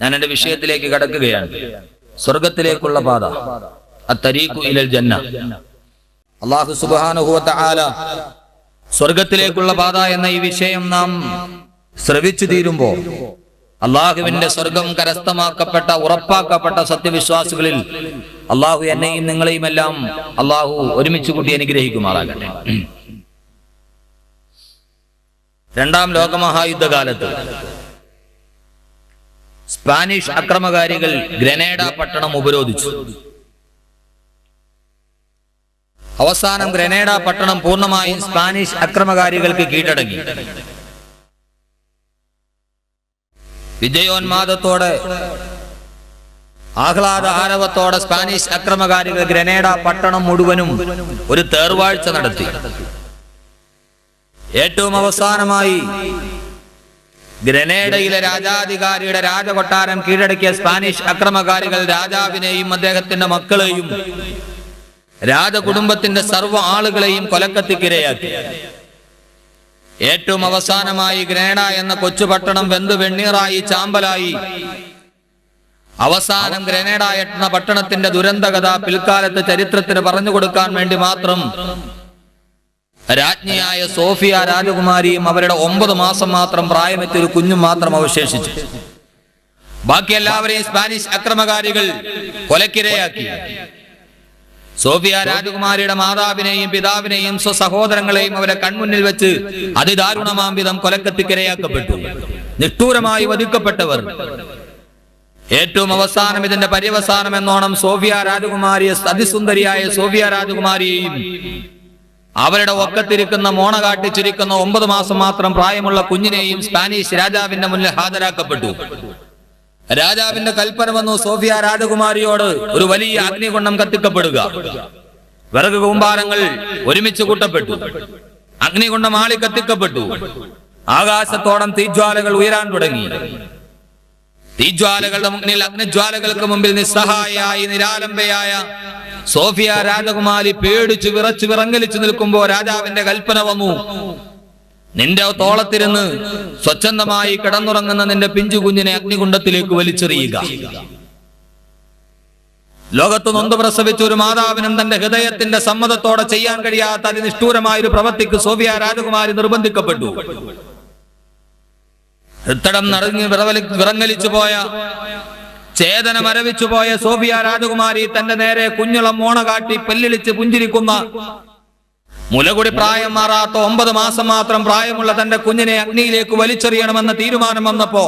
ഞാൻ എന്റെ വിഷയത്തിലേക്ക് കടക്കുകയാണ്. സ്വർഗത്തിലേക്കുള്ള പാത, അത്തരീഖു ഇലൽ ജന്ന. അല്ലാഹു സുബ്ഹാനഹു വ തആല സ്വർഗത്തിലേക്കുള്ള പാത എന്ന ഈ വിഷയം നാം ശ്രവിച്ചു തീരുമ്പോൾ അള്ളാഹുവിന്റെ സ്വർഗം കരസ്ഥമാക്കപ്പെട്ട ഉറപ്പാക്കപ്പെട്ട സത്യവിശ്വാസികളിൽ അള്ളാഹു എന്നെയും നിങ്ങളെയും എല്ലാം അള്ളാഹു ഒരുമിച്ച് കൂട്ടി അനുഗ്രഹിക്കുമാറാകട്ടെ. രണ്ടാം ലോകമഹായുദ്ധകാലത്ത് സ്പാനിഷ് അക്രമകാരികൾ ഗ്രനേഡ പട്ടണം ഉപരോധിച്ചു. അവസാനം ഗ്രനേഡ പട്ടണം പൂർണ്ണമായും സ്പാനിഷ് അക്രമകാരികൾക്ക് കീഴടങ്ങി. വിജയോന്മാദത്തോടെ ആഹ്ലാദ ആരവത്തോടെ സ്പാനിഷ് അക്രമകാരികൾ ഗ്രനേഡ പട്ടണം മുഴുവനും ഒരു തേർവാഴ്ച നടത്തി. ഏറ്റവും അവസാനമായി ഗ്രനേഡയിലെ രാജാധികാരിയുടെ രാജകൊട്ടാരം കീഴടക്കിയ സ്പാനിഷ് അക്രമകാരികൾ രാജാവിനെയും അദ്ദേഹത്തിന്റെ മക്കളെയും രാജകുടുംബത്തിന്റെ സർവ്വ ആളുകളെയും കൊലക്കത്തിക്കിരയാക്കി. ഏറ്റവും അവസാനമായി ഗ്രനേഡ എന്ന കൊച്ചുപട്ടണം വെന്തു വെണ്ണീറായി ചാമ്പലായി. അവസാനം ഗ്രനേഡ എന്ന പട്ടണത്തിന്റെ ദുരന്തകഥ പിൽക്കാലത്ത് ചരിത്രത്തിന് പറഞ്ഞു കൊടുക്കാൻ വേണ്ടി മാത്രം രാജ്ഞിയായ സോഫിയ രാജകുമാരിയും അവരുടെ 9 മാസം മാത്രം പ്രായമെത്തിയ ഒരു കുഞ്ഞും മാത്രം അവശേഷിച്ചു. ബാക്കി എല്ലാവരെയും സ്പാനിഷ് അക്രമകാരികൾ കൊലക്കിരയാക്കി. സോഫിയ രാജകുമാരിയുടെ മാതാവിനെയും പിതാവിനെയും സ്വസഹോദരങ്ങളെയും അവരെ കൺമുന്നിൽ വെച്ച് അതിദാരുണമാം വിധം കൊലക്കത്തിക്കിരയാക്കപ്പെട്ടു. നിഷ്ഠൂരമായി വധിക്കപ്പെട്ടവർ. ഏറ്റവും അവസാനം ഇതിന്റെ പര്യവസാനം എന്നോണം സോഫിയ രാജകുമാരിയെ, അതിസുന്ദരിയായ സോഫിയ രാജകുമാരിയെയും അവരുടെ ഒക്കത്തിരിക്കുന്ന മോണ കാട്ടിച്ചിരിക്കുന്ന 9 മാസം മാത്രം പ്രായമുള്ള കുഞ്ഞിനെയും സ്പാനിഷ് രാജാവിന്റെ മുന്നിൽ ഹാജരാക്കപ്പെട്ടു. രാജാവിന്റെ കൽപ്പന വന്നു, സോഫിയ രാജകുമാരിയോട് ഒരു വലിയ അഗ്നികുണ്ഡം കത്തിക്കപ്പെടുക. വിറക് കൂമ്പാരങ്ങൾ ഒരുമിച്ച് കൂട്ടപ്പെട്ടു. അഗ്നികുണ്ഡം ആളി കത്തിക്കപ്പെട്ടു. ആകാശത്തോളം തീജ്വാലകൾ ഉയരാൻ തുടങ്ങി. തീജ്വാലകളുടെ മുന്നിൽ, അഗ്നിജ്വാലകൾക്ക് മുമ്പിൽ നിസ്സഹായായി നിരാലംബയായ സോഫിയ രാജകുമാരി പേടിച്ചു വിറച്ചു വിറങ്ങലിച്ചു നിൽക്കുമ്പോ രാജാവിന്റെ കൽപ്പന വന്നു, നിന്റെ തോളത്തിരുന്ന് സ്വച്ഛന്തമായി കിടന്നുറങ്ങുന്ന നിന്റെ പിഞ്ചു കുഞ്ഞിനെ അഗ്നികുണ്ഡത്തിലേക്ക് വലിച്ചെറിയുക. ലോകത്ത് നൊന്ത് പ്രസവിച്ച ഒരു മാതാവിനും തന്റെ ഹൃദയത്തിന്റെ സമ്മതത്തോടെ ചെയ്യാൻ കഴിയാത്ത അതിനിഷ്ഠൂരമായ ഒരു പ്രവൃത്തിക്ക് സോഫിയ രാജകുമാരി നിർബന്ധിക്കപ്പെട്ടു. ഹൃത്തടം നിറഞ്ഞ് വിറങ്ങലിച്ചു പോയ, ചേതന മരവിച്ചു പോയ സോഫിയ രാജകുമാരി തന്റെ നേരെ കുഞ്ഞുളം മോണ കാട്ടി പെല്ലിളിച്ച് പുഞ്ചിരിക്കുന്ന, മുലകുടി പ്രായം മാറാത്ത 9 മാസം മാത്രം പ്രായമുള്ള തന്റെ കുഞ്ഞിനെ അഗ്നിയിലേക്ക് വലിച്ചെറിയണമെന്ന തീരുമാനം വന്നപ്പോ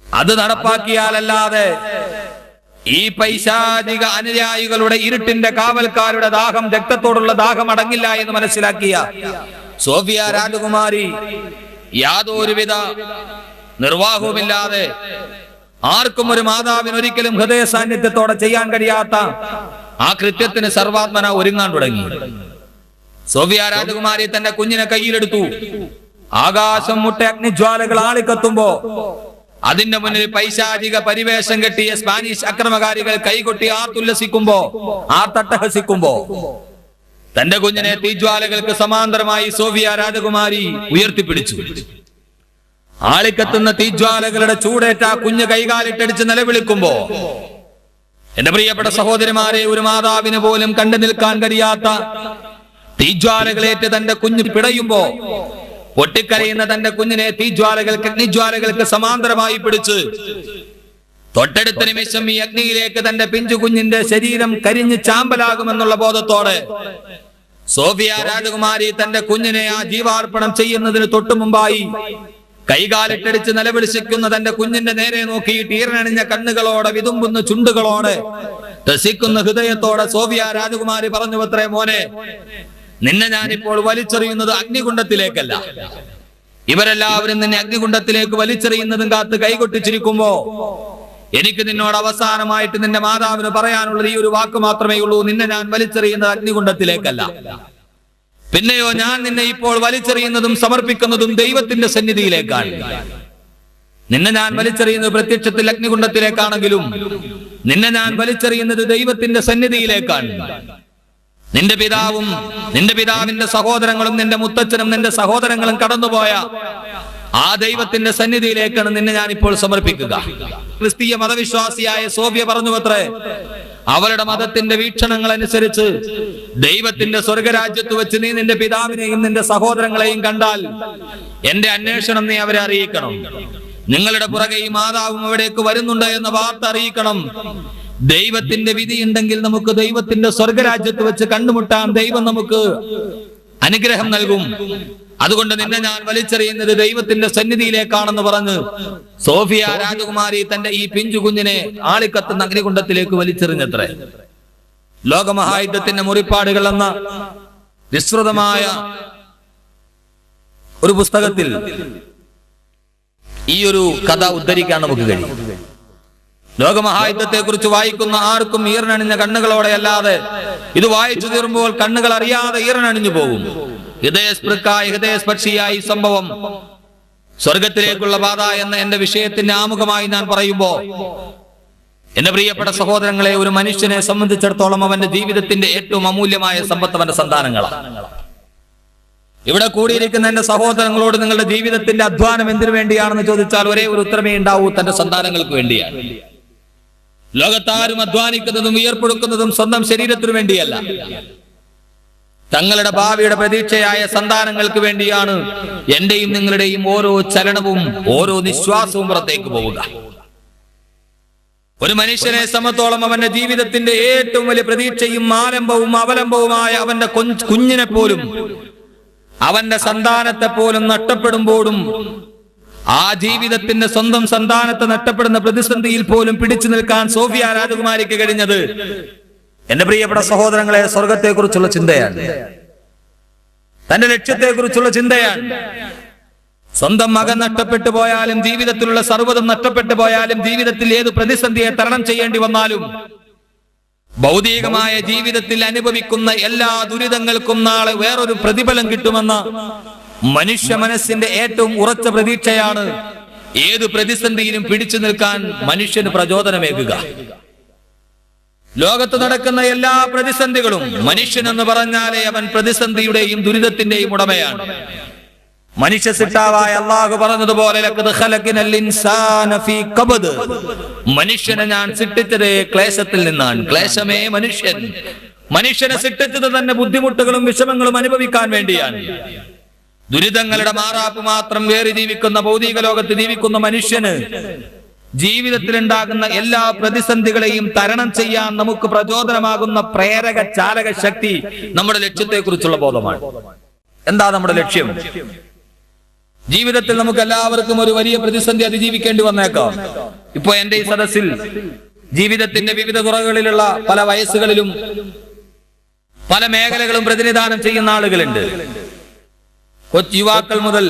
അത് നടപ്പാക്കിയാലല്ലാതെ ഈ പൈശാചിക അനുയായികളുടെ ഇരുട്ടിന്റെ കാവൽക്കാരുടെ ദാഹം, രക്തത്തോടുള്ള ദാഹം അടങ്ങില്ല എന്ന് മനസ്സിലാക്കിയ സോഫിയ രാജകുമാരി യാതൊരുവിധ നിർവാഹവുമില്ലാതെ, ആർക്കും ഒരു മാതാവിന് ഒരിക്കലും ഹൃദയ സാന്നിധ്യത്തോടെ ചെയ്യാൻ കഴിയാത്ത ആ കൃത്യത്തിന് സർവാത്മന ഒരുങ്ങാൻ തുടങ്ങി. സോഫിയ രാജകുമാരി തന്റെ കുഞ്ഞിനെ കയ്യിലെടുത്തു. ആകാശം മുട്ട അഗ്നിജ്വാലകൾ ആളിക്കത്തുമ്പോ അതിന്റെ മുന്നിൽ പൈശാചിക പരിവേഷം കെട്ടിയ സ്പാനിഷ് അക്രമകാരികൾ കൈകൊട്ടി ആർത്തുല്ലസിക്കുമ്പോ, ആർത്തട്ടഹസിക്കുമ്പോ തന്റെ കുഞ്ഞിനെ തീജ്വാലകൾക്ക് സമാന്തരമായി സോഫിയ രാജകുമാരി ഉയർത്തിപ്പിടിച്ചു. ആളിക്കത്തുന്ന തീജ്വാലകളുടെ ചൂടേറ്റ കുഞ്ഞ് കൈകാലിട്ടടിച്ച് നിലവിളിക്കുമ്പോ, എന്റെ പ്രിയപ്പെട്ട സഹോദരിമാരെ, ഒരു മാതാവിന് പോലും കണ്ടു നിൽക്കാൻ കഴിയാത്ത തീജ്വാലകളേറ്റ് തന്റെ കുഞ്ഞ് പിടയുമ്പോ പൊട്ടിക്കരയുന്ന തന്റെ കുഞ്ഞിനെ തീജ്വാലകൾക്ക്, അഗ്നിജ്വാലകൾക്ക് സമാന്തരമായി പിടിച്ച് തൊട്ടടുത്ത നിമിഷം ഈ അഗ്നിയിലേക്ക് തന്റെ പിഞ്ചു കുഞ്ഞിന്റെ ശരീരം കരിഞ്ഞ് ചാമ്പലാകുമെന്നുള്ള ബോധത്തോടെ സോഫിയ രാജകുമാരി തന്റെ കുഞ്ഞിനെ ആ ജീവാർപ്പണം ചെയ്യുന്നതിന് തൊട്ടു മുമ്പായി കൈകാലിട്ടടിച്ച് നിലവിളിക്കുന്ന തന്റെ കുഞ്ഞിന്റെ നേരെ നോക്കിയിട്ട് ഈറനണിഞ്ഞ കണ്ണുകളോടെ, വിതുമ്പുന്ന ചുണ്ടുകളോടെ, രസിക്കുന്ന ഹൃദയത്തോടെ സോഫിയ രാജകുമാരി പറഞ്ഞു, അത്രേ മോനെ, നിന്നെ ഞാനിപ്പോൾ വലിച്ചെറിയുന്നത് അഗ്നികുണ്ഡത്തിലേക്കല്ല. ഇവരെല്ലാവരും നിന്നെ അഗ്നികുണ്ഡത്തിലേക്ക് വലിച്ചെറിയുന്നതും കാത്ത് കൈകൊട്ടിച്ചിരിക്കുമ്പോ എനിക്ക് നിന്നോട് അവസാനമായിട്ട് നിന്റെ മാതാവിന് പറയാനുള്ളത് ഈ ഒരു വാക്ക് മാത്രമേ ഉള്ളൂ, നിന്നെ ഞാൻ വലിച്ചെറിയുന്നത് അഗ്നികുണ്ഡത്തിലേക്കല്ല. പിന്നെയോ, ഞാൻ നിന്നെ ഇപ്പോൾ വലിച്ചെറിയുന്നതും സമർപ്പിക്കുന്നതും ദൈവത്തിന്റെ സന്നിധിയിലേക്കാണ്. നിന്നെ ഞാൻ വലിച്ചെറിയുന്നത് പ്രത്യക്ഷത്തിൽ അഗ്നികുണ്ഡത്തിലേക്കാണെങ്കിലും നിന്നെ ഞാൻ വലിച്ചെറിയുന്നത് ദൈവത്തിന്റെ സന്നിധിയിലേക്കാണ്. നിന്റെ പിതാവും നിന്റെ പിതാവിന്റെ സഹോദരങ്ങളും നിന്റെ മുത്തച്ഛനും നിന്റെ സഹോദരങ്ങളും കടന്നുപോയ ആ ദൈവത്തിന്റെ സന്നിധിയിലേക്കാണ് നിന്നെ ഞാൻ ഇപ്പോൾ സമർപ്പിക്കുക. ക്രിസ്തീയ മതവിശ്വാസിയായ സോഫിയ പറഞ്ഞുവത്രേ, അവരുടെ മതത്തിന്റെ വീക്ഷണങ്ങൾ അനുസരിച്ച് ദൈവത്തിന്റെ സ്വർഗരാജ്യത്ത് വെച്ച് നീ നിന്റെ പിതാവിനെയും നിന്റെ സഹോദരങ്ങളെയും കണ്ടാൽ എന്റെ അന്വേഷണം നീ അവരെ അറിയിക്കണം. നിങ്ങളുടെ പുറകെ ഈ മാതാവും അവിടേക്ക് വരുന്നുണ്ട് എന്ന വാർത്ത അറിയിക്കണം. ദൈവത്തിന്റെ വിധി ഉണ്ടെങ്കിൽ നമുക്ക് ദൈവത്തിന്റെ സ്വർഗരാജ്യത്ത് വെച്ച് കണ്ടുമുട്ടാൻ ദൈവം നമുക്ക് അനുഗ്രഹം നൽകും. അതുകൊണ്ട് നിന്നെ ഞാൻ വലിച്ചെറിയുന്നത് ദൈവത്തിന്റെ സന്നിധിയിലേക്കാണെന്ന് പറഞ്ഞ് സോഫിയ രാജകുമാരി തന്റെ ഈ പിഞ്ചു കുഞ്ഞിനെ ആളിക്കത്തുന്ന അഗ്നികുണ്ഡത്തിലേക്ക് വലിച്ചെറിഞ്ഞത്രേ. ലോകമഹായുദ്ധത്തിന്റെ മുറിപ്പാടുകൾ എന്ന വിസ്തൃതമായ ഒരു പുസ്തകത്തിൽ ഈ ഒരു കഥ ഉദ്ധരിക്കാൻ നമുക്ക് കഴിയും. ലോകമഹായുദ്ധത്തെ കുറിച്ച് വായിക്കുന്ന ആർക്കും ഈറനണിഞ്ഞ കണ്ണുകളോടെ അല്ലാതെ ഇത് വായിച്ചു തീർമ്പോൾ കണ്ണുകൾ അറിയാതെ ഈറനണിഞ്ഞു പോകും. ഹൃദയസ്പർശിയായ ഈ സംഭവം സ്വർഗത്തിലേക്കുള്ള പാത എന്ന എന്റെ വിഷയത്തിന്റെ ആമുഖമായി ഞാൻ പറയുമ്പോ, എന്റെ പ്രിയപ്പെട്ട സഹോദരങ്ങളെ, ഒരു മനുഷ്യനെ സംബന്ധിച്ചിടത്തോളം അവന്റെ ജീവിതത്തിന്റെ ഏറ്റവും അമൂല്യമായ സമ്പത്ത് അവന്റെ സന്താനങ്ങളാണ്. ഇവിടെ കൂടിയിരിക്കുന്ന എന്റെ സഹോദരങ്ങളോട് നിങ്ങളുടെ ജീവിതത്തിന്റെ അധ്വാനം എന്തിനു വേണ്ടിയാണെന്ന് ചോദിച്ചാൽ ഒരേ ഒരു ഉത്തരമേ ഉണ്ടാവൂ, തന്റെ സന്താനങ്ങൾക്ക് വേണ്ടിയാണ്. ലോകത്താരും അധ്വാനിക്കുന്നതും വിയർപ്പൊടുക്കുന്നതും സ്വന്തം ശരീരത്തിനു വേണ്ടിയല്ല, തങ്ങളുടെ ഭാവിയുടെ പ്രതീക്ഷയായ സന്താനങ്ങൾക്ക് വേണ്ടിയാണ് എന്റെയും നിങ്ങളുടെയും ഓരോ ചലനവും ഓരോ നിശ്വാസവും പുറത്തേക്ക് പോവുക. ഒരു മനുഷ്യനെ സംബന്ധിച്ചോളം അവന്റെ ജീവിതത്തിന്റെ ഏറ്റവും വലിയ പ്രതീക്ഷയും ആലംബവും അവലംബവുമായ അവന്റെ കുഞ്ഞിനെ പോലും അവന്റെ സന്താനത്തെ പോലും നഷ്ടപ്പെടുമ്പോഴും ആ ജീവിതത്തിന്റെ സ്വന്തം സന്താനത്തെ നഷ്ടപ്പെടുന്ന പ്രതിസന്ധിയിൽ പോലും പിടിച്ചു നിൽക്കാൻ സോഫിയ രാജകുമാരിക്ക് കഴിഞ്ഞത് എന്റെ പ്രിയപ്പെട്ട സഹോദരങ്ങളെ സ്വർഗത്തെക്കുറിച്ചുള്ള ചിന്തയാണ്, തന്റെ ലക്ഷ്യത്തെക്കുറിച്ചുള്ള ചിന്തയാണ്. സ്വന്തം മകൻ നഷ്ടപ്പെട്ടു പോയാലും ജീവിതത്തിലുള്ള സർവ്വതും നഷ്ടപ്പെട്ടു പോയാലും ജീവിതത്തിൽ ഏത് പ്രതിസന്ധിയെ തരണം ചെയ്യേണ്ടി വന്നാലും ഭൗതികമായ ജീവിതത്തിൽ അനുഭവിക്കുന്ന എല്ലാ ദുരിതങ്ങൾക്കും നാളെ വേറൊരു പ്രതിഫലം കിട്ടുമെന്ന മനുഷ്യ മനസ്സിന്റെ ഏറ്റവും ഉറച്ച പ്രതീക്ഷയാണ് ഏത് പ്രതിസന്ധിയിലും പിടിച്ചു നിൽക്കാൻ മനുഷ്യന് പ്രചോദനമേകുക. ലോകത്ത് നടക്കുന്ന എല്ലാ പ്രതിസന്ധികളും മനുഷ്യനെന്ന് പറഞ്ഞാലേ അവൻ പ്രതിസന്ധിയുടെയും ദുരിതത്തിന്റെയും ഉടമയാണ്. മനുഷ്യ സിട്ടാവായ അല്ലാഹു പറഞ്ഞതുപോലെ മനുഷ്യനെ ഞാൻ സൃഷ്ടിച്ചത് ക്ലേശത്തിൽ നിന്നാണ്. ക്ലേശമേ മനുഷ്യനെ സൃഷ്ടിച്ചത് തന്നെ ബുദ്ധിമുട്ടുകളും വിഷമങ്ങളും അനുഭവിക്കാൻ വേണ്ടിയാണ്. ദുരിതങ്ങളുടെ മാറാപ്പ് മാത്രം വേറി ജീവിക്കുന്ന ഭൗതിക ലോകത്ത് ജീവിക്കുന്ന മനുഷ്യന് ജീവിതത്തിൽ ഉണ്ടാകുന്ന എല്ലാ പ്രതിസന്ധികളെയും തരണം ചെയ്യാൻ നമുക്ക് പ്രചോദനമാകുന്ന പ്രേരക ചാലക ശക്തി നമ്മുടെ ലക്ഷ്യത്തെ കുറിച്ചുള്ള ബോധമാണ്. എന്താ നമ്മുടെ ലക്ഷ്യം? ജീവിതത്തിൽ നമുക്ക് എല്ലാവർക്കും ഒരു വലിയ പ്രതിസന്ധി അതിജീവിക്കേണ്ടി വന്നേക്കാം. ഇപ്പൊ എന്റെ ഈ സദസ്സിൽ ജീവിതത്തിന്റെ വിവിധ തുറകളിലുള്ള പല വയസ്സുകളിലും പല മേഖലകളും പ്രതിനിധാനം ചെയ്യുന്ന ആളുകളുണ്ട്. യുവാക്കൾ മുതൽ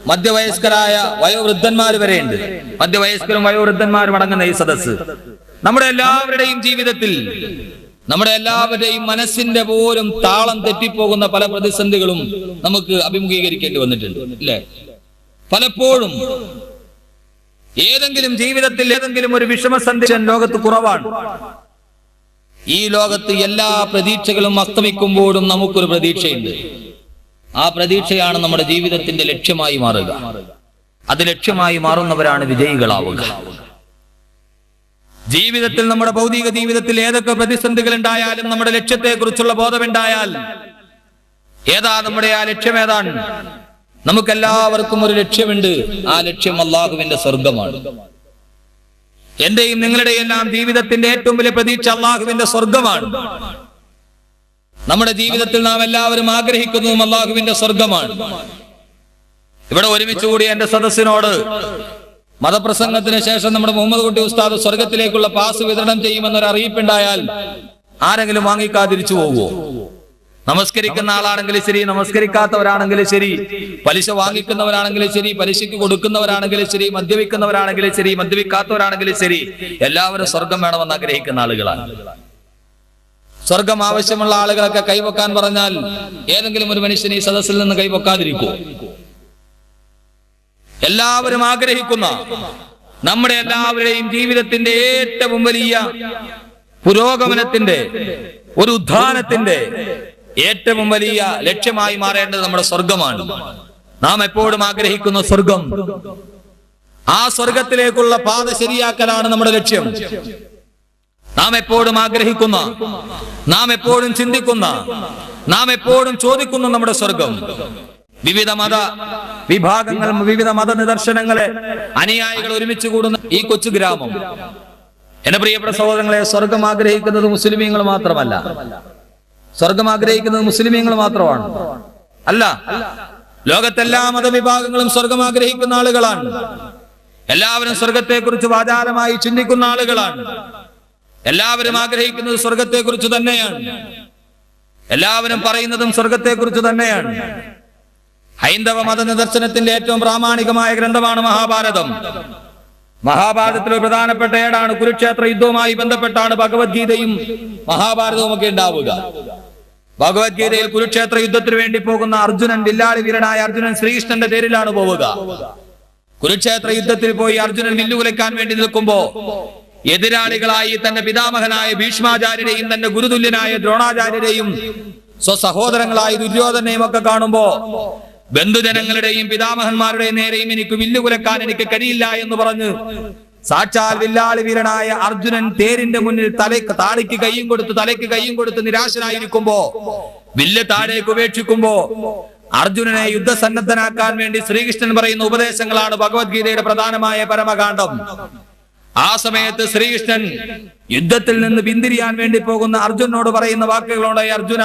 മധ്യവയസ്കരായ വയോവൃദ്ധന്മാർ വരെയുണ്ട്. മധ്യവയസ്കരും വയോവൃദ്ധന്മാരും അടങ്ങുന്ന ഈ സദസ്സ് നമ്മുടെ എല്ലാവരുടെയും ജീവിതത്തിൽ, നമ്മുടെ എല്ലാവരുടെയും മനസ്സിന്റെ പോലും താളം തെറ്റിപ്പോകുന്ന പല പ്രതിസന്ധികളും നമുക്ക് അഭിമുഖീകരിക്കേണ്ടി വന്നിട്ടുണ്ട്, അല്ലേ? പലപ്പോഴും ഏതെങ്കിലും ജീവിതത്തിൽ ഏതെങ്കിലും ഒരു വിഷമസന്ധി ലോകത്ത് കുറവാണ്. ഈ ലോകത്ത് എല്ലാ പ്രതീക്ഷകളും അസ്തമിക്കുമ്പോഴും നമുക്കൊരു പ്രതീക്ഷയുണ്ട്. ആ പ്രതീക്ഷയാണ് നമ്മുടെ ജീവിതത്തിന്റെ ലക്ഷ്യമായി മാറുക. അത് ലക്ഷ്യമായി മാറുന്നവരാണ് വിജയികളാവുക. ജീവിതത്തിൽ, നമ്മുടെ ഭൗതിക ജീവിതത്തിൽ ഏതൊക്കെ പ്രതിസന്ധികൾ ഉണ്ടായാലും നമ്മുടെ ലക്ഷ്യത്തെ കുറിച്ചുള്ള ബോധമുണ്ടായാൽ ഏതാ നമ്മുടെ ആ ലക്ഷ്യം ഏതാണ്? നമുക്കെല്ലാവർക്കും ഒരു ലക്ഷ്യമുണ്ട്. ആ ലക്ഷ്യം അല്ലാഹുവിന്റെ സ്വർഗമാണ്. എന്റെയും നിങ്ങളുടെയും എല്ലാം ജീവിതത്തിന്റെ ഏറ്റവും വലിയ പ്രതീക്ഷ അല്ലാഹുവിന്റെ സ്വർഗമാണ്. നമ്മുടെ ജീവിതത്തിൽ നാം എല്ലാവരും ആഗ്രഹിക്കുന്നതും അല്ലാഹുവിന്റെ സ്വർഗമാണ്. ഇവിടെ ഒരുമിച്ച് കൂടിയ എന്റെ സദസ്സിനോട് മതപ്രസംഗത്തിന് ശേഷം നമ്മുടെ മുഹമ്മദ് കുട്ടി ഉസ്താദ് സ്വർഗത്തിലേക്കുള്ള പാസ് വിതരണം ചെയ്യുമെന്നൊരു അറിയിപ്പുണ്ടായാൽ ആരെങ്കിലും വാങ്ങിക്കാതിരിച്ചു പോകുമോ? നമസ്കരിക്കുന്ന ആളാണെങ്കിലും ശരി, നമസ്കരിക്കാത്തവരാണെങ്കിലും ശരി, പലിശ വാങ്ങിക്കുന്നവരാണെങ്കിലും ശരി, പലിശയ്ക്ക് കൊടുക്കുന്നവരാണെങ്കിലും ശരി, മദ്യപിക്കുന്നവരാണെങ്കിലും ശരി, മദ്യപിക്കാത്തവരാണെങ്കിലും ശരി, എല്ലാവരും സ്വർഗം വേണമെന്ന് ആഗ്രഹിക്കുന്ന ആളുകളാണ്. സ്വർഗം ആവശ്യമുള്ള ആളുകളൊക്കെ കൈവക്കാൻ പറഞ്ഞാൽ ഏതെങ്കിലും ഒരു മനുഷ്യൻ ഈ സദസ്സിൽ നിന്ന് കൈവക്കാതിരിക്കൂ? എല്ലാവരും ആഗ്രഹിക്കുന്ന, നമ്മുടെ എല്ലാവരുടെയും ജീവിതത്തിന്റെ ഏറ്റവും വലിയ പുരോഗമനത്തിന്റെ, ഒരു ഉദ്ധാനത്തിന്റെ ഏറ്റവും വലിയ ലക്ഷ്യമായി മാറേണ്ടത് നമ്മുടെ സ്വർഗമാണ്. നാം എപ്പോഴും ആഗ്രഹിക്കുന്ന സ്വർഗം. ആ സ്വർഗത്തിലേക്കുള്ള പാത ശരിയാക്കലാണ് നമ്മുടെ ലക്ഷ്യം. നാം എപ്പോഴും ആഗ്രഹിക്കുന്ന, നാം എപ്പോഴും ചിന്തിക്കുന്ന, നാം എപ്പോഴും ചോദിക്കുന്ന നമ്മുടെ സ്വർഗം. വിവിധ മത വിഭാഗങ്ങൾ, വിവിധ മത നിദർശനങ്ങളെ അനുയായികൾ ഒരുമിച്ച് കൂടുന്ന ഈ കൊച്ചു ഗ്രാമം, എന്റെ പ്രിയപ്പെട്ട സഹോദരങ്ങളെ, സ്വർഗം ആഗ്രഹിക്കുന്നത് മുസ്ലിമീങ്ങൾ മാത്രമല്ല. സ്വർഗം ആഗ്രഹിക്കുന്നത് മുസ്ലിമീങ്ങൾ മാത്രമാണ് അല്ല. ലോകത്തെല്ലാ മതവിഭാഗങ്ങളും സ്വർഗം ആഗ്രഹിക്കുന്ന ആളുകളാണ്. എല്ലാവരും സ്വർഗത്തെക്കുറിച്ച് വാചാലമായി ചിന്തിക്കുന്ന ആളുകളാണ്. എല്ലാവരും ആഗ്രഹിക്കുന്നത് സ്വർഗത്തെക്കുറിച്ച് തന്നെയാണ്. എല്ലാവരും പറയുന്നതും സ്വർഗത്തെക്കുറിച്ച് തന്നെയാണ്. ഹൈന്ദവ മത നിദർശനത്തിന്റെ ഏറ്റവും പ്രാമാണികമായ ഗ്രന്ഥമാണ് മഹാഭാരതം. മഹാഭാരതത്തിലെ പ്രധാനപ്പെട്ട ഏടാണ് കുരുക്ഷേത്ര യുദ്ധവുമായി ബന്ധപ്പെട്ടാണ് ഭഗവത്ഗീതയും മഹാഭാരതവും ഒക്കെ ഉണ്ടാവുക. ഭഗവത്ഗീതയിൽ കുരുക്ഷേത്ര യുദ്ധത്തിന് വേണ്ടി പോകുന്ന അർജുനൻ, വില്ലാളി വീരനായ അർജുനൻ ശ്രീകൃഷ്ണന്റെ തേരിലാണ് പോവുക. കുരുക്ഷേത്ര യുദ്ധത്തിൽ പോയി അർജുനൻ വില്ലുകുലയ്ക്കാൻ വേണ്ടി നിൽക്കുമ്പോ എതിരാളികളായി തന്റെ പിതാമഹനായ ഭീഷ്മാചാര്യരെയും തന്റെ ഗുരുതുല്യനായ ദ്രോണാചാര്യരെയും സ്വസഹോദരങ്ങളായ ദുര്യോധനെയും ഒക്കെ കാണുമ്പോ ബന്ധുജനങ്ങളുടെയും പിതാമഹന്മാരുടെയും നേരെയും എനിക്ക് വില്ലുകുലക്കാൻ എനിക്ക് കഴിയില്ല എന്ന് പറഞ്ഞ് സാക്ഷാൽ വില്ലാളി വീരനായ അർജുനൻ തേരിന്റെ മുന്നിൽ താടിക്ക് കൈയും കൊടുത്ത് നിരാശനായിരിക്കുമ്പോ, വില്ല് താഴേക്ക് ഉപേക്ഷിക്കുമ്പോ അർജുനനെ യുദ്ധസന്നദ്ധനാക്കാൻ വേണ്ടി ശ്രീകൃഷ്ണൻ പറയുന്ന ഉപദേശങ്ങളാണ് ഭഗവത്ഗീതയുടെ പ്രധാനമായ പരമകാണ്ഡം. ആ സമയത്ത് ശ്രീകൃഷ്ണൻ യുദ്ധത്തിൽ നിന്ന് പിന്തിരിയാൻ വേണ്ടി പോകുന്ന അർജുനോട് പറയുന്ന വാക്കുകളോടെ, അർജുന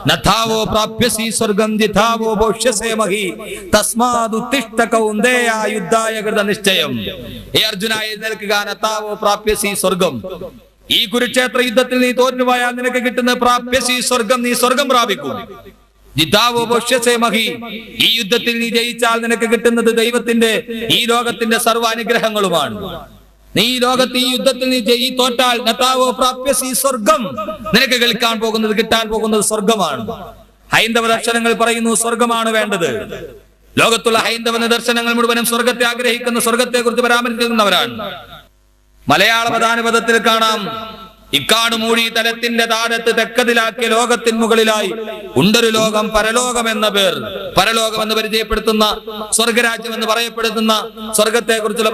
നഥാവോ പ്രാപ്യസി സ്വർഗം ജിഥാവോ ഭോക്ഷ്യസേ മഹി തസ്മാദുത്തിഷ്ഠ കൗന്ദേയ യുദ്ധായ കൃതനിശ്ചയം. ഹേ അർജുന, എഴുന്നേൽക്കുക, നഥാവോ പ്രാപ്യസി സ്വർഗം. ഈ കുരുക്ഷേത്ര യുദ്ധത്തിൽ നീ തോറ്റുപോയാൽ നിനക്ക് കിട്ടുന്ന പ്രാപ്യസി സ്വർഗം, നീ സ്വർഗം പ്രാപിക്കും. ജിതാവോ ഭോക്ഷ്യസേ മഹി, ഈ യുദ്ധത്തിൽ നീ ജയിച്ചാൽ നിനക്ക് കിട്ടുന്നത് ദൈവത്തിന്റെ, ഈ ലോകത്തിന്റെ സർവ്വ അനുഗ്രഹങ്ങളുമാണ്. നീ ഈ ലോകത്ത് ഈ യുദ്ധത്തിൽ നീ തോറ്റാൽ നതാവോ പ്രാപ്യസി സ്വർഗം, നിനക്ക് കിട്ടാൻ പോകുന്നത് സ്വർഗമാണ്. ഹൈന്ദവ ദർശനങ്ങൾ പറയുന്നു സ്വർഗമാണ് വേണ്ടത്. ലോകത്തുള്ള ഹൈന്ദവ ദർശനങ്ങൾ മുഴുവനും സ്വർഗത്തെ ആഗ്രഹിക്കുന്ന, സ്വർഗത്തെ കുറിച്ച് പരാമർശിക്കുന്നവരാണ്. മലയാള പദാനുപദത്തിൽ കാണാം, ഇക്കാണുമൂഴി തലത്തിന്റെ താഴത്ത് തെക്കതിലാക്കിയ ലോകത്തിന് മുകളിലായി ഉണ്ടൊരു ലോകം പരലോകം എന്ന പേർ. പരലോകം എന്ന് പരിചയപ്പെടുത്തുന്ന, സ്വർഗരാജ്യം എന്ന് പറയപ്പെടുത്തുന്ന സ്വർഗത്തെ കുറിച്ചുള്ള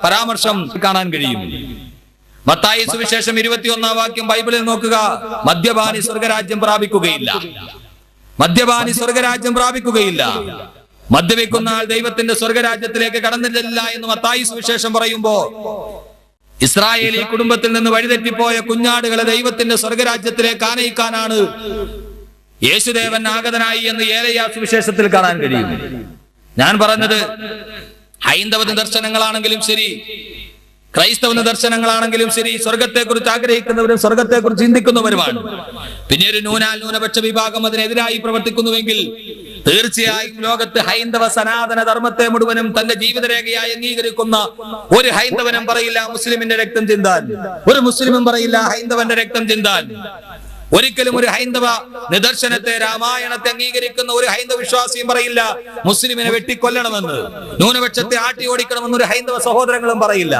പരാമർശം കാണാൻ കഴിയും. മത്തായി സുവിശേഷം 21-ാം വാക്യം ബൈബിളിൽ നോക്കുക. മദ്യപാനി സ്വർഗരാജ്യം പ്രാപിക്കുകയില്ല. മദ്യപാനി സ്വർഗരാജ്യം പ്രാപിക്കുകയില്ല. മദ്യപിക്കുന്ന ആൾ ദൈവത്തിന്റെ സ്വർഗരാജ്യത്തിലേക്ക് കടന്നില്ല എന്ന് മത്തായി സുവിശേഷം പറയുമ്പോ, ഇസ്രായേലി കുടുംബത്തിൽ നിന്ന് വഴിതെറ്റിപ്പോയ കുഞ്ഞാടുകളെ ദൈവത്തിന്റെ സ്വർഗരാജ്യത്തിലേക്ക് ആനയിക്കാനാണ് യേശുദേവൻ ആഗതനായി എന്ന് യേലയ്യാ സുവിശേഷത്തിൽ കാണാൻ കഴിയും. ഞാൻ പറഞ്ഞത് ഹൈന്ദവ ദർശനങ്ങളാണെങ്കിലും ശരി, ക്രൈസ്തവ ദർശനങ്ങളാണെങ്കിലും ശരി, സ്വർഗത്തെക്കുറിച്ച് ആഗ്രഹിക്കുന്നവരും സ്വർഗത്തെക്കുറിച്ച് ചിന്തിക്കുന്നവരുമാണ്. പിന്നെ ഒരു ന്യൂനപക്ഷ വിഭാഗം അതിനെതിരായി പ്രവർത്തിക്കുന്നുവെങ്കിൽ തീർച്ചയായും ലോകത്ത് ഹൈന്ദവ സനാതന ധർമ്മത്തെ മുഴുവനും തന്റെ ജീവിതരേഖയായി അംഗീകരിക്കുന്ന ഒരു ഹൈന്ദവനും പറയില്ല മുസ്ലിമിന്റെ രക്തം ചിന്താൻ. ഒരു മുസ്ലിമും പറയില്ല ഹൈന്ദവന്റെ രക്തം ചിന്താൻ. ഒരിക്കലും ഒരു ഹൈന്ദവ നിദർശനത്തെ, രാമായണത്തെ അംഗീകരിക്കുന്ന ഒരു ഹൈന്ദവ വിശ്വാസിയും പറയില്ല മുസ്ലിമിനെ വെട്ടിക്കൊല്ലണമെന്ന്, ന്യൂനപക്ഷത്തെ ആട്ടി ഓടിക്കണമെന്ന് ഒരു ഹൈന്ദവ സഹോദരങ്ങളും പറയില്ല.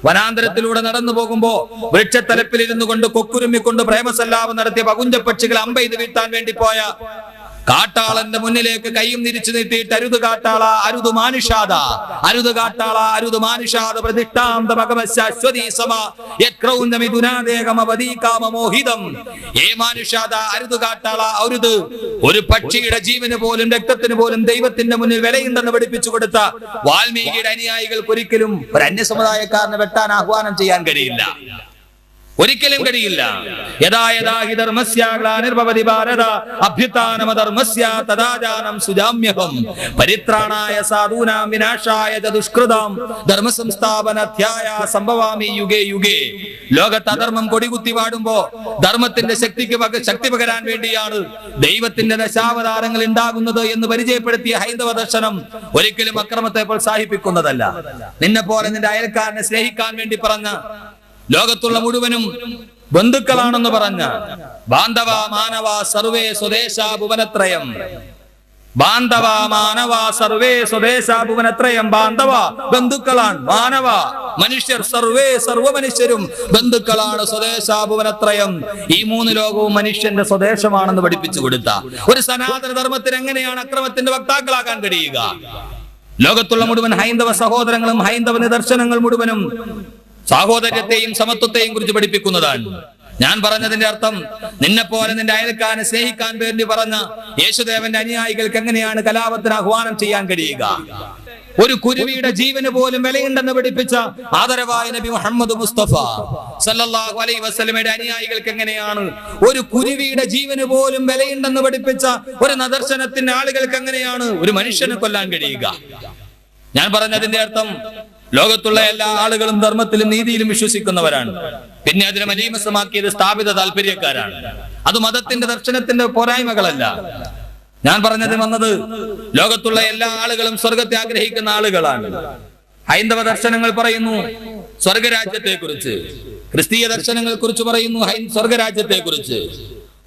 വനാന്തരത്തിലൂടെ നടന്നു പോകുമ്പോ വൃക്ഷത്തലപ്പിലിരുന്നു കൊണ്ട് കൊക്കുരുമ്മിക്കൊണ്ട് പ്രേമസല്ലാപം നടത്തിയ പകുഞ്ചപ്പക്ഷികൾ അമ്പെയ്ത് വീഴ്ത്താൻ വേണ്ടി പോയ കാട്ടാളന്റെ മുന്നിലേക്ക് കൈയും തിരിച്ചു നീട്ടിയിട്ട് അരുത് കാട്ടാള അരുത് മാനുഷാദ, അരുത് കാട്ടാള അരുത് മാനുഷാദ പ്രതിഷ്ഠാന്ത ഭഗവശാശ്വതീ സമ മോഹിതം. ഏ മാനുഷാദ, അരുത് കാട്ടാള അരുത്. ഒരു പക്ഷിയുടെ ജീവന് പോലും രക്തത്തിന് പോലും ദൈവത്തിന്റെ മുന്നിൽ വിലയുണ്ടെന്ന് പഠിപ്പിച്ചു കൊടുത്ത വാൽമീകിയുടെ അനുയായികൾക്ക് ഒരിക്കലും ഒരു അന്യസമുദായക്കാരനെ വെട്ടാൻ ആഹ്വാനം ചെയ്യാൻ കഴിയില്ല. ഒരിക്കലും കഴിയില്ല. യഥാ യഥാ ഹി ധർമ്മസ്യ ഗ്ലാനിർഭവതി ഭാരത അഭ്യുത്ഥാനം ധർമ്മസ്യ തദാജാനം സുജാമ്യഹം പരിത്രാണായ സാധൂനാം വിനാശായ ച ദുഷ്കൃതാം ധർമ്മ സംസ്ഥാപനാധ്യായ സംഭവാമി യുഗേ യുഗേ. ലോകത്ത് അധർമ്മം കൊടികുത്തി വാടുമ്പോ ധർമ്മത്തിന്റെ ശക്തി പകരാൻ വേണ്ടിയാണ് ദൈവത്തിന്റെ ദശാവതാരങ്ങൾ ഉണ്ടാകുന്നത് എന്ന് പരിചയപ്പെടുത്തിയ ഹൈന്ദവ ദർശനം ഒരിക്കലും അക്രമത്തെ പ്രോത്സാഹിപ്പിക്കുന്നതല്ല. നിന്നെ പോലെ നിന്റെ അയൽക്കാരനെ സ്നേഹിക്കാൻ വേണ്ടി പറഞ്ഞ, ലോകത്തുള്ള മുഴുവനും ബന്ധുക്കളാണെന്ന് പറഞ്ഞ ബാന്ധവ മാനവ സർവേ സ്വദേശ ഭുവനത്രയം, ബാന്ധവ മാനവ സർവേ സ്വദേശാഭുവനത്രയം. ബാന്ധവ ബന്ധുക്കളാണ്, മാനവ മനുഷ്യർ, സർവേ സർവ മനുഷ്യരും ബന്ധുക്കളാണ്, സ്വദേശാഭുവനത്രയം. ഈ മൂന്ന് ലോകവും മനുഷ്യന്റെ സ്വദേശമാണെന്ന് പഠിപ്പിച്ചു കൊടുത്ത ഒരു സനാതന ധർമ്മത്തിന് എങ്ങനെയാണ് അക്രമത്തിന്റെ വക്താക്കളാക്കാൻ കഴിയുക? ലോകത്തുള്ള മുഴുവൻ ഹൈന്ദവ സഹോദരങ്ങളും ഹൈന്ദവ നിദർശനങ്ങൾ മുഴുവനും സാഹോദര്യത്തെയും സമത്വത്തെയും കുറിച്ച് പഠിപ്പിക്കുന്നതാണ്. ഞാൻ പറഞ്ഞതിന്റെ അർത്ഥം, നിന്നെ പോലെ നിന്റെ അയൽക്കാരനെ സ്നേഹിക്കാൻ വേണ്ടി പറഞ്ഞ യേശുദേവന്റെ അനുയായികൾക്ക് എങ്ങനെയാണ് കലാപത്തിന് ആഹ്വാനം ചെയ്യാൻ കഴിയുക? ഒരു കുരുവിയുടെ ജീവന് പോലും വിലയുണ്ടെന്ന് പഠിപ്പിച്ച ആദരവായ നബി മുഹമ്മദ് മുസ്തഫ സല്ലല്ലാഹു അലൈഹി വസല്ലമയുടെ അനുയായികൾക്ക് എങ്ങനെയാണ് ഒരു കുരുവിയുടെ ജീവന് പോലും വിലയുണ്ടെന്ന് പഠിപ്പിച്ച ഒരു നിദർശനത്തിന്റെ ആളുകൾക്ക് എങ്ങനെയാണ് ഒരു മനുഷ്യനെ കൊല്ലാൻ കഴിയുക? ഞാൻ പറഞ്ഞതിന്റെ അർത്ഥം, ലോകത്തുള്ള എല്ലാ ആളുകളും ധർമ്മത്തിലും നീതിയിലും വിശ്വസിക്കുന്നവരാണ്. പിന്നെ അതിനെ മലീമസമാക്കിയത് സ്ഥാപിത താല്പര്യക്കാരാണ്. അത് മതത്തിന്റെ ദർശനത്തിന്റെ പോരായ്മകളല്ല. ഞാൻ പറഞ്ഞത് വന്നത്, ലോകത്തുള്ള എല്ലാ ആളുകളും സ്വർഗത്തെ ആഗ്രഹിക്കുന്ന ആളുകളാണ്. ഹൈന്ദവ ദർശനങ്ങൾ പറയുന്നു സ്വർഗരാജ്യത്തെ കുറിച്ച്, ക്രിസ്തീയ ദർശനങ്ങൾ കുറിച്ച് പറയുന്നു സ്വർഗരാജ്യത്തെ കുറിച്ച്.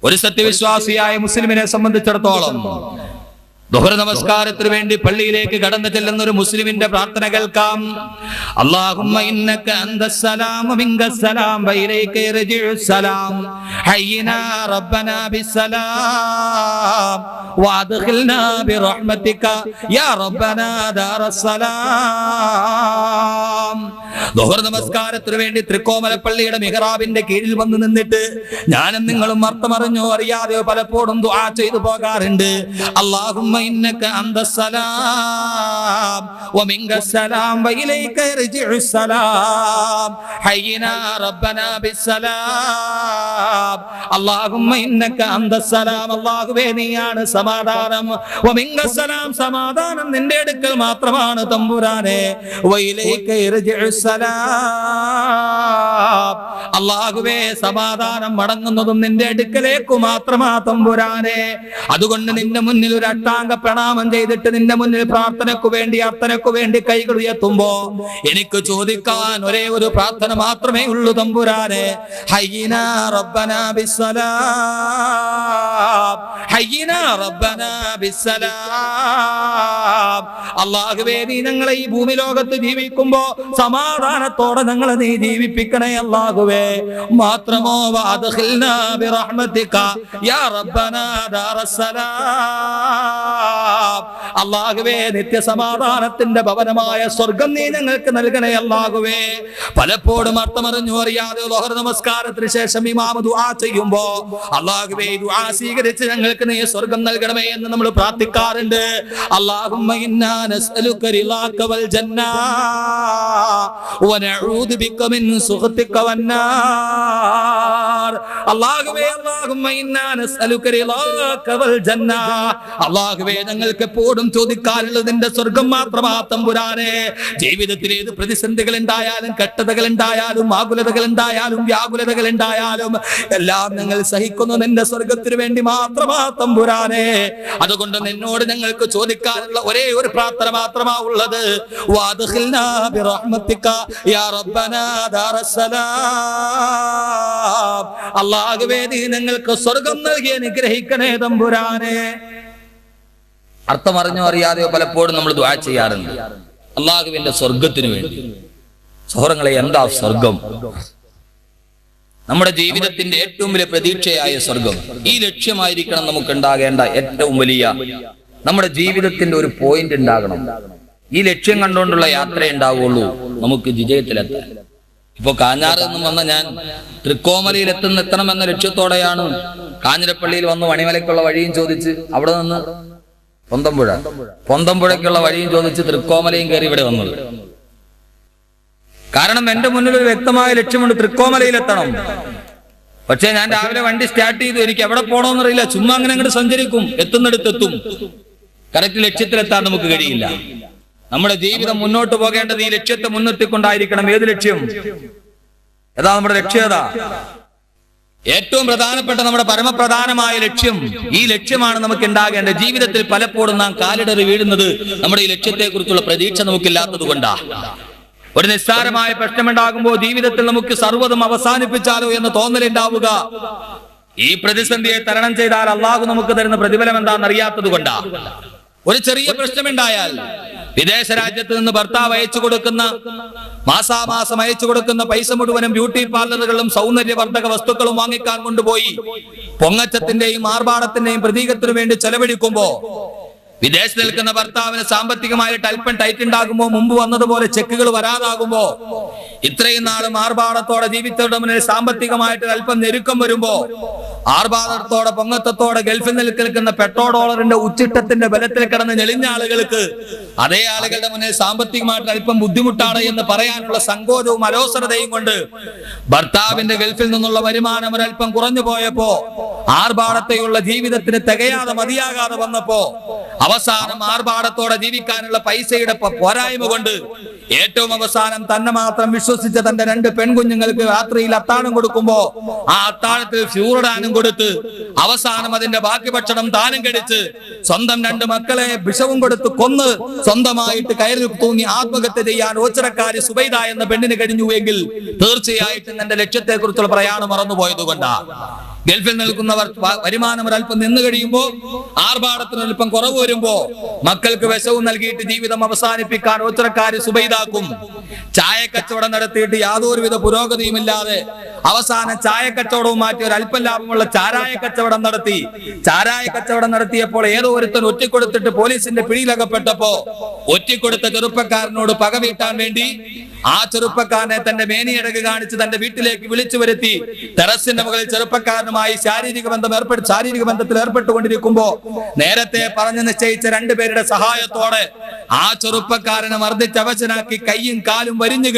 ഒരു സത്യവിശ്വാസിയായ മുസ്ലിമിനെ സംബന്ധിച്ചിടത്തോളം ദുഹർ നമസ്കാരത്തിന് വേണ്ടി പള്ളിയിലേക്ക് കടന്നു ചെല്ലുന്ന ഒരു മുസ്ലിമിന്റെ പ്രാർത്ഥന കേൾക്കാം. അല്ലാഹുമ്മ ഇന്നക അന്തസ്സലാം വമിൻകസ്സലാം വഇലൈക യർജിഉസ്സലാം ഹയ്യിനാ റബ്ബനാ ബിസ്സലാം വഅദ്ഖിൽനാ ബിറഹ്മതിക യാ റബ്ബനാ ദാറസ്സലാം. ദുഹർ നമസ്കാരത്തിന് വേണ്ടി തൃക്കോമല പള്ളിയുടെ മിഹ്റാബിന്റെ കീഴിൽ വന്ന് നിന്നിട്ട് ഞാനും നിങ്ങളും അർത്ഥമറിഞ്ഞോ അറിയാതെയോ പലപ്പോഴും ദുആ ചെയ്തു പോകാറുണ്ട്. അല്ലാഹുമ്മ ഇന്നക അന്തസ്സലാം വമിൻകസ്സലാം വഇലൈക യർജിഉസ്സലാം ഹയ്യിനാ റബ്ബനാ ബിസ്സലാം. അല്ലാഹുമ്മ ഇന്നക അന്തസ്സലാം, അല്ലാഹുവേ നീയാണ് സമാധാനം, വമിൻകസ്സലാം സമാധാനം നിന്റെ അടുക്കൽ മാത്രമാണ് തമ്പുരാനെ, വഇലൈക യർജിഉസ്സലാം അല്ലാഹുവേ സമാധാനം മടങ്ങുന്നതും നിന്റെ അടുക്കലേക്ക് മാത്രമാ തമ്പുരാനെ. അതുകൊണ്ട് നിന്റെ മുന്നിൽ ഒരു അഷ്ടാംഗ പ്രണാമം ചെയ്തിട്ട് നിന്റെ മുന്നിൽ പ്രാർത്ഥനയ്ക്കു വേണ്ടി അർത്ഥനയ്ക്കു വേണ്ടി കൈകൾ ഉയർത്തുമ്പോ എനിക്ക് ചോദിക്കാൻ ഒരേ ഒരു പ്രാർത്ഥന മാത്രമേ ഉള്ളൂ തമ്പുരാനെ, ഹയ്യിനാ റബ്ബനാ ബിസ്സലാം, ഹയ്യിനാ റബ്ബനാ ബിസ്സലാം. അല്ലാഹുവേ നീ ഞങ്ങളെ ഈ ഭൂമി ലോകത്ത് ജീവിക്കുമ്പോ സമാധാനത്തോടെ ഞങ്ങളെ നീ ജീവിപ്പിക്കണേ അല്ലാഹുവേ. മാത്രമോ വഅദ്ഖിൽനാ ബിറഹ്മതിക യാ റബ്ബനാ ദാറസ്സലാം. അല്ലാഹുവേ നിത്യസമാധാനത്തിന്റെ ഭവനമായ സ്വർഗം നീ ഞങ്ങൾക്ക് നൽകണേ അല്ലാഹുവേ. പലപ്പോഴും അർത്ഥമറിഞ്ഞു അറിയാതെ ദുഹർ നമസ്കാരത്തിന് ശേഷം ഇമാം ദുആ ചെയ്യുമ്പോ അല്ലാഹുവേ ദുആ സ്വീകരിച്ച് ഞങ്ങൾക്ക് നീ സ്വർഗം നൽകണമേ എന്ന് നമ്മൾ പ്രാർത്ഥിക്കാറുണ്ട്. അല്ലാഹുമ്മ ഇന്നാ നസ്അലുക റിളാക വൽ ജന്ന വനഊദു ബിക മിൻ സുഖതിക വന്നാർ. അല്ലാഹുവേ അല്ലാഹുമ്മ ഇന്നാ നസ്അലുക റിളാക വൽ ജന്ന, അല്ലാഹുവേ ഞങ്ങൾക്ക് എപ്പോഴും ചോദിക്കാനുള്ളത് നിന്റെ സ്വർഗം മാത്രമാ തമ്പുരാനെ. ജീവിതത്തിൽ ഏത് പ്രതിസന്ധികൾ ഉണ്ടായാലും കഷ്ടതകൾ ഉണ്ടായാലും ആകുലതകൾ ഉണ്ടായാലും വ്യാകുലതകൾ ഉണ്ടായാലും എല്ലാം ഞങ്ങൾ സഹിക്കുന്നു നിന്റെ സ്വർഗത്തിന് വേണ്ടി മാത്രമാ തമ്പുരാനെ. അതുകൊണ്ട് നിന്നോട് ഞങ്ങൾക്ക് ചോദിക്കാനുള്ള ഒരേ ഒരു പ്രാർത്ഥന മാത്രമാ ഉള്ളത്, വഅദ്ഖിൽനാ ബിറഹ്മതിക യാ റബ്ബനാ ദാറസ്സലാം. അല്ലാഹുവേ നീ ഞങ്ങൾക്ക് സ്വർഗം നൽകി അനുഗ്രഹിക്കണേ തമ്പുരാനെ. അർത്ഥമറിഞ്ഞോ അറിയാതെയോ പലപ്പോഴും നമ്മൾ ദുആ ചെയ്യാറുണ്ട് അല്ലാഹുവിന്റെ സ്വർഗത്തിന് വേണ്ടി. സഹോദരങ്ങളെ, എന്താ സ്വർഗം? നമ്മുടെ ജീവിതത്തിന്റെ ഏറ്റവും വലിയ പ്രതീക്ഷയായ സ്വർഗം. ഈ ലക്ഷ്യമായിരിക്കണം നമുക്ക് ഉണ്ടാകേണ്ട ഏറ്റവും വലിയ നമ്മുടെ ജീവിതത്തിന്റെ ഒരു പോയിന്റ് ഉണ്ടാകണം. ഈ ലക്ഷ്യം കണ്ടുകൊണ്ടുള്ള യാത്ര ഉണ്ടാവുള്ളൂ നമുക്ക് വിജയത്തിലെത്താൻ. ഇപ്പൊ കാഞ്ഞാറ് നിന്നും വന്ന ഞാൻ തൃക്കോമലയിൽ എത്തണമെന്ന ലക്ഷ്യത്തോടെയാണ് കാഞ്ഞിരപ്പള്ളിയിൽ വന്ന് മണിമലയ്ക്കുള്ള വഴിയും ചോദിച്ച് അവിടെ നിന്ന് പൊന്തമ്പുഴയ്ക്കുള്ള വഴിയും ചോദിച്ച് തൃക്കോമലയും കയറി ഇവിടെ വന്നത്. കാരണം എന്റെ മുന്നിൽ ഒരു വ്യക്തമായ ലക്ഷ്യമുണ്ട്, തൃക്കോമലയിലെത്തണം. പക്ഷെ ഞാൻ രാവിലെ വണ്ടി സ്റ്റാർട്ട് ചെയ്തു, എനിക്ക് എവിടെ പോകണമെന്നറിയില്ല, ചുമ്മാ അങ്ങനെ അങ്ങോട്ട് സഞ്ചരിക്കും, എത്തുന്നിടത്തെത്തും. കറക്റ്റ് ലക്ഷ്യത്തിലെത്താൻ നമുക്ക് കഴിയില്ല. നമ്മുടെ ജീവിതം മുന്നോട്ട് പോകേണ്ടത് ഈ ലക്ഷ്യത്തെ മുൻനിർത്തിക്കൊണ്ടായിരിക്കണം. ഏത് ലക്ഷ്യം? ഏതാ നമ്മുടെ ലക്ഷ്യം? ഏതാ ഏറ്റവും പ്രധാനപ്പെട്ട നമ്മുടെ പരമപ്രധാനമായ ലക്ഷ്യം? ഈ ലക്ഷ്യമാണ് നമുക്ക് ഉണ്ടാകേണ്ടത്. ജീവിതത്തിൽ പലപ്പോഴും നാം കാലിടറി വീഴുന്നത് നമ്മുടെ ഈ ലക്ഷ്യത്തെ കുറിച്ചുള്ള പ്രതീക്ഷ നമുക്കില്ലാത്തത് കൊണ്ടാ. ഒരു നിസ്സാരമായ പ്രശ്നമുണ്ടാകുമ്പോൾ ജീവിതത്തിൽ നമുക്ക് സർവ്വതും അവസാനിപ്പിച്ചാലോ എന്ന് തോന്നലുണ്ടാവുക ഈ പ്രതിസന്ധിയെ തരണം ചെയ്താൽ അള്ളാഹു നമുക്ക് തരുന്ന പ്രതിഫലം എന്താണെന്ന് അറിയാത്തത് കൊണ്ടാ. ഒരു ചെറിയ പ്രശ്നമുണ്ടായാൽ വിദേശ രാജ്യത്ത് നിന്ന് ഭർത്താവ് അയച്ചു കൊടുക്കുന്ന മാസാമാസം അയച്ചു കൊടുക്കുന്ന പൈസ മുഴുവനും ബ്യൂട്ടി പാർലറുകളും സൗന്ദര്യവർദ്ധക വസ്തുക്കളും വാങ്ങിക്കാൻ കൊണ്ടുപോയി പൊങ്ങച്ചത്തിന്റെയും ആർഭാടത്തിന്റെയും പ്രതീകത്തിനു വേണ്ടി ചെലവഴിക്കുമ്പോ വിദേശത്ത് നിൽക്കുന്ന ഭർത്താവിന് സാമ്പത്തികമായിട്ട് അല്പം ടൈറ്റ് ഉണ്ടാകുമ്പോ, മുമ്പ് വന്നതുപോലെ ചെക്കുകൾ വരാതാകുമ്പോ, ഇത്രയും നാളും ആർഭാടത്തോടെ ജീവിച്ചവരുടെ മുന്നിൽ സാമ്പത്തികമായിട്ട് അല്പം ഞെരുക്കം വരുമ്പോ, ആർഭാടത്തോടെ പൊങ്ങത്തത്തോടെ ഗൾഫിൽ നിൽക്കുന്ന പെട്രോൾ ഡോളറിന്റെ ഉച്ചിട്ടത്തിന്റെ ബലത്തിൽ കിടന്ന് ഞെളിഞ്ഞ ആളുകൾക്ക് അതേ ആളുകളുടെ മുന്നിൽ സാമ്പത്തികമായിട്ട് അല്പം ബുദ്ധിമുട്ടാണ് എന്ന് പറയാനുള്ള സങ്കോചവും അലോസരതയും കൊണ്ട് ഭർത്താവിന്റെ ഗൾഫിൽ നിന്നുള്ള വരുമാനം ഒരല്പം കുറഞ്ഞു പോയപ്പോ, ആർഭാടത്തെയുള്ള ജീവിതത്തിന് തികയാതെ മതിയാകാതെ വന്നപ്പോ, അവസാനം ആർഭാടത്തോടെ ജീവിക്കാനുള്ള പൈസയുടെ പോരായ്മ കൊണ്ട് ഏറ്റവും അവസാനം തന്നെ മാത്രം വിശ്വസിച്ച തന്റെ 2 പെൺകുഞ്ഞുങ്ങൾക്ക് രാത്രിയിൽ അത്താഴം കൊടുക്കുമ്പോ ആ അത്താഴത്തിൽ ഫ്യൂറിഡാനും കൊടുത്ത് അവസാനം അതിന്റെ ബാക്കി ഭക്ഷണം താനും കടിച്ച് സ്വന്തം 2 മക്കളെ വിഷവും കൊടുത്ത് കൊന്ന് സ്വന്തമായിട്ട് കയറി തൂങ്ങി ആത്മഹത്യ ചെയ്യാൻ ഓച്ചിറക്കാരി സുബൈദ എന്ന പെണ്ണിന് കഴിഞ്ഞുവെങ്കിൽ തീർച്ചയായിട്ടും തന്റെ ലക്ഷ്യത്തെ കുറിച്ചുള്ള പ്രയാണം മറന്നുപോയത് കൊണ്ടാ. ഗൾഫിൽ നിൽക്കുന്നവർ വരുമാനം ഒരല്പം നിന്ന് കഴിയുമ്പോ, ആർഭാടത്തിന് അല്പം കുറവ് വരുമ്പോ, മക്കൾക്ക് വിശവും നൽകിയിട്ട് ജീവിതം അവസാനിപ്പിക്കാൻ ഓച്ചിറക്കാരി സുബൈദാക്കും ചായ കച്ചവടം നടത്തിയിട്ട് യാതൊരുവിധ പുരോഗതിയുമില്ലാതെ അവസാനം ചായ കച്ചവടവും മാറ്റി ഒരു അല്പം ലാഭമുള്ള ചാരായ കച്ചവടം നടത്തി. ചാരായ കച്ചവടം നടത്തിയപ്പോൾ ഏതോ ഒരുത്തൻ ഒറ്റിക്കൊടുത്തിട്ട് പോലീസിന്റെ പിടിയിലകപ്പെട്ടപ്പോ ഒറ്റിക്കൊടുത്ത ചെറുപ്പക്കാരനോട് പക വീട്ടാൻ വേണ്ടി ആ ചെറുപ്പക്കാരനെ തന്റെ മേനിയടക്ക് കാണിച്ച് തന്റെ വീട്ടിലേക്ക് വിളിച്ചു വരുത്തി ടെറസിന്റെ മുകളിൽ ചെറുപ്പക്കാരനുമായി ശാരീരിക ബന്ധത്തിൽ ഏർപ്പെട്ടുകൊണ്ടിരിക്കുമ്പോ നേരത്തെ പറഞ്ഞു നിശ്ചയിച്ച 2 പേരുടെ സഹായത്തോടെ ആ ചെറുപ്പക്കാരനെ മർദ്ദിച്ചവശനാക്കി കൈയും കാലും വരിഞ്ഞു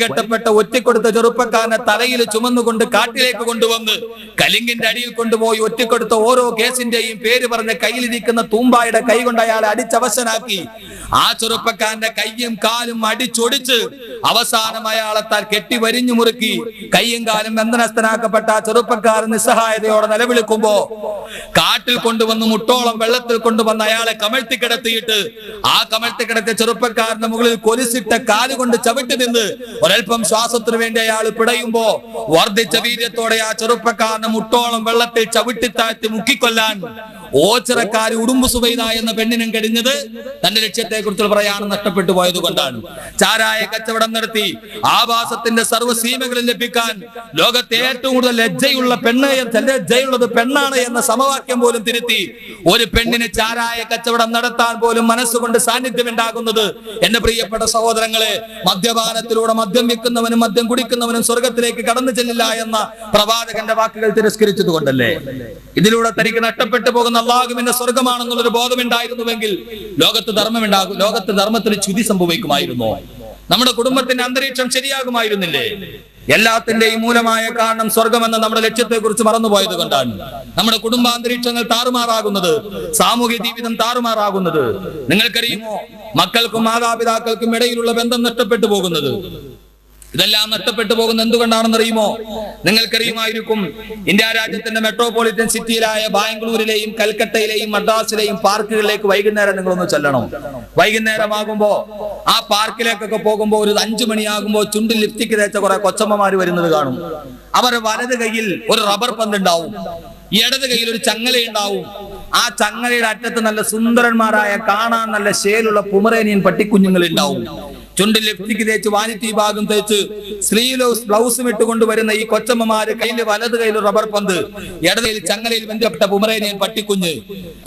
കെട്ടപ്പെട്ട ഒറ്റിക്കൊടുത്ത ചെറുപ്പക്കാരനെ തലയിൽ ചുമന്നുകൊണ്ട് കാട്ടിലേക്ക് കൊണ്ടുവന്ന് കലിങ്കിന്റെ അടിയിൽ കൊണ്ടുപോയി ഒറ്റിക്കൊടുത്ത ഓരോ കേസിന്റെയും പേര് പറഞ്ഞ് കയ്യിലിരിക്കുന്ന തൂമ്പായുടെ കൈ കൊണ്ട് അയാളെ അടിച്ചവശനാക്കി ആ ചെറുപ്പക്കാരന്റെ കയ്യും കാലും അടിച്ചൊടിച്ച് അവസാനം അയാളെ കെട്ടി വരിഞ്ഞു മുറുക്കി കയ്യും കാലും ബന്ധനസ്ഥനാക്കപ്പെട്ട ആ ചെറുപ്പക്കാരൻ നിസ്സഹായതയോടെ നിലവിളിക്കുമ്പോ കാട്ടിൽ കൊണ്ടുവന്ന് മുട്ടോളം വെള്ളത്തിൽ കൊണ്ടുവന്ന് അയാളെ കമഴ്ത്തി കിടത്തിയിട്ട് ആ കമഴ്ത്തി കിടത്തിയ ചെറുപ്പക്കാരന്റെ മുകളിൽ കൊലിസിട്ട കാലുകൊണ്ട് ചവിട്ടി നിന്ന് ഒരൽപ്പം ശ്വാസത്തിനു വേണ്ടി അയാൾ പിടയുമ്പോ വർദ്ധിച്ച വീര്യത്തോടെ ആ ചെറുപ്പക്കാരനെ മുട്ടോളം വെള്ളത്തിൽ ചവിട്ടി താഴ്ത്തി മുക്കിക്കൊല്ലാൻ ഓച്ചിറക്കാരി ഉടുമ്പു സുബൈദ എന്ന പെണ്ണിനും കഴിഞ്ഞത് തന്റെ ലക്ഷ്യത്തെ കുറിച്ചുള്ള പ്രയാണം നഷ്ടപ്പെട്ടു പോയത് കൊണ്ടാണ്. ചാരായ കച്ചവടം നടത്തി ആവാസത്തിന്റെ സർവ്വസീമകളിൽ ലഭിക്കാൻ ലോകത്തെ ഏറ്റവും കൂടുതൽ ലജ്ജയുള്ളത് പെണ്ണാണ് എന്ന സമവാക്യം പോലും തിരുത്തി ഒരു പെണ്ണിന് ചാരായ കച്ചവടം നടത്താൻ പോലും മനസ്സുകൊണ്ട് സാന്നിധ്യം ഉണ്ടാകുന്നത് എന്റെ പ്രിയപ്പെട്ട സഹോദരങ്ങളെ, മദ്യപാനത്തിലൂടെ മദ്യം വിൽക്കുന്നവനും മദ്യം കുടിക്കുന്നവനും സ്വർഗത്തിലേക്ക് കടന്നു ചെല്ലില്ല എന്ന പ്രവാചകന്റെ വാക്കുകൾ തിരസ്കരിച്ചത് കൊണ്ടല്ലേ? ഇതിലൂടെ തനിക്ക് നഷ്ടപ്പെട്ടു പോകുന്ന അല്ലാഹുവിന്റെ സ്വർഗമാണെന്നുള്ളൊരു ബോധമുണ്ടായിരുന്നുവെങ്കിൽ ലോകത്ത് ധർമ്മത്തിന് ചുതി സംഭവിക്കുമായിരുന്നോ? നമ്മുടെ കുടുംബത്തിന്റെ അന്തരീക്ഷം ശരിയാകുമായിരുന്നില്ലേ? എല്ലാത്തിന്റെയും മൂലമായ കാരണം സ്വർഗമെന്ന നമ്മുടെ ലക്ഷ്യത്തെ കുറിച്ച് മറന്നുപോയത് കൊണ്ടാണ് നമ്മുടെ കുടുംബാന്തരീക്ഷങ്ങൾ താറുമാറാകുന്നത്, സാമൂഹ്യ ജീവിതം താറുമാറാകുന്നത്. നിങ്ങൾക്കറിയുമോ, മക്കൾക്കും മാതാപിതാക്കൾക്കും ഇടയിലുള്ള ബന്ധം നഷ്ടപ്പെട്ടു പോകുന്നത്? ഇതെല്ലാം നഷ്ടപ്പെട്ടു പോകുന്നത് എന്തുകൊണ്ടാണെന്നറിയുമോ? നിങ്ങൾക്കറിയുമായിരിക്കും, ഇന്ത്യ രാജ്യത്തിന്റെ മെട്രോപൊളിറ്റൻ സിറ്റിയിലായ ബാംഗ്ലൂരിലെയും കൽക്കട്ടയിലെയും മദ്രാസിലെയും പാർക്കുകളിലേക്ക് വൈകുന്നേരം നിങ്ങളൊന്ന് ചെല്ലണം. വൈകുന്നേരമാകുമ്പോ ആ പാർക്കിലേക്കൊക്കെ പോകുമ്പോ ഒരു 5 മണിയാകുമ്പോ ചുണ്ടിൽ ലിപ്സ്റ്റിക് തേച്ച കുറെ കൊച്ചമ്മമാര് വരുന്നത് കാണും. അവരുടെ വലത് കയ്യിൽ ഒരു റബ്ബർ പന്ത് ഉണ്ടാവും, ഇടത് കയ്യിൽ ഒരു ചങ്ങലയുണ്ടാവും. ആ ചങ്ങലയുടെ അറ്റത്ത് നല്ല സുന്ദരന്മാരായ കാണാൻ നല്ല ശേലുള്ള പുമറേനിയൻ പട്ടിക്കുഞ്ഞുങ്ങൾ ഉണ്ടാവും. ചുണ്ടിൽ ലിപ്സ്റ്റിക് തേച്ച് വാനിറ്റി ഭാഗം തേച്ച് സ്ലീവ്ലെസ് ബ്ലൗസും ഇട്ടുകൊണ്ട് വരുന്ന ഈ കൊച്ചമ്മമാര് കയ്യിൽ വലത് കയ്യിൽ റബ്ബർ പന്ത്, ഇടതയിൽ ചങ്ങലയിൽ ബന്ധപ്പെട്ട പുമറേനിയൻ പട്ടിക്കുഞ്ഞ്.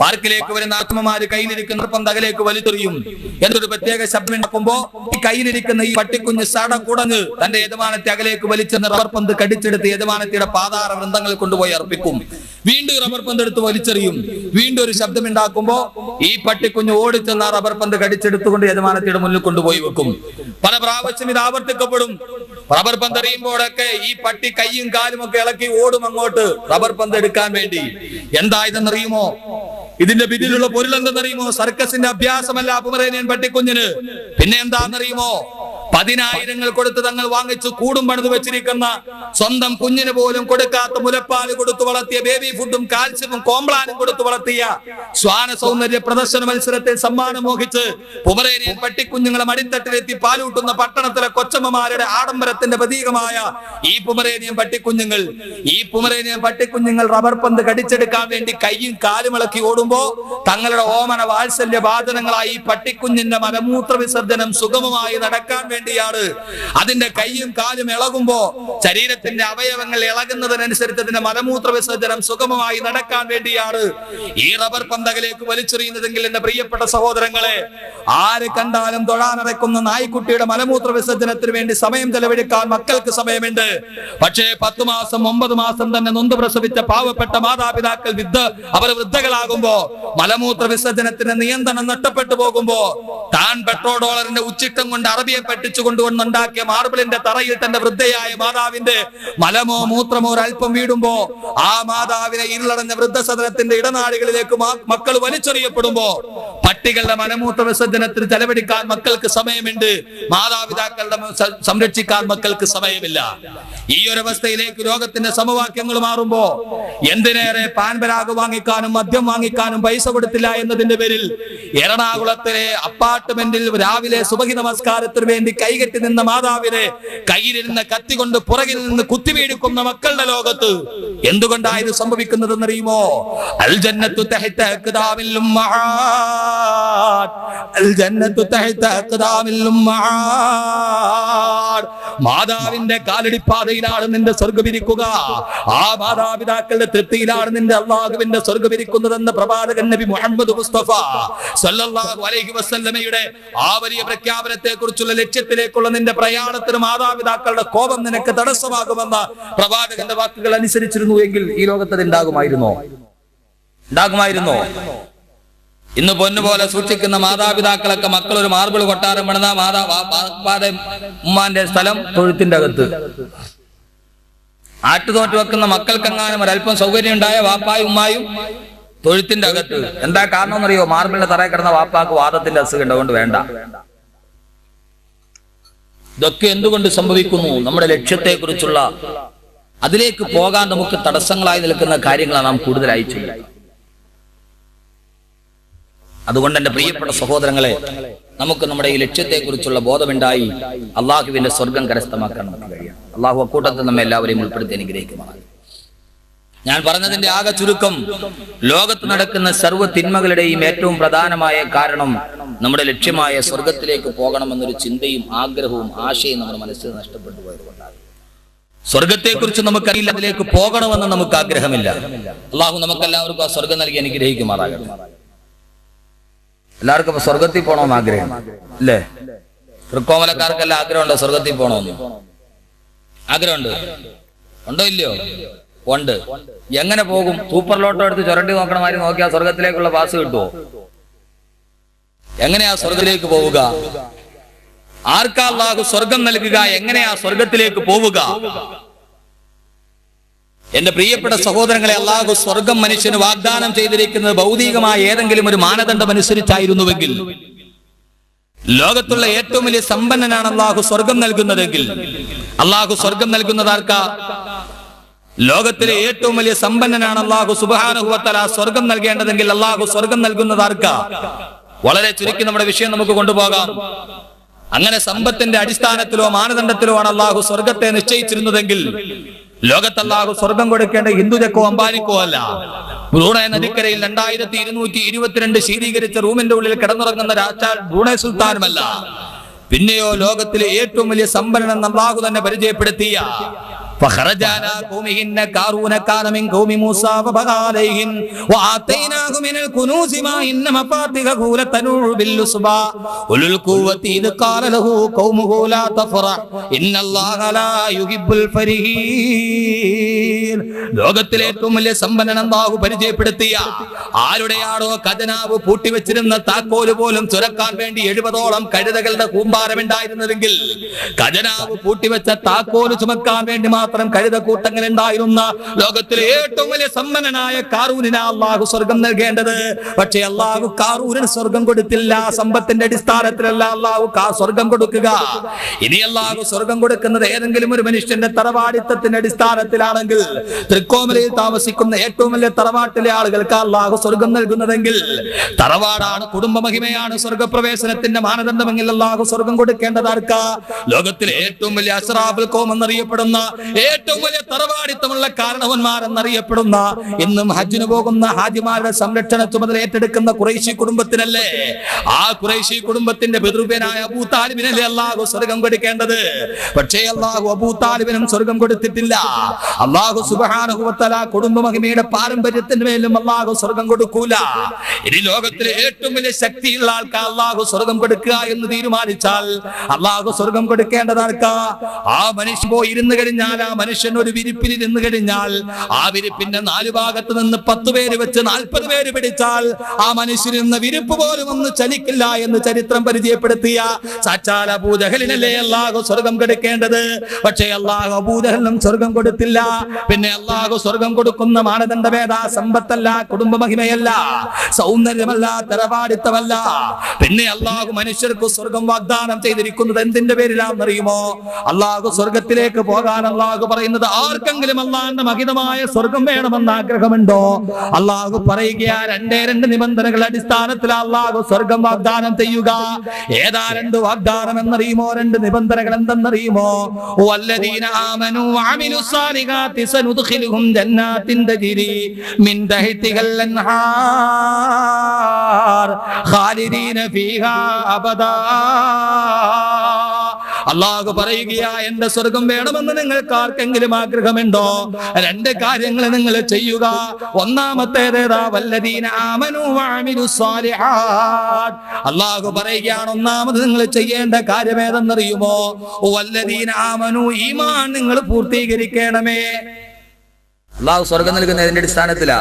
പാർക്കിലേക്ക് വരുന്ന ആത്മമാര് കയ്യിലിരിക്കുന്ന പന്ത് അകലേക്ക് വലിച്ചെറിയും. എന്തൊരു പ്രത്യേക ശബ്ദം ഉണ്ടാക്കുമ്പോ ഈ കയ്യിലിരിക്കുന്ന ഈ പട്ടിക്കുഞ്ഞ് സട കുടഞ്ഞ് തന്റെ യജമാനത്തെ അകലേക്ക് വലിച്ചെറിഞ്ഞ റബ്ബർ പന്ത് കടിച്ചെടുത്ത് യജമാനത്തിയുടെ പാതാര വൃന്ദങ്ങൾ കൊണ്ടുപോയി അർപ്പിക്കും. വീണ്ടും റബ്ബർ പന്ത് എടുത്ത് വലിച്ചെറിയും. വീണ്ടും ഒരു ശബ്ദം ഉണ്ടാക്കുമ്പോ ഈ പട്ടിക്കുഞ്ഞ് ഓടിച്ചെന്ന റബ്ബർ പന്ത് കടിച്ചെടുത്തുകൊണ്ട് യജമാനത്തിയുടെ മുന്നിൽ കൊണ്ടുപോയി വെക്കും. പല പ്രാവശ്യം ഇത് ആവർത്തിക്കപ്പെടും. റബ്ബർ പന്ത് എറിയുമ്പോഴൊക്കെ ഈ പട്ടി കൈയും കാലും ഒക്കെ ഇളക്കി ഓടും അങ്ങോട്ട് റബ്ബർ പന്ത് എടുക്കാൻ വേണ്ടി. എന്താ ഇതെന്നറിയുമോ? ഇതിന്റെ പിന്നിലുള്ള പൊരുൾ എന്തെന്നറിയുമോ? സർക്കസിന്റെ അഭ്യാസമല്ല പുമറേനിയൻ പട്ടിക്കുഞ്ഞിന്. പിന്നെ എന്താണെന്നറിയുമോ? 10,000 കൊടുത്ത് തങ്ങൾ വാങ്ങിച്ചു കൂടും പണിത് വെച്ചിരിക്കുന്ന സ്വന്തം കുഞ്ഞിന് പോലും കൊടുക്കാത്ത മുലപ്പാല് കൊടുത്തു വളർത്തിയ ബേബി ഫുഡും കാൽസ്യവും കോംപ്ലാനും കൊടുത്തു വളർത്തിയ ശ്വാന സൗന്ദര്യ പ്രദർശന മത്സരത്തിൽ സമ്മാനം മോഹിച്ച് പൊമറേനിയൻ പട്ടിക്കുഞ്ഞുങ്ങളെ മടിത്തട്ടിലെത്തി പാലൂട്ടുന്ന പട്ടണത്തിലെ കൊച്ചമ്മമാരുടെ ആഡംബരത്തിന്റെ പ്രതീകമായ ഈ പൊമറേനിയൻ പട്ടിക്കുഞ്ഞുങ്ങൾ റബ്ബർ പന്ത് കടിച്ചെടുക്കാൻ വേണ്ടി കൈയും കാലും ഇളക്കി ഓടുമ്പോ തങ്ങളുടെ ഓമന വാത്സല്യ വാദനങ്ങളായി ഈ പട്ടിക്കുഞ്ഞിന്റെ മലമൂത്ര വിസർജനം സുഗമമായി നടക്കാൻ വേണ്ടിയാണ്. അതിന്റെ കൈയും കാലും ഇളകുമ്പോ ശരീരത്തിന്റെ അവയവങ്ങൾ ഇളകുന്നതിനനുസരിച്ച് അതിന്റെ മലമൂത്ര വിസർജനം സുഗമമായി നടക്കാൻ വേണ്ടിയാണ് ഈ റബ്ബർ പന്തകലേക്ക് വലിച്ചെറിയുന്നതെങ്കിൽ എന്റെ പ്രിയപ്പെട്ട സഹോദരങ്ങളെ, ആര് കണ്ടാലും തൊഴാനടക്കുന്ന നായ്ക്കുട്ടിയുടെ മലമൂത്ര വിസർജനത്തിന് വേണ്ടി സമയം ചെലവഴിക്കാൻ മക്കൾക്ക് സമയമുണ്ട്. പക്ഷേ 10 മാസം 9 മാസം തന്നെ നൊന്ത് പ്രസവിച്ച പാവപ്പെട്ട മാതാപിതാക്കൾ അവർ വൃദ്ധകളാകുമ്പോ മലമൂത്ര വിസർജനത്തിന് നിയന്ത്രണം നഷ്ടപ്പെട്ടു പോകുമ്പോ താൻ $1 ഉച്ചിഷ്ടം കൊണ്ട് അറബിയെ പെട്ടിച്ചു കൊണ്ടുവന്നുണ്ടാക്കിയ മാർബിളിന്റെ തറയിൽ തന്റെ വൃദ്ധയായ മാതാവിന്റെ മലമോ മൂത്രമോ ഒരൽപ്പം വീടുമ്പോ ആ മാതാവിനെ ഇരുളടഞ്ഞ വൃദ്ധസദനത്തിന്റെ ഇടനാഴികളിലേക്ക് മക്കൾ വലിച്ചെറിയപ്പെടുമ്പോ പട്ടികളുടെ മലമൂത്ര വിസർജനത്തിന് ചെലവഴിക്കാൻ മക്കൾക്ക് സമയമുണ്ട്, മാതാപിതാക്കളുടെ സംരക്ഷിക്കാൻ മക്കൾക്ക് സമയമില്ല. ഈ ഒരു അവസ്ഥയിലേക്ക് ലോകത്തിന്റെ സമവാക്യങ്ങൾ മാറുമ്പോ എന്തിനേറെ പാൻപരാഗ് വാങ്ങിക്കാനും മദ്യം വാങ്ങിക്കാനും പൈസ കൊടുത്തില്ല എന്നതിന്റെ പേരിൽ എറണാകുളത്തിലെ അപ്പാർട്ട്മെന്റിൽ രാവിലെ സുബഹി നമസ്കാരത്തിന് വേണ്ടി കൈകെട്ടി നിന്ന മാതാവിനെ കയ്യിലിരുന്ന കത്തി കൊണ്ട് പുറകിൽ നിന്ന് കുത്തിവീഴിക്കുന്ന മക്കളുടെ ലോകത്ത് എന്തുകൊണ്ടായിരുന്നു സംഭവിക്കുന്നതെന്നറിയുമോ? അൽ ജന്നത്തു തഹ്ത അഖ്ദാമിൽ ഉമ്മഹാത്ത്, അൽ ജന്നത്തു തഹ്ത അഖ്ദാമിൽ ഉമ്മഹാത്ത്. മാതാവിന്റെ കാലടിപ്പാതയിലാണ് നിന്റെ സ്വർഗ്ഗം ഇരിക്കുക. ആ മാതാപിതാക്കളുടെ തൃപ്തിയിലാണ് നിന്റെ അല്ലാഹുവിന്റെ സ്വർഗ്ഗം ഇരിക്കുന്നതെന്ന് പ്രവാചകൻ നബി മുഹമ്മദ് മുസ്തഫ സല്ലല്ലാഹു അലൈഹി വസല്ലമയുടെ ആ വലിയ പ്രഖ്യാപനത്തെ കുറിച്ചുള്ള ലക്ഷ്യത്തിലേക്കുള്ള നിന്റെ പ്രയാണത്തിന് മാതാപിതാക്കളുടെ കോപം നിനക്ക് തടസ്സമാകുമെന്ന പ്രവാചകന്റെ വാക്കുകൾ അനുസരിച്ചിരുന്നു എങ്കിൽ ഈ ലോകത്ത് ഉണ്ടാകുമായിരുന്നോ? ഇന്ന് പൊന്നുപോലെ സൂക്ഷിക്കുന്ന മാതാപിതാക്കളൊക്കെ മക്കൾ ഒരു മാർബിൾ കൊട്ടാരം പണിത ഉമ്മാന്റെ സ്ഥലം തൊഴുത്തിന്റെ അകത്ത്. ആട്ടുതോറ്റ് വെക്കുന്ന മക്കൾക്കെങ്ങാനും ഒരല്പം സൗകര്യം ഉണ്ടായ വാപ്പായും ഉമ്മായും തൊഴുത്തിന്റെ അകത്ത്. എന്താ കാരണം എന്നറിയോ? മാർബിളിന്റെ തറയിൽ കിടന്ന വാപ്പാക്ക് വാദത്തിന്റെ അസുഖം അതുകൊണ്ട് വേണ്ട. ഇതൊക്കെ എന്തുകൊണ്ട് സംഭവിക്കുന്നു? നമ്മുടെ ലക്ഷ്യത്തെ കുറിച്ചുള്ള അതിലേക്ക് പോകാൻ നമുക്ക് തടസ്സങ്ങളായി നിൽക്കുന്ന കാര്യങ്ങളാണ് നാം കൂടുതലായി ചെയ്യുന്നത്. അതുകൊണ്ട് എന്റെ പ്രിയപ്പെട്ട സഹോദരങ്ങളെ, നമുക്ക് നമ്മുടെ ഈ ലക്ഷ്യത്തെ കുറിച്ചുള്ള ബോധമുണ്ടായി അള്ളാഹുവിന്റെ സ്വർഗം കരസ്ഥമാക്കാൻ നമുക്ക് കഴിയണം. അള്ളാഹു അക്കൂട്ടത്തിൽ നമ്മെ എല്ലാവരെയും ഉൾപ്പെടുത്തി അനുഗ്രഹിക്കുമാണ്. ഞാൻ പറഞ്ഞതിന്റെ ആകെ ചുരുക്കം, ലോകത്ത് നടക്കുന്ന സർവ്വ തിന്മകളുടെയും ഏറ്റവും പ്രധാനമായ കാരണം നമ്മുടെ ലക്ഷ്യമായ സ്വർഗത്തിലേക്ക് പോകണമെന്നൊരു ചിന്തയും ആഗ്രഹവും ആശയും നമ്മുടെ മനസ്സിൽ നഷ്ടപ്പെട്ടു പോയതുകൊണ്ടാണ്. സ്വർഗത്തെ കുറിച്ച് നമുക്കറിയില്ല, അതിലേക്ക് പോകണമെന്ന് നമുക്ക് ആഗ്രഹമില്ല. അള്ളാഹു നമുക്കെല്ലാവർക്കും ആ സ്വർഗം നൽകി അനുഗ്രഹിക്കുമാറാകട്ടെ. എല്ലാവർക്കും ഇപ്പൊ സ്വർഗത്തിൽ പോകണമെന്ന് ആഗ്രഹം അല്ലേ? തൃക്കോമലക്കാർക്കെല്ലാം ആഗ്രഹമുണ്ടോ സ്വർഗത്തിൽ പോകണമെന്ന്? ആഗ്രഹമുണ്ട്? ഉണ്ടോ ഇല്ലയോ? ഉണ്ട്. എങ്ങനെ പോകും? സൂപ്പർ ലോട്ടോ എടുത്ത് ചുരണ്ടി നോക്കണമാതിരി നോക്കിയാൽ സ്വർഗത്തിലേക്കുള്ള പാസ് കിട്ടുമോ? എങ്ങനെയാ സ്വർഗത്തിലേക്ക് പോവുക? ആർക്കാ അല്ലാഹു സ്വർഗം നൽകുക? എങ്ങനെയാ സ്വർഗത്തിലേക്ക് പോവുക? എന്റെ പ്രിയപ്പെട്ട സഹോദരങ്ങളെ, അല്ലാഹു സ്വർഗം മനുഷ്യന് വാഗ്ദാനം ചെയ്തിരിക്കുന്നത് ഭൗതികമായ ഏതെങ്കിലും ഒരു മാനദണ്ഡം അനുസരിച്ചായിരുന്നുവെങ്കിൽ, ലോകത്തുള്ള ഏറ്റവും വലിയ സമ്പന്നനാണ് അല്ലാഹു സ്വർഗം നൽകുന്നതെങ്കിൽ, അല്ലാഹു സ്വർഗം നൽകുന്നത് ആർക്കാ? ലോകത്തിലെ ഏറ്റവും വലിയ സമ്പന്നനാണ് അല്ലാഹു സുബ്ഹാനഹു വ തആല സ്വർഗം നൽകേണ്ടതെങ്കിൽ അല്ലാഹു സ്വർഗം നൽകുന്നത് ആർക്കാ? വളരെ ചുരുക്കി നമ്മുടെ വിഷയം നമുക്ക് കൊണ്ടുപോകാം. അങ്ങനെ സമ്പത്തിന്റെ അടിസ്ഥാനത്തിലോ മാനദണ്ഡത്തിലോ ആണ് അല്ലാഹു സ്വർഗത്തെ നിശ്ചയിച്ചിരുന്നതെങ്കിൽ, ലോകത്ത് അല്ലാഹു സ്വർഗം കൊടുക്കേണ്ട ഹിന്ദുജക്കോ അംബാനിക്കോ അല്ല. ബ്രൂണൈ നദിക്കരയിൽ 2222 ശീതീകരിച്ച റൂമിന്റെ ഉള്ളിൽ കിടന്നുറങ്ങുന്ന ബ്രൂണൈ സുൽത്താനുമല്ല. പിന്നെയോ ലോകത്തിലെ ഏറ്റവും വലിയ സമ്പന്നൻ അല്ലാഹു തന്നെ പരിചയപ്പെടുത്തിയ فخرج على قومهن قارون كان من قوم موسى فبغى عليهم وآتيناه من الكنوز ما إن مفاتحه لتنوء بالعصبة أولي القوة إذ قال له قومه لا تفرح إن الله لا يحب الفرحين. ലോകത്തിലെ ഏറ്റവും വലിയ സമ്പന്നൻ അല്ലാഹു പരിചയപ്പെടുത്തിയ ആരുടെയാണോ ഖജനാവ് പൂട്ടിവെച്ചിരുന്ന താക്കോല് പോലും തുറക്കാൻ വേണ്ടി 70ഓളം കഴുതകളുടെ കൂമ്പാരമുണ്ടായിരുന്നതെങ്കിൽ ഖജനാവ് പൂട്ടിവെച്ച താക്കോല് ചുമക്കാൻ വേണ്ടി മാത്രം കഴുതക്കൂട്ടങ്ങൾ ഉണ്ടായിരുന്ന ലോകത്തിലെ ഏറ്റവും വലിയ സമ്പന്നനായ കാറൂനിന് അല്ലാഹു സ്വർഗം നൽകേണ്ടത്. പക്ഷേ അല്ലാഹു കാറൂനിന് സ്വർഗം കൊടുത്തില്ല. സമ്പത്തിന്റെ അടിസ്ഥാനത്തിലല്ല അല്ലാഹു സ്വർഗം കൊടുക്കുക. ഇനി അല്ലാഹു സ്വർഗം കൊടുക്കുന്നത് ഏതെങ്കിലും ഒരു മനുഷ്യന്റെ തറവാടിത്തത്തിന്റെ അടിസ്ഥാനത്തിലാണെങ്കിൽ, തൃക്കോമലയിൽ താമസിക്കുന്ന ഏറ്റവും വലിയ തറവാട്ടിലെ ആളുകൾക്ക് അല്ലാഹു സ്വർഗം നൽകുന്നതെങ്കിൽ, തറവാടാണ്, കുടുംബ മഹിമയാണ് സ്വർഗപ്രവേശനത്തിന്റെ മാനദണ്ഡമെങ്കിൽ അല്ലാഹു സ്വർഗം കൊടുക്കേണ്ടതാർക്കാ? ലോകത്തിലെ ഏറ്റവും വലിയ അസ്റാഫുൽ ഖൗം എന്നറിയപ്പെടുന്ന, ഏറ്റവും വലിയ തറവാടിത്തമുള്ള കാരണവന്മാരെന്നറിയപ്പെടുന്ന, ഇന്നും ഹജ്ജിന് പോകുന്ന ഹാജിമാരുടെ സംരക്ഷണ ചുമതല ഏറ്റെടുക്കുന്ന ഖുറൈശി കുടുംബത്തിനല്ലേ, ആ ഖുറൈശി കുടുംബത്തിന്റെ പിതൃവ്യനായ അബൂ താലിബിനല്ലേ അല്ലാഹു സ്വർഗം കൊടുക്കേണ്ടത്. പക്ഷേ അല്ലാഹു അബൂ താലിബിനും സ്വർഗം കൊടുത്തിട്ടില്ല. അല്ലാഹു സുബ്ഹാനഹു വ തആല കുടുംബ മഹിമയുടെ പാരമ്പര്യത്തിന് മേലും അല്ലാഹു സ്വർഗം കൊടുക്കൂല. ഇനി ലോകത്തിലെ ഏറ്റവും വലിയ ശക്തിയുള്ള ആൾക്ക് അല്ലാഹു സ്വർഗം കൊടുക്കുക എന്ന് തീരുമാനിച്ചാൽ അല്ലാഹു സ്വർഗം കൊടുക്കേണ്ടതാർക്കാ? ആ മനുഷ്യൻ പോയി ഇരുന്ന് കഴിഞ്ഞാൽ, ആ മനുഷ്യൻ ഒരു വിരിപ്പിൽ ഇരുന്ന് കഴിഞ്ഞാൽ, ആ വിരിപ്പിന്റെ 4 ഭാഗത്ത് നിന്ന് 10 പേര് വെച്ച് 40 പേര് പിടിച്ചാൽ ആ മനുഷ്യനിരുന്ന വിരിപ്പ് പോലും ഒന്ന് ചലിക്കില്ല എന്ന് ചരിത്രം പരിചയപ്പെടുത്തിയ സാക്ഷാൽ അബൂ ജഹലിനല്ലേ അല്ലാഹു സ്വർഗം കൊടുക്കേണ്ടത്. പക്ഷേ അല്ലാഹു അബൂ ജഹലിനും സ്വർഗം കൊടുത്തില്ല. പിന്നെ അല്ലാഹു സ്വർഗം കൊടുക്കുന്ന മാനദണ്ഡമേതാ? സമ്പത്തല്ല, കുടുംബ മഹിമയല്ല, സൗന്ദര്യമല്ല, തറവാടിത്തമല്ല. പിന്നെ അല്ലാഹു മനുഷ്യർക്ക് സ്വർഗം വാഗ്ദാനം ചെയ്തിരിക്കുന്നത് എന്തിന്റെ പേരിലാണെന്നറിയുമോ? അല്ലാഹു സ്വർഗത്തിലേക്ക് പോകാൻ അല്ലാഹു പറയുന്നത്, ആർക്കെങ്കിലും അല്ലാഹുവിന്റെ മഹിതമായ സ്വർഗം വേണമെന്ന് ആഗ്രഹമുണ്ടോ? അല്ലാഹു പറയുക, 2 നിബന്ധനകളുടെ അടിസ്ഥാനത്തിൽ അല്ലാഹു സ്വർഗം വാഗ്ദാനം ചെയ്യുക. ഏതാ 2 വാഗ്ദാനം എന്നറിയുമോ? 2 നിബന്ധനകൾ എന്തെന്നറിയുമോ? വല്ലദീന ആമനൂ വഅമിലുസ് സാലിഹാത്തി സനുദ്ഖിലുഹും ജന്നാത്തിൻ തജ്രി മിൻ തഹ്തിഹൽ അൻഹാർ ഖാലിദീന ഫീഹാ അബദാ. അല്ലാഹു പറയുകയാ, എന്റെ സ്വർഗം വേണമെന്ന് നിങ്ങൾക്ക് ആർക്കെങ്കിലും ആഗ്രഹമുണ്ടോ? 2 കാര്യങ്ങൾ നിങ്ങൾ ചെയ്യുക. ഒന്നാമത്തേതേതാ? വല്ലദീന ആമനൂ വഅമിലുസ് സാലിഹാത്ത്. അല്ലാഹു പറയുകയാണ്, ഒന്നാമത് നിങ്ങൾ ചെയ്യേണ്ട കാര്യം ഏതെന്നറിയുമോ? വല്ലദീന ആമനൂ, ഈമാൻ നിങ്ങൾ പൂർത്തീകരിക്കണമേ. അല്ലാഹു സ്വർഗം നൽകുന്നതിന്റെ അടിസ്ഥാനത്തിലാ,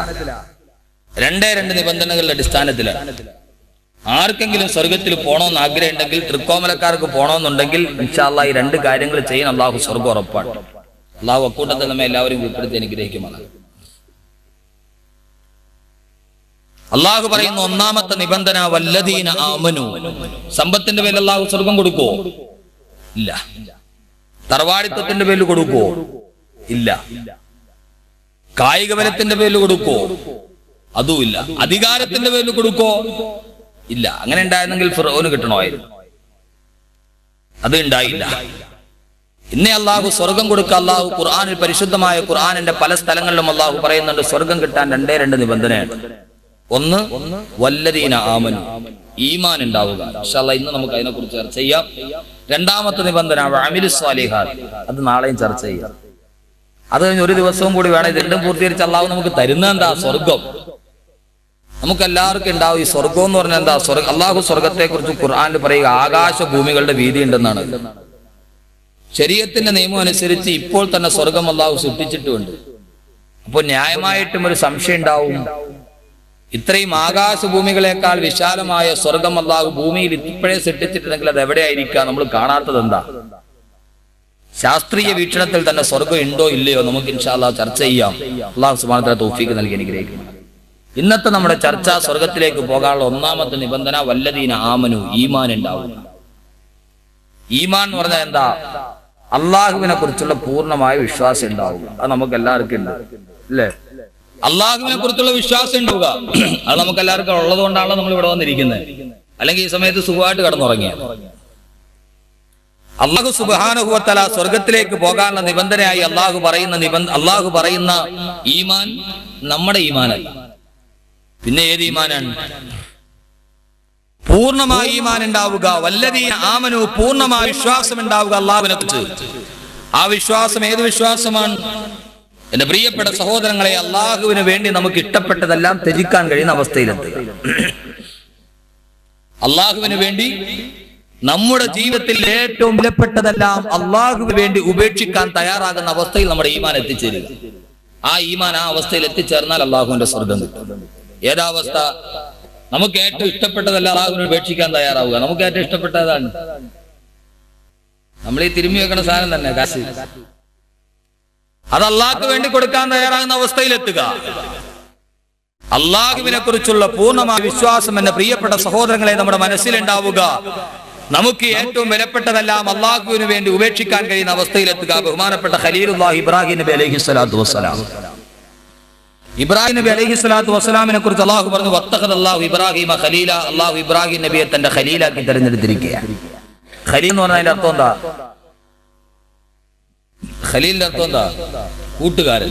2 നിബന്ധനകളുടെ അടിസ്ഥാനത്തിലാണ്. ആർക്കെങ്കിലും സ്വർഗത്തിൽ പോകണമെന്ന് ആഗ്രഹം ഉണ്ടെങ്കിൽ, തൃക്കോമലക്കാർക്ക് പോകണമെന്നുണ്ടെങ്കിൽ ഇൻഷാ അല്ലാഹ് ഈ 2 കാര്യങ്ങൾ ചെയ്യാൻ അല്ലാഹു സ്വർഗം ഉറപ്പാണ്. അല്ലാഹു അക്കൂട്ടത്തിൽ നമ്മെ എല്ലാവരും ഉൾപ്പെടുത്തി അനുഗ്രഹിക്കുമാണ്. അല്ലാഹു പറയുന്ന ഒന്നാമത്തെ നിബന്ധന വല്ലദീന ആമനു. സമ്പത്തിന്റെ പേരിൽ അല്ലാഹു സ്വർഗം കൊടുക്കുവോ? ഇല്ല. തറവാടിത്തത്തിന്റെ പേരിൽ കൊടുക്കുവോ? ഇല്ല. കായിക ബലത്തിന്റെ പേരിൽ കൊടുക്കുവോ? അതുമില്ല. അധികാരത്തിന്റെ പേരിൽ കൊടുക്കോ? ഇല്ല. അങ്ങനെ ഉണ്ടായിരുന്നെങ്കിൽ ഫിർഔന് കിട്ടണമായിരുന്നു. അത് ഉണ്ടായില്ല. ഇന്നേ അല്ലാഹു സ്വർഗം കൊടുക്കുക. അല്ലാഹു ഖുർആനിൽ, പരിശുദ്ധമായ ഖുർആനിന്റെ പല സ്ഥലങ്ങളിലും അല്ലാഹു പറയുന്നുണ്ട് സ്വർഗം കിട്ടാൻ 2 നിബന്ധനയാണ്. ഒന്ന് വല്ലദീന ആമനു, ഈമാൻ ഉണ്ടാവുക. ഇൻഷാ അല്ലാഹ് ഇന്ന് നമുക്ക് അതിനെ കുറിച്ച് ചർച്ച ചെയ്യാം. 2ാമത്തെ നിബന്ധന വഅമിലുസ് സാലിഹാത്ത്, അത് നാളെയും ചർച്ച ചെയ്യാം. അത് കഴിഞ്ഞ് ഒരു ദിവസവും കൂടി വേണം. ഇത് 2 പൂർത്തീകരിച്ച് അല്ലാഹു നമുക്ക് തരുന്ന എന്താ? സ്വർഗം. നമുക്ക് എല്ലാവർക്കും ഉണ്ടാവും. ഈ സ്വർഗം എന്ന് പറഞ്ഞാൽ എന്താ? അല്ലാഹു സ്വർഗത്തെ കുറിച്ച് ഖുർആനിൽ പറയുക, ആകാശ ഭൂമികളുടെ വീതി ഉണ്ടെന്നാണ്. ശരീഅത്തിന്റെ നിയമം അനുസരിച്ച് ഇപ്പോൾ തന്നെ സ്വർഗം അല്ലാഹു സൃഷ്ടിച്ചിട്ടുമുണ്ട്. അപ്പോൾ ന്യായമായിട്ടും ഒരു സംശയം ഉണ്ടാവും, ഇത്രയും ആകാശഭൂമികളെക്കാൾ വിശാലമായ സ്വർഗം അല്ലാഹു ഭൂമിയിൽ ഇപ്പോഴേ സൃഷ്ടിച്ചിട്ടുണ്ടെങ്കിൽ അത് എവിടെയായിരിക്കാം? നമ്മൾ കാണാത്തത് എന്താ? ശാസ്ത്രീയ വീക്ഷണത്തിൽ തന്നെ സ്വർഗം ഉണ്ടോ ഇല്ലയോ നമുക്ക് ഇൻഷാ അല്ലാഹ് ചർച്ച ചെയ്യാം. അല്ലാഹു സുബ്ഹാനഹു വ തആല തൗഫീഖ് നൽകി അനുഗ്രഹിക്കുന്നു. ഇന്നത്തെ നമ്മുടെ ചർച്ച സ്വർഗത്തിലേക്ക് പോകാനുള്ള ഒന്നാമത്തെ നിബന്ധന വല്ലദീന ആമനു, ഈമാൻ ഉണ്ടാവും. ഈമാൻ എന്ന് പറഞ്ഞാൽ എന്താ? അള്ളാഹുവിനെ കുറിച്ചുള്ള പൂർണ്ണമായ വിശ്വാസം ഉണ്ടാവുക. അത് നമുക്ക് എല്ലാവർക്കും ഉണ്ട്, അല്ലേ? അള്ളാഹുവിനെ കുറിച്ചുള്ള വിശ്വാസം ഉണ്ടാവുക, അത് നമുക്ക് എല്ലാവർക്കും ഉള്ളത് കൊണ്ടാണല്ലോ നമ്മൾ ഇവിടെ വന്നിരിക്കുന്നത്. അല്ലെങ്കിൽ ഈ സമയത്ത് സുഖമായിട്ട് കടന്നുറങ്ങിയ അല്ലാഹു സുബ്ഹാനഹു വ തആല സ്വർഗത്തിലേക്ക് പോകാനുള്ള നിബന്ധനയായി അല്ലാഹു പറയുന്ന ഈമാൻ നമ്മുടെ ഈമാനല്ല. പിന്നെ ഏത് ഈമാനാണ്? പൂർണ്ണമായ ഈമാൻ ഉണ്ടാവുക. വല്ലദീന ആമനു, പൂർണ്ണമായ വിശ്വാസം ഉണ്ടാവുക അല്ലാഹുവിനെ കുറിച്ച്. ആ വിശ്വാസം ഏത് വിശ്വാസമാണ്? എന്റെ പ്രിയപ്പെട്ട സഹോദരങ്ങളെ, അല്ലാഹുവിന് വേണ്ടി നമുക്ക് ഇഷ്ടപ്പെട്ടതെല്ലാം ത്യജിക്കാൻ കഴിയുന്ന അവസ്ഥയിലെത്തുക. അല്ലാഹുവിന് വേണ്ടി നമ്മുടെ ജീവിതത്തിൽ ഏറ്റവും വിലപ്പെട്ടതെല്ലാം അല്ലാഹുവിന് വേണ്ടി ഉപേക്ഷിക്കാൻ തയ്യാറാകുന്ന അവസ്ഥയിൽ നമ്മുടെ ഈമാൻ എത്തിച്ചേരുക. ആ ഈമാൻ ആ അവസ്ഥയിൽ എത്തിച്ചേർന്നാൽ അള്ളാഹുവിന്റെ സ്വർഗം കിട്ടും. ഏതാവസ്ഥ? നമുക്ക് ഏറ്റവും ഇഷ്ടപ്പെട്ടതല്ല അള്ളാഹുവിനെ ഉപേക്ഷിക്കാൻ തയ്യാറാവുക. നമുക്ക് ഏറ്റവും ഇഷ്ടപ്പെട്ടതാണ് നമ്മൾ ഈ തിരുമ്മി വെക്കണ സാധനം തന്നെ, കാശ്. അത് അള്ളാഹ്ക്ക് വേണ്ടി കൊടുക്കാൻ തയ്യാറാകുന്ന അവസ്ഥയിലെത്തുക. അള്ളാഹുവിനെ കുറിച്ചുള്ള പൂർണ്ണമായ വിശ്വാസം എന്ന പ്രിയപ്പെട്ട സഹോദരങ്ങളെ നമ്മുടെ മനസ്സിലുണ്ടാവുക. നമുക്ക് ഏറ്റവും വിലപ്പെട്ടതെല്ലാം അള്ളാഹുവിന് വേണ്ടി ഉപേക്ഷിക്കാൻ കഴിയുന്ന അവസ്ഥയിലെത്തുക. ബഹുമാനപ്പെട്ട ഖലീലുല്ലാഹി ഇബ്രാഹിം നബി അലൈഹിസ്സലാത്തു വസ്സലാം, ഇബ്രാഹിം നബി അലൈഹിസ്സലാത്തു വസ്സലാമിനെ കുറിച്ച് അള്ളാഹു പറഞ്ഞു, വത്തഖദല്ലാഹു ഇബ്രാഹിമ ഖലീല. അള്ളാഹു ഇബ്രാഹിം നബിയെ തന്റെ ഖലീലാക്കി തെരഞ്ഞെടുത്തിരിക്കുകയാണ്. ഖലീൽ എന്ന് പറഞ്ഞതിന്റെ അർത്ഥം എന്താ? ഖലീലിന്റെ അർത്ഥം എന്താ? കൂട്ടുകാരൻ.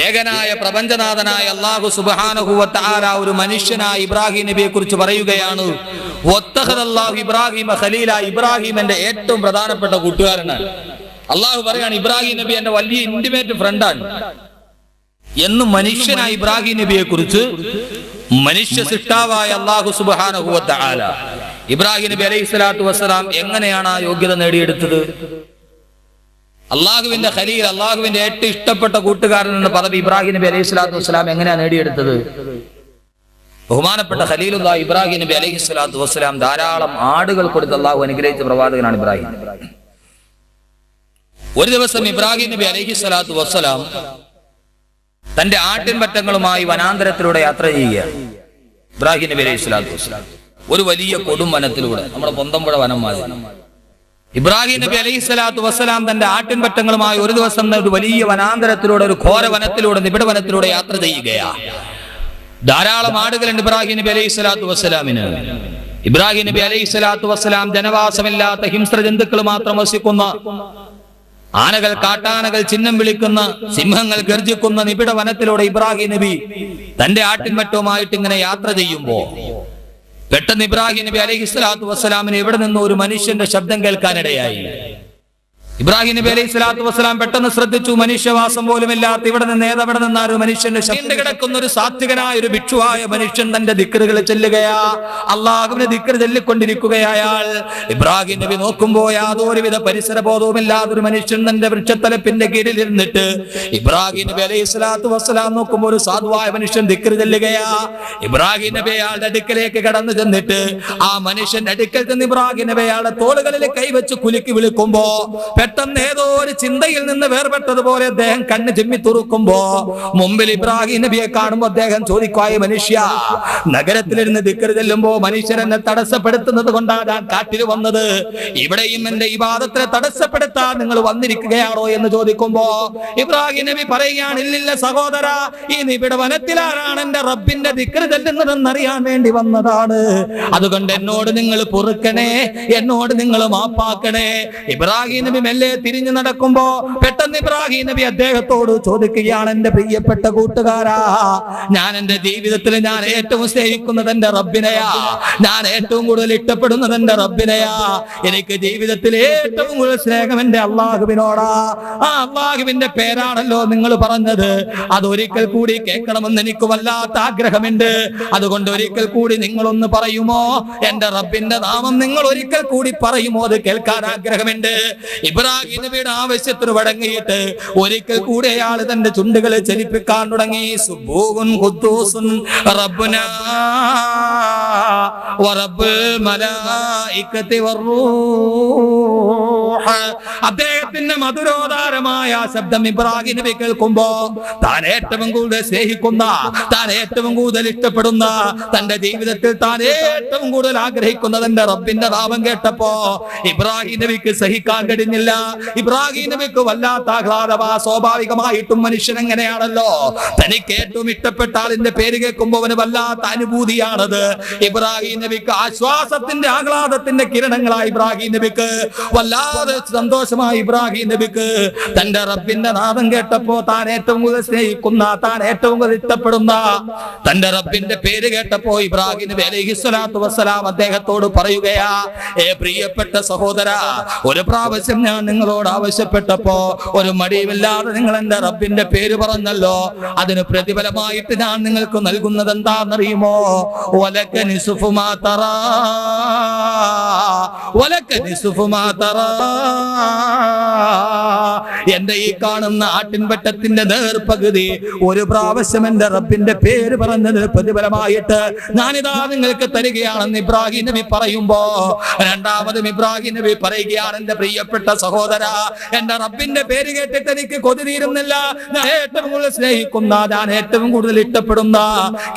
ഏകനായ പ്രപഞ്ചനാഥനായ അല്ലാഹു സുബ്ഹാനഹു വ തആല ഒരു മനുഷ്യനായ ഇബ്രാഹിം നബിയെ കുറിച്ച് പറയുകയാണ്, വത്തഖദല്ലാഹു ഇബ്രാഹിമ ഖലീല. ഇബ്രാഹിം എന്റെ ഏറ്റവും പ്രധാനപ്പെട്ട കൂട്ടുകാരനാണ്. അള്ളാഹു പറയാണ്, ഇബ്രാഹിം നബി എന്റെ വലിയ ഇന്റിമേറ്റ് ഫ്രണ്ടാണ് എന്ന്. മനുഷ്യനായ ഇബ്രാഹിം നബിയെ കുറിച്ച് മനുഷ്യ സൃഷ്ടാവായ അല്ലാഹു സുബ്ഹാനഹു വ തആല ഇബ്രാഹിം നബി അലൈഹിസ്സലാത്തു വസ്സലാം എങ്ങനെയാണ് ആ യോഗ്യത നേടിയെടുത്തത്? അള്ളാഹുവിന്റെ ഖലീൽ, അള്ളാഹുവിന്റെ ഏറ്റവും ഇഷ്ടപ്പെട്ട കൂട്ടുകാരൻ എന്ന പദവി ഇബ്രാഹിം നബി അലൈഹിസ്സലാത്തു വസ്സലാം എങ്ങനെയാണ് നേടിയെടുത്തത്? ബഹുമാനപ്പെട്ട ഖലീലുല്ലാഹി ഇബ്രാഹിം നബി അലൈഹിസ്സലാത്തു വസ്സലാം ധാരാളം ആടുകൾ കൊടുത്ത് അള്ളാഹു അനുഗ്രഹിച്ച പ്രവാചകനാണ് ഇബ്രാഹിം. ഒരു ദിവസം ഇബ്രാഹിം നബി അലൈഹിസ്സലാത്തു വസ്സലാം തന്റെ ആട്ടിൻപറ്റങ്ങളുമായി വനാന്തരത്തിലൂടെ യാത്ര ചെയ്യുകയാണ്. ഇബ്രാഹിം നബി അലൈഹിസ്സലാത്തു വസ്സലാം ഒരു വലിയ കൊടും വനത്തിലൂടെ, നമ്മുടെ പൊന്തമ്പുഴ വനം മാതിരി. ഇബ്രാഹിം നബി അലൈഹിസ്സലാത്തു വസ്സലാം തന്റെ ആട്ടിൻപറ്റങ്ങളുമായി ഒരു ദിവസം ഒരു വലിയ വനാന്തരത്തിലൂടെ, ഒരു ഘോര വനത്തിലൂടെ, നിബിഡ വനത്തിലൂടെ യാത്ര ചെയ്യുകയാണ്. ധാരാളം ആടുകളുണ്ട് ഇബ്രാഹിം നബി അലൈഹിസ്സലാത്തു വസ്സലാമിന്. ഇബ്രാഹിം നബി അലൈഹിസ്സലാത്തു വസ്സലാം ജനവാസമില്ലാത്ത ഹിംസ്ര ജന്തുക്കൾ മാത്രം വസിക്കുന്ന, ആനകൾ, കാട്ടാനകൾ ചിഹ്നം വിളിക്കുന്ന, സിംഹങ്ങൾ ഗർജിക്കുന്ന നിബിഡ വനത്തിലൂടെ ഇബ്രാഹിം നബി തന്റെ ആട്ടിൻപറ്റവുമായിട്ട് ഇങ്ങനെ യാത്ര ചെയ്യുമ്പോ പെട്ടെന്ന് ഇബ്രാഹിം നബി അലൈഹിസ്സലാത്തു വസ്സലാമിന് ഇവിടെ നിന്ന് ഒരു മനുഷ്യന്റെ ശബ്ദം കേൾക്കാനിടയായി. ഇബ്രാഹിം നബി അലൈഹിസ്സലാത്തു വസ്സലാം പെട്ടെന്ന് ശ്രദ്ധിച്ചു, മനുഷ്യവാസം പോലും ഇല്ലാത്ത ഇവിടെ നിന്ന് ഏതെവിടെ നിന്നാ ഒരു മനുഷ്യന്റെ ശബ്ദം കിടക്കുന്ന ഒരു സാത്വികനായ ഒരു ഭിക്ഷുവായ മനുഷ്യൻ തന്റെ ദിക്റുകൾ ചെല്ലുകയാ, അള്ളാഹുവിനെ ദിക്ർ ചൊല്ലിക്കൊണ്ടിരിക്കുകയാൽ. ഇബ്രാഹിം നബി നോക്കുമ്പോ യാതൊരുവിധ പരിസര ബോധവുമില്ലാത്ത ഒരു മനുഷ്യൻ തന്റെ വൃക്ഷത്തലപ്പിന്റെ കീഴിൽ ഇരുന്നിട്ട് ഇബ്രാഹിം നബി അലൈഹിസ്സലാത്തു വസ്സലാം നോക്കുമ്പോ ഒരു സാധുവായ മനുഷ്യൻ ദിക്ർ ചെല്ലുകയാ. ഇബ്രാഹിം നബി അയാളുടെ അടുക്കലേക്ക് കടന്നു ചെന്നിട്ട് ആ മനുഷ്യന്റെ അടുക്കൽ ചെന്ന് ഇബ്രാഹിം നബി അയാളുടെ തോളുകളിൽ കൈവച്ച് കുലുക്കി വിളിക്കുമ്പോ പെട്ടെന്ന് ഏതോ ഒരു ചിന്തയിൽ നിന്ന് വേർപെട്ടതുപോലെ അദ്ദേഹം കണ്ണ് ചിമ്മി തുറക്കുമ്പോ മുമ്പിൽ ഇബ്രാഹിം നബിയെ കാണുമ്പോ അദ്ദേഹം ചോദിക്കുവായ, മനുഷ്യ, നഗരത്തിലിരുന്ന് ദിക്ർ ചെല്ലുമ്പോ മനുഷ്യൻ എന്നെ തടസ്സപ്പെടുത്തുന്നത് കൊണ്ടാണ് ഞാൻ കാട്ടിൽ വന്നത്. ഇവിടെയും എന്റെ ഇബാദത്തിനെ തടസ്സപ്പെടുത്താൻ നിങ്ങൾ വന്നിരിക്കുകയാണോ എന്ന് ചോദിക്കുമ്പോ ഇബ്രാഹിം നബി പറയുകയാണ്, ഇല്ലില്ല സഹോദര, ഈ നിബിഡ വനത്തിലാരാണ് എന്റെ റബ്ബിന്റെ ദിക്ർ ചെല്ലുന്നതെന്നറിയാൻ വേണ്ടി വന്നതാണ്. അതുകൊണ്ട് എന്നോട് നിങ്ങൾ പൊറുക്കണേ, എന്നോട് നിങ്ങൾ മാപ്പാക്കണേ. ഇബ്രാഹിം നബി മെല്ലെ തിരിഞ്ഞു നടക്കുമ്പോ പെട്ടെന്ന് ഇബ്രാഹിം നബി അദ്ദേഹത്തോട് ചോദിക്കുകയാണ്, എന്റെ പ്രിയപ്പെട്ട കൂട്ടുകാരാ, ഞാൻ എന്റെ ജീവിതത്തിൽ ഞാൻ ഏറ്റവും സ്നേഹിക്കുന്നത് എന്റെ റബ്ബിനെയാ, ഞാൻ ഏറ്റവും കൂടുതൽ ഇഷ്ടപ്പെടുന്നത് എന്റെ റബ്ബിനെയാ. എനിക്ക് ജീവിതത്തിൽ ഏറ്റവും കൂടുതൽ സ്നേഹം എന്റെ അള്ളാഹുവിനോടാ. ആ അള്ളാഹുവിന്റെ പേരാണല്ലോ നിങ്ങൾ പറഞ്ഞത്. അതൊരിക്കൽ കൂടി കേൾക്കണമെന്ന് എനിക്ക് വല്ലാത്ത ആഗ്രഹമുണ്ട്. അതുകൊണ്ട് ഒരിക്കൽ കൂടി നിങ്ങളൊന്ന് പറയുമോ? എന്റെ റബ്ബിന്റെ നാമം നിങ്ങൾ ഒരിക്കൽ കൂടി പറയുമോ? അത് കേൾക്കാൻ ആഗ്രഹമുണ്ട്. ഇബ്രാഹിം നബിയുടെ ആവശ്യത്തിന് വഴങ്ങിയിട്ട് ഒരിക്കൽ കൂടെ അയാൾ തന്റെ ചുണ്ടുകളെ ചലിപ്പിക്കാൻ തുടങ്ങി. സുബ്ബൂൻ ഖുദ്ദൂസുൻ റബ്ബുനാ വറബ്ബുൽ മലായികതി വറൂഹ്. അദ്ദേഹത്തിന്റെ മധുരോദാരമായ ശബ്ദം ഇബ്രാഹിം നബി കേൾക്കുമ്പോ താൻ ഏറ്റവും കൂടുതൽ സ്നേഹിക്കുന്ന, താൻ ഏറ്റവും കൂടുതൽ ഇഷ്ടപ്പെടുന്ന, തന്റെ ജീവിതത്തിൽ താൻ ഏറ്റവും കൂടുതൽ ആഗ്രഹിക്കുന്ന തന്റെ റബ്ബിന്റെ നാമം കേട്ടപ്പോ ഇബ്രാഹിം നബിക്ക് സഹിക്കാൻ കഴിഞ്ഞില്ല. ഇബ്രാഹിം നബിക്ക് വല്ലാത്ത ആഹ്ലാദമാ. സ്വാഭാവികമായിട്ടും മനുഷ്യൻ എങ്ങനെയാണല്ലോ, തനിക്ക് ഏറ്റവും ഇഷ്ടപ്പെട്ട ആളിന്റെ പേര് കേൾക്കുമ്പോൾ അവന് വല്ലാത്ത അനുഭൂതിയാണത്. ഇബ്രാഹിം നബിക്ക് ആശ്വാസത്തിന്റെ, ആഹ്ലാദത്തിന്റെ കിരണങ്ങളായി ഇബ്രാഹിം നബിക്ക് വല്ലാതെ സന്തോഷമായി. ഇബ്രാഹിം നബിക്ക് തന്റെ റബ്ബിന്റെ നാദം കേട്ടപ്പോ താൻ ഏറ്റവും കൂടുതൽ സ്നേഹിക്കുന്ന, താൻ ഏറ്റവും കൂടുതൽ ഇഷ്ടപ്പെടുന്ന തന്റെ റബ്ബിന്റെ പേര് കേട്ടപ്പോ ഇബ്രാഹിം നബി അലൈഹിസ്സലാത്തു വസ്സലാം അദ്ദേഹത്തോട് പറയുകയാ, ഏ പ്രിയപ്പെട്ട സഹോദര, ഒരു പ്രാവശ്യം ഞാൻ നിങ്ങളോട് ആവശ്യപ്പെട്ടപ്പോ ഒരു മടിയുമില്ലാതെ നിങ്ങൾ എന്റെ റബ്ബിന്റെ പേര് പറഞ്ഞല്ലോ. അതിന് പ്രതിഫലമായിട്ട് ഞാൻ നിങ്ങൾക്ക് നൽകുന്നത് എന്താണെന്നറിയുമോ? വലക നിസ്ഫു മാ തറാ, വലക നിസ്ഫു മാ തറാ. എന്റെ ഈ കാണുന്ന ആട്ടിൻപറ്റത്തിന്റെ നേർപകുതി ഒരു പ്രാവശ്യം എന്റെ റബ്ബിന്റെ പേര് പറഞ്ഞത് പ്രതിഫലമായിട്ട് ഞാനിതാ നിങ്ങൾക്ക് തരികയാണെന്ന് ഇബ്രാഹിം നബി പറയുമ്പോ, രണ്ടാമതും ഇബ്രാഹിം നബി പറയുകയാണ്, എന്റെ പ്രിയപ്പെട്ട സഹോദര, എന്റെ റബ്ബിന്റെ പേര് കേട്ടിട്ട് എനിക്ക് കൊതി തീരുന്നില്ല. ഞാൻ ഏറ്റവും കൂടുതൽ സ്നേഹിക്കുന്ന, ഞാൻ ഏറ്റവും കൂടുതൽ ഇഷ്ടപ്പെടുന്ന,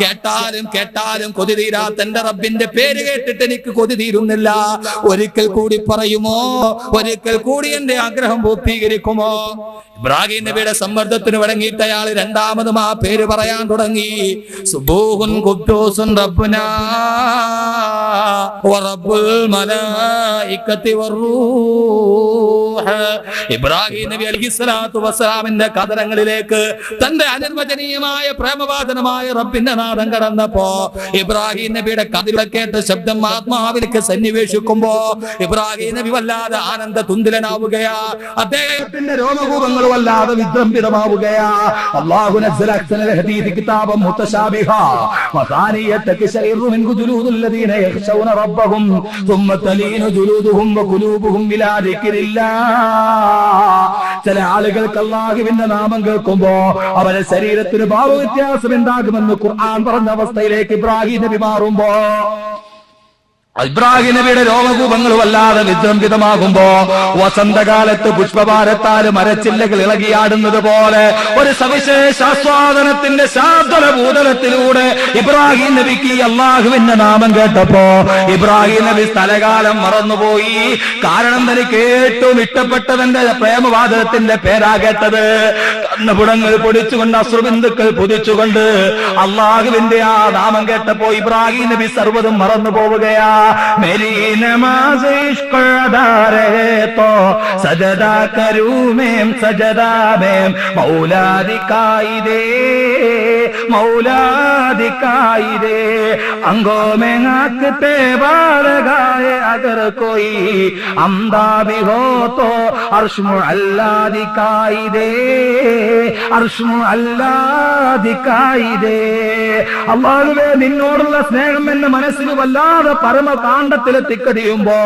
കേട്ടാലും കൊതി തീരാത്ത എന്റെ റബ്ബിന്റെ പേര് കേട്ടിട്ട് എനിക്ക് കൊതി തീരുന്നില്ല. ഒരിക്കൽ കൂടി പറയുമോ? ഒരിക്കൽ കൂടി എന്റെ ആഗ്രഹം പൂർത്തീകരിക്കുമോ? ഇബ്രാഹിം നബിയുടെ സമ്മർദ്ദത്തിന് വഴങ്ങിയിട്ട് അയാൾ രണ്ടാമതും ആ പേര് പറയാൻ തുടങ്ങി. സുബൂഹുൻ ഖുദ്ദൂസുൻ റബ്ബുനാ വറബ്ബുൽ മലായികത്തി വറൂഹ്. ഇബ്രാഹിം നബി അലൈഹിസ്സലാത്തു വസ്സലാമിന്റെ കദരങ്ങളിലേക്ക് തന്റെ അനിർവചനീയമായ പ്രേമവാദനമായ റബ്ബിന്റെ നാദം കടന്നപ്പോ ഇബ്രാഹിം നബിയുടെ കതിരെ കേട്ട ശബ്ദം ആത്മാവിലേക്ക് സന്നിവേശിക്കുമ്പോ ഇബ്രാഹിം നബി വല്ലാതെ ആനന്ദ തുന്തിലനാവുകയാ. അദ്ദേഹത്തിന്റെ രോമകൂപങ്ങൾ വല്ലാതെ വിജൃംഭിതമാവുകയാ. അല്ലാഹു നസ്സല അഹ്സനൽ ഹദീസ് കിതാബൻ മുതശാബിഹാ വസാനിയത കശൈറു മിൻ ജുലൂദുൽ ലദീന യഖ്ശൗന റബ്ബഹും ثم തലീന ജുലൂദുഹും വഖുലൂബുഹും ഇലാ ദിക്രില്ലാഹ്. ചില ആളുകൾക്ക് അല്ലാഹുവിന്റെ നാമം കേൾക്കുമ്പോ അവരുടെ ശരീരത്തിന് ഭാവവ്യത്യാസം ഉണ്ടാകുമെന്ന് ഖുർആൻ പറഞ്ഞ അവസ്ഥയിലേക്ക് ഇബ്രാഹിം നബി മാറുമ്പോ, ഇബ്രാഹിം നബിയുടെ രോമകൂപങ്ങൾ വല്ലാതെ വിജൃംഭിതമാകുമ്പോ വസന്തകാലത്ത് പുഷ്പഭാരത്താൽ മരച്ചില്ലകൾ ഇളകിയാടുന്നത് പോലെ ഒരു സവിശേഷ ആസ്വാദനത്തിന്റെ ശാന്തഭൂതലത്തിലൂടെ ഇബ്രാഹിം നബിക്ക് അള്ളാഹുവിന്റെ നാമം കേട്ടപ്പോ ഇബ്രാഹിം നബി സ്ഥലകാലം മറന്നുപോയി. കാരണം തനിക്ക് ഏറ്റവും ഇഷ്ടപ്പെട്ടതിന്റെ പ്രേമവാദത്തിന്റെ പേരാ കേട്ടത്. കണ്ണുപുടങ്ങൾ പൊടിച്ചുകൊണ്ട്, അശ്രുബിന്ദുക്കൾ പൊതിച്ചുകൊണ്ട് അള്ളാഹുവിന്റെ ആ നാമം കേട്ടപ്പോ ഇബ്രാഹിം നബി സർവ്വതും മറന്നു പോവുകയാ. मेरी नमाज इश्क अदा रहे तो सजदा करूं मैं सजदा में मौला दिखाई दे, मौला दिखाई दे. अंगों में आंखते बाल गाए अगर कोई अमदा भी हो तो अर्श अल्लाह दिखाई दे, अर्श अल्लाह दिखाई दे. അല്ലാഹുവേ, നിന്നോടുള്ള സ്നേഹം എന്റെ മനസ്സിൽ വല്ലാതെ കാണ്ഡത്തിലെത്തിക്കടിയുമ്പോ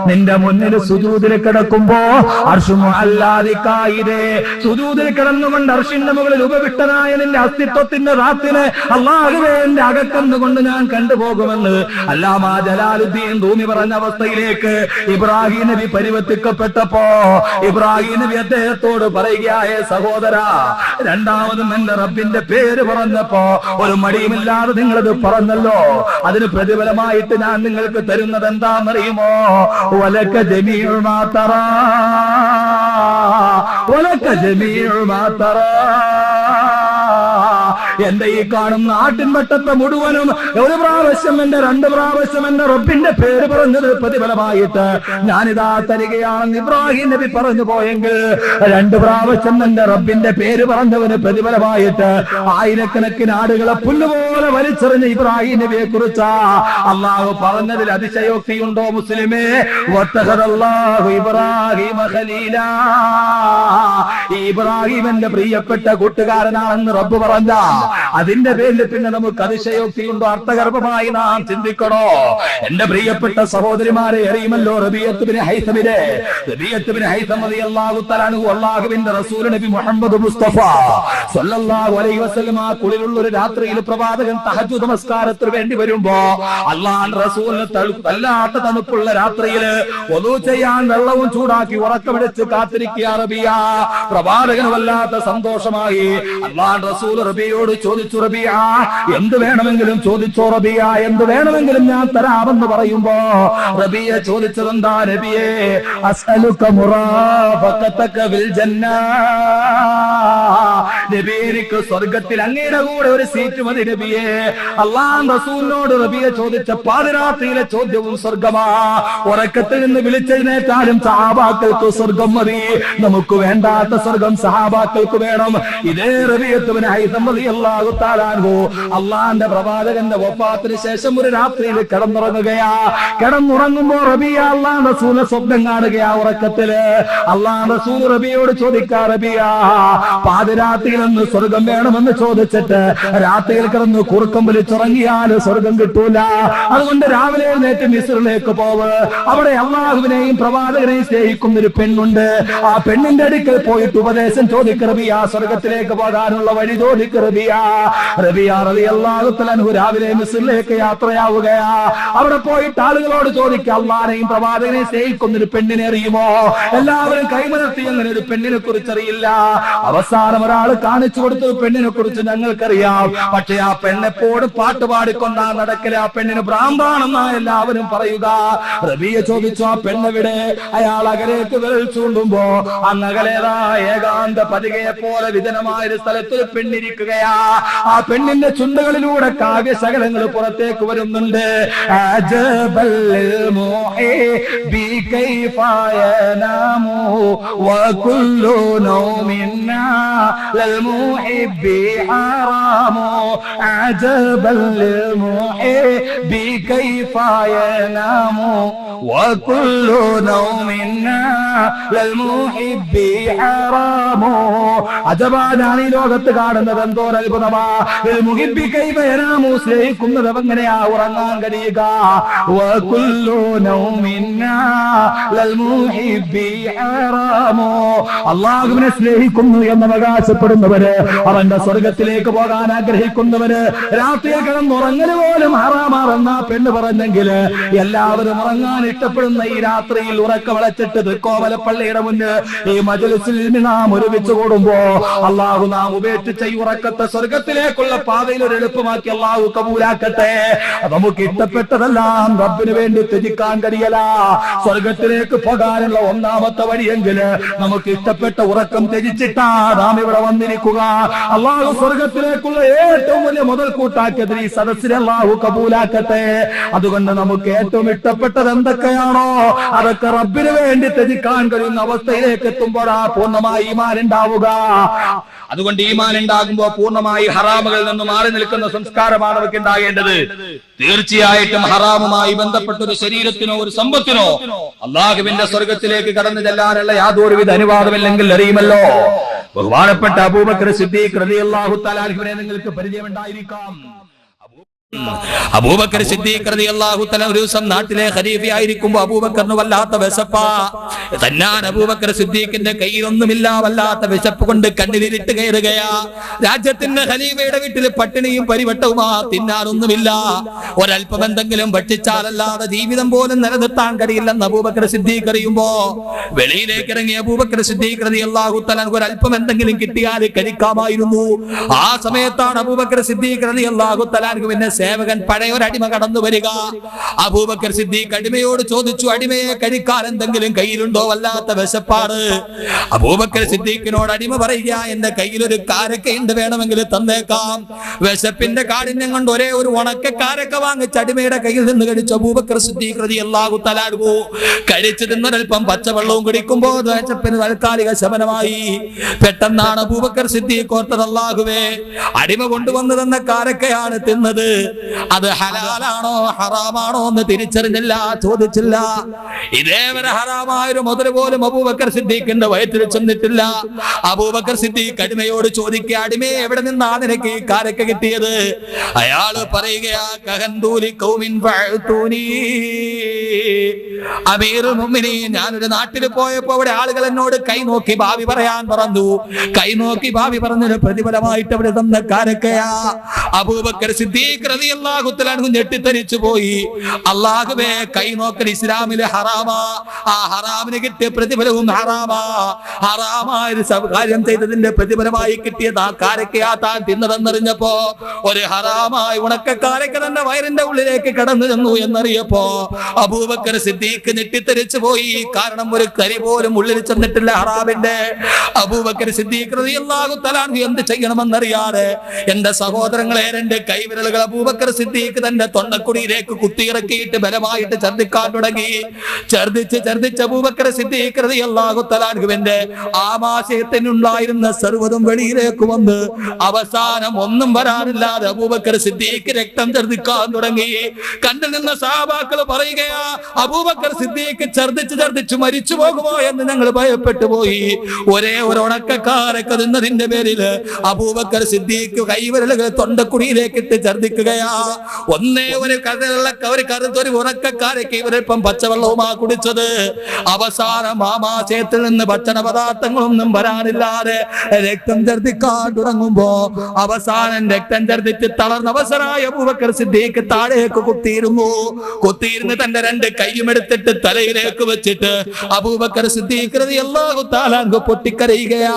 നിന്റെ മുന്നിൽ സുജൂദിൽ കിടക്കുമ്പോ അർശും അല്ലാദിക്കായിരേ, സുജൂദിൽ കിടന്നുകൊണ്ട് അർശിന്റെ മുകളിൽ ഉപവിഷ്ടനായ നിന്റെ അസ്തിത്വത്തിന്റെ റാത്തിനെ അല്ലാഹുവേ എന്റെ അകത്തുകൊണ്ട് ഞാൻ കണ്ടുപോകുമെന്ന് അല്ലാമ ജലാലുദ്ദീൻ റൂമി പറഞ്ഞ അവസ്ഥയിലേക്ക് ഇബ്രാഹിം നബി പരിവർത്തിക്കപ്പെട്ടപ്പോ ഇബ്രാഹിം നബി അദ്ദേഹത്തോട് പറയുകയായ, സഹോദര, രണ്ടാമതും എന്റെ റബ്ബിന്റെ പേര് പറഞ്ഞപ്പോ ഒരു മടിയുമില്ലാതെ നിങ്ങളത് പറഞ്ഞല്ലോ. അതിന് പ്രതിഫലമായിട്ട് ഞാൻ നിങ്ങൾക്ക് തരുന്നത് എന്താണെന്നറിയുമോ? വലക ജമീഉ മാ തറാ, വലക ജമീഉ മാ തറാ. എന്റെ ഈ കാണുന്ന ആട്ടിൻപറ്റത്തെ മുഴുവനും ഒരു പ്രാവശ്യം എന്റെ രണ്ട് പ്രാവശ്യം എന്റെ റബ്ബിന്റെ പേര് പറഞ്ഞത് പ്രതിഫലമായിട്ട് ഞാനിതാ തരികയാണെന്ന് ഇബ്രാഹിം നബി പറഞ്ഞു പോയെങ്കിൽ രണ്ട് പ്രാവശ്യം എന്റെ റബ്ബിന്റെ പേര് പറഞ്ഞവന് പ്രതിഫലമായിട്ട് ആയിരക്കണക്കിന് ആടുകളെ പുല്ലുപോലെ വലിച്ചെറിഞ്ഞ ഇബ്രാഹിം നബിയെ കുറിച്ച് അള്ളാഹു പറഞ്ഞതിൽ അതിശയോക്തിയുണ്ടോ മുസ്ലിമേ? വത്തഖദല്ലാഹു ഇബ്രാഹിമ ഖലീലാ. ഇബ്രാഹിം എന്റെ പ്രിയപ്പെട്ട കൂട്ടുകാരനാണെന്ന് റബ്ബ് പറഞ്ഞ അതിന്റെ പേരിൽ പിന്നെ നമുക്ക് അതിശയോക്തിയുണ്ടോ? അർത്ഥഗർഭമായി നാം ചിന്തിക്കണോ? എന്റെ പ്രിയപ്പെട്ട സഹോദരിമാരെ, അറിയുമല്ലോ റബീഅത്ത് ബിൻ ഹൈസമിനെ. റബീഅത്ത് ബിൻ ഹൈസം റളിയല്ലാഹു തആല അൻഹു അല്ലാഹുവിന്റെ റസൂൽ നബി മുഹമ്മദ് മുസ്തഫ സ്വല്ലല്ലാഹു അലൈഹി വസല്ലം ആ കുളിരുള്ള ഒരു രാത്രിയിൽ പ്രവാചകൻ തഹജ്ജുദ് നമസ്കാരത്തിന് വേണ്ടി വരുമ്പോ അല്ലാഹുവിന്റെ റസൂലിന് വല്ലാത്ത തണുപ്പുള്ള രാത്രിയിൽ wudu ചെയ്യാൻ വെള്ളവും ചൂടാക്കി ഉറക്കമെടുത്ത് കാത്തിരിക്കുക റബിയ. പ്രവാചകന് വല്ലാത്ത സന്തോഷമായി. അല്ലാഹുവിന്റെ റസൂൽ റബിയോട് ചോദിച്ചു, റബിയ, എന്ത് വേണമെങ്കിലും ചോദിച്ചോ റബിയ, എന്ത് വേണമെങ്കിലും ഞാൻ തരാമെന്ന് പറയുമ്പോ റബിയ ചോദിച്ചതെന്താ? നബിയേ, അസ്അലുക മുറാഫഖതക ഫിൽ ജന്ന. നബിയേ, എനിക്ക് സ്വർഗ്ഗത്തിൽ അങ്ങയുടെ കൂടെ ഒരു സീറ്റ് മതി നബിയേ. അല്ലാഹുവിന്റെ റസൂലിനോട് റബിയ ചോദിച്ച പാതിരാത്രിയിലെ ചോദ്യവും സ്വർഗ്ഗമാ. ഉറക്കത്തിൽ നിന്ന് വിളിച്ചതിനേക്കാളും സഹാബാക്കൾക്ക് സ്വർഗ്ഗം മതി. നമുക്ക് വേണ്ടാത്ത സ്വർഗ്ഗം സഹാബാക്കൾക്ക് വേണം. ഇതേ റബീഅത്ത് ബിൻ ഹൈസം റളിയല്ലാഹു തആല അൻഹു അല്ലാഹുവിന്റെ പ്രവാചകന്റെ വഫാത്തിന് ശേഷം ഒരു രാത്രിയിൽ കിടന്നുറങ്ങുകയാ. കിടന്നുറങ്ങുമ്പോ റബിയ അല്ലാഹുവിന്റെ റസൂലിനെ സ്വപ്നം കാണുകയാ ഉറക്കത്തില്. അല്ലാഹുവിന്റെ റസൂൽ റബിയോട് ചോദിക്കാ, റബിയ, പാതിരാത്രി രാത്രിയിൽ നിന്ന് സ്വർഗം വേണമെന്ന് ചോദിച്ചിട്ട് രാത്രിയിൽ കിടന്ന് കുറുക്കം വലിച്ചുറങ്ങിയാൽ സ്വർഗം കിട്ടൂല. അതുകൊണ്ട് രാവിലെ എഴുന്നേറ്റ് മിസ്റിലേക്ക് പോവ്. അവിടെ അള്ളാഹുവിനെയും പ്രവാചകനെയും സ്നേഹിക്കുന്ന ഒരു പെണ്ണുണ്ട്. ആ പെണ്ണിന്റെ അടുക്കൽ പോയിട്ട് ഉപദേശം ചോദിക്ക് റബിയ, സ്വർഗത്തിലേക്ക് പോകാനുള്ള വഴി ചോദിക്ക് റബിയ. റബിയ റളിയല്ലാഹു തആല അൻഹു രാവിലെ മിസ്റിലേക്ക് യാത്രയാവുകയാ. അവിടെ പോയിട്ട് ആളുകളോട് ചോദിക്കുക, അള്ളാഹുവിനെയും പ്രവാചകനെയും സ്നേഹിക്കുന്ന ഒരു പെണ്ണിനെ അറിയുമോ? എല്ലാവരും കൈമലർത്തി, അങ്ങനെ ഒരു പെണ്ണിനെ കുറിച്ച് അറിയില്ല. അവസാനം ഒരാൾ കാണിച്ചു കൊടുത്ത പെണ്ണിനെ കുറിച്ച് ഞങ്ങൾക്കറിയാം, പക്ഷെ ആ പെണ്ണെപ്പോഴും പാട്ട് പാടിക്കൊണ്ടാ നടക്കല്. ആ പെണ്ണിന് ഭ്രാന്താണെന്നാ എല്ലാവരും പറയുക. റബിയ ചോദിച്ചു, ആ പെണ്ണെവിടെ? അയാൾ അകലേക്ക് വിരൽ ചൂണ്ടുമ്പോ അന്നകലേതാ ഏകാന്ത പതികയെ പോലെ വിജനമായ ഒരു സ്ഥലത്ത് പെണ്ണിരിക്കുകയാ. ആ പെണ്ണിന്റെ ചുണ്ടുകളിലൂടെ കാവ്യശകലങ്ങൾ പുറത്തേക്ക് വരുന്നുണ്ട്. അജബാനാണ് ഈ ലോകത്ത് കാണുന്നത്. എന്തോ അത്ഭുതമാ. സ്നേഹിക്കുന്നത് എങ്ങനെയാ ഉറങ്ങാൻ കഴിയുക? അള്ളാഹുവിനെ സ്നേഹിക്കുന്നു എന്ന് അവകാശപ്പെടുന്നവര്, അവന്റെ സ്വർഗത്തിലേക്ക് പോകാൻ ആഗ്രഹിക്കുന്നവര് രാത്രിയിൽ കിടന്നുറങ്ങല് പോലും ഹറാമാണെന്ന പെണ്ണ് പറഞ്ഞെങ്കില് എല്ലാവരും ഉറങ്ങാൻ ഇഷ്ടപ്പെടുന്ന ഈ രാത്രിയിൽ ഉറക്കമളച്ചിട്ട് തൃക്കോമലപ്പള്ളിയുടെ മുന്നിൽ ഈ മജ്‌ലിസിൽ നാം ഒരുമിച്ച് കൂടുമ്പോ അള്ളാഹു നാം ഉപേക്ഷിച്ച ഈ ഉറക്കത്തെ സ്വർഗത്തിലേക്കുള്ള പാതയിൽ ഒരു എളുപ്പമാക്കി അള്ളാഹു കബൂലാക്കട്ടെ. നമുക്ക് ഇഷ്ടപ്പെട്ടതെല്ലാം റബ്ബിന് വേണ്ടി ത്യജിക്കാൻ കഴിയല. സ്വർഗത്തിലേക്ക് പോകാനുള്ള ഒന്നാമത്തെ വഴിയെങ്കില് നമുക്ക് ഇഷ്ടപ്പെട്ട ഉറക്കം ത്യജിച്ചിട്ടാ നാം ഇവിടെ വന്നിരിക്കുക. അള്ളാഹു സ്വർഗത്തിലേക്കുള്ള ഏറ്റവും വലിയ മുതൽക്കൂട്ടാക്കിയത് ഈ സദസ്സിനെ അള്ളാഹു കബൂലാക്കട്ടെ. അതുകൊണ്ട് നമുക്ക് ഏറ്റവും ഇഷ്ടപ്പെട്ടത് എന്തൊക്കെയാണോ അതൊക്കെ റബ്ബിന് വേണ്ടി ത്യജിക്കാൻ കഴിയുന്ന അവസ്ഥയിലേക്ക് എത്തുമ്പോഴാ പൂർണ്ണമായി ഈമാൻ ഉണ്ടാവുക. അതുകൊണ്ട് ഈമാൻ ഉണ്ടാകുമ്പോൾ പൂർണ്ണമായി ഹറാമുകളിൽ നിന്ന് മാറി നിൽക്കുന്ന സംസ്കാരമാണ് നമുക്ക് ഉണ്ടാകേണ്ടത്. തീർച്ചയായിട്ടും ഹറാമുമായി ബന്ധപ്പെട്ട ഒരു ശരീരത്തിനോ ഒരു സമ്പത്തിനോ അള്ളാഹുവിന്റെ സ്വർഗത്തിലേക്ക് കടന്നു ചെല്ലാനുള്ള യാതൊരുവിധ അനുവാദമില്ലെങ്കിൽ അറിയുമല്ലോ. ബഹുമാനപ്പെട്ട അബൂബക്കർ സിദ്ദീഖ് റളിയല്ലാഹു തആല അൻഹുവിനെ നിങ്ങൾക്ക് പരിചയമുണ്ടായിരിക്കാം. അബൂബക്കർ സിദ്ദീഖ് റളിയല്ലാഹു തആല ഒരു ദിവസം നാട്ടിലെ ഖലീഫയായിരിക്കുമ്പോൾ അബൂബക്കറിന് വല്ലാത്ത വിശപ്പാ. തന്നാൻ അബൂബക്കർ സിദ്ദീഖിന്റെ കയ്യിലൊന്നുമില്ല, വല്ലാത്ത വിശപ്പ് കൊണ്ട് കണ്ണിലിട്ട് കയറുകയാ. രാജ്യത്തിന്റെ ഖലീഫയുടെ വീട്ടിൽ പട്ടിണിയും പരിവട്ടവുമാ, തിന്നാനൊന്നുമില്ല. ഒരല്പം എന്തെങ്കിലും ഭക്ഷിച്ചാലല്ലാതെ ജീവിതം പോലും നിലനിർത്താൻ കഴിയില്ലെന്ന് അബൂബക്കർ സിദ്ദീഖ് അറിയുമ്പോ വെളിയിലേക്ക് ഇറങ്ങിയ അബൂബക്കർ സിദ്ദീഖ് റളിയല്ലാഹു തആല ഒരല്പം എന്തെങ്കിലും കിട്ടിയാൽ കഴിക്കാമായിരുന്നു. ആ സമയത്താണ് അബൂബക്കർ സിദ്ദീഖ് റളിയല്ലാഹു തആല സേവകൻ പഴയൊരടിമ കടന്നു വരിക. അബൂബക്കർ സിദ്ദീഖ് അടിമയോട് ചോദിച്ചു, അടിമയെ കഴിക്കാൻ എന്തെങ്കിലും കയ്യിലുണ്ടോ? വല്ലാത്ത വിശപ്പാണ്. അബൂബക്കർ സിദ്ദീഖിനോട് അടിമ പറയുക, എന്റെ കയ്യിലൊരു കാരക്കയുണ്ട്, വേണമെങ്കിൽ തന്നേക്കാം. വിശപ്പിന്റെ കാഠിന്യം കൊണ്ട് ഒരേ ഒരു ഉണക്ക കാരക്ക വാങ്ങിച്ച് അടിമയുടെ കയ്യിൽ നിന്ന് കഴിച്ചു അബൂബക്കർ സിദ്ദീഖ് റളിയല്ലാഹു തആല അൻഹു. കഴിച്ചു തിന്നൊരൽപ്പം പച്ചവെള്ളവും കുടിക്കുമ്പോ വിശപ്പിന് താൽക്കാലിക ശമനമായി. പെട്ടെന്നാണ് അബൂബക്കർ സിദ്ദീഖ് ഓർത്തത്, അല്ലാഹുവേ, അടിമ കൊണ്ടുവന്നു തന്ന കാരക്കയാണ് തിന്നത്, അത് ഹലാലാണോ ഹറാമാണോ എന്ന് തിരിച്ചറിഞ്ഞില്ല, ചോദിച്ചില്ല. ഇതേവരെ ഹറാമായൊരു മുതൽ പോലും അബൂബക്കർ സിദ്ദീഖിന്റെ വയറ്റിൽ ചെന്നിട്ടില്ല. അബൂബക്കർ സിദ്ദീഖ് അടിമയോട് ചോദിക്കുക, അടിമയെ എവിടെ നിന്നാണ് നിനക്ക് ഈ കാരക്ക കിട്ടിയത്? അയാള് പറയുകയാ, കഹന്തൂലി ഖൗമിൻ ഫഅതൂനി. അമീറുൽ മുഅ്മിനീൻ, ഞാനൊരു നാട്ടിൽ പോയപ്പോ അവിടെ ആളുകൾ എന്നോട് കൈ നോക്കി ഭാവി പറയാൻ പറഞ്ഞു. കൈ നോക്കി ഭാവി പറഞ്ഞൊരു പ്രതിഫലമായിട്ട് അവിടെ തന്ന കാരക്കയാ. അബൂബക്കർ സിദ്ദീഖ് റളിയല്ലാഹു തആല അൻഹു ഞെട്ടിത്തരിച്ചു പോയി. അല്ലാഹുവേ, കൈ നോക്കൽ ഇസ്ലാമിലെ ഹറാമാ, ആ ഹറാമിന് കിട്ടിയ പ്രതിഫലവും ഹറാമാ. ഹറാമായ കാര്യം ചെയ്തതിന്റെ പ്രതിഫലമായി കിട്ടിയത് ആ കാരക്കയാ താൻ തിന്നതെന്നറിഞ്ഞപ്പോ ഒരു ഹറാമായി ഉണക്കക്കാരക്ക തന്നെ വയറിന്റെ ഉള്ളിലേക്ക് കടന്നു ചെന്നു എന്നറിയപ്പോ അബൂബക്കർ സിദ്ദീഖ് ഞെട്ടിത്തരിച്ചു പോയി. കാരണം ഒരു കരി പോലും ഉള്ളിൽ ചെന്നിട്ടില്ല ഹറാമിന്റെ. അബൂബക്കർ സിദ്ദീഖ് റളിയല്ലാഹു തആല അൻഹു എന്ത് ചെയ്യണമെന്നറിയാതെ, എന്റെ സഹോദരങ്ങളെ, രണ്ട് കൈവിരലുകൾ അബൂബക്കർ സിദ്ദീഖ് തന്റെ തൊണ്ടക്കുടിയിലേക്ക് കുത്തിയിറക്കിയിട്ട് ബലമായിട്ട് ഛർദ്ദിക്കാൻ തുടങ്ങി. ഛർദ്ദിച്ച് അബൂബക്കർ സിദ്ദീഖ് റളിയല്ലാഹു തആല അൻഹുവിന്റെ ആമാശയത്തിനുണ്ടായിരുന്ന സർവ്വതും വെളിയിലേക്ക് വന്ന് അവസാനം ഒന്നും വരാനില്ലാതെ അബൂബക്കർ സിദ്ദീഖ് രക്തം ഛർദ്ദിക്കാൻ തുടങ്ങി. കണ്ടിൽ നിന്ന സഹാബാക്കൾ പറയുകയാ, അബൂബക്കർ സിദ്ദീഖ് ഛർദ്ദിച്ച് മരിച്ചു പോകുമോ എന്ന് ഞങ്ങൾ ഭയപ്പെട്ടു പോയി. ഒരേ ഒരു ഉണക്കക്കാരൊക്കെ തിന്നതിന്റെ പേരില് അബൂബക്കർ സിദ്ദീഖ് കൈവിരലുകൾ തൊണ്ടക്കുടിയിലേക്ക് ഇട്ട് ഛർദ്ദിക്കുകയാ. ഒന്നേ ഒരു കറുത്തൊരു ഉണക്കക്കാരൊക്കെ ഇവരിപ്പം പച്ചവെള്ളവുമാ കുടിച്ചത്. അവസാനം ആമാശയത്തിൽ നിന്ന് ഭക്ഷണ പദാർത്ഥങ്ങളൊന്നും വരാനില്ലാതെ രക്തം ഛർദ്ദിക്കാൻ തുടങ്ങുമ്പോ അവസാനം രക്തം ഛർദ്ദിച്ച് തളർന്ന അവസരായ അബൂബക്കർ സിദ്ദീഖ് താഴേക്ക് കുത്തിയിരുന്ന് തന്റെ രണ്ട് കൈയും എടുത്തിട്ട് തലയിലേക്ക് വെച്ചിട്ട് അബൂബക്കർ സിദ്ദീഖ് റളിയല്ലാഹു തആല അൻഹു പൊട്ടിക്കരയുകയാ.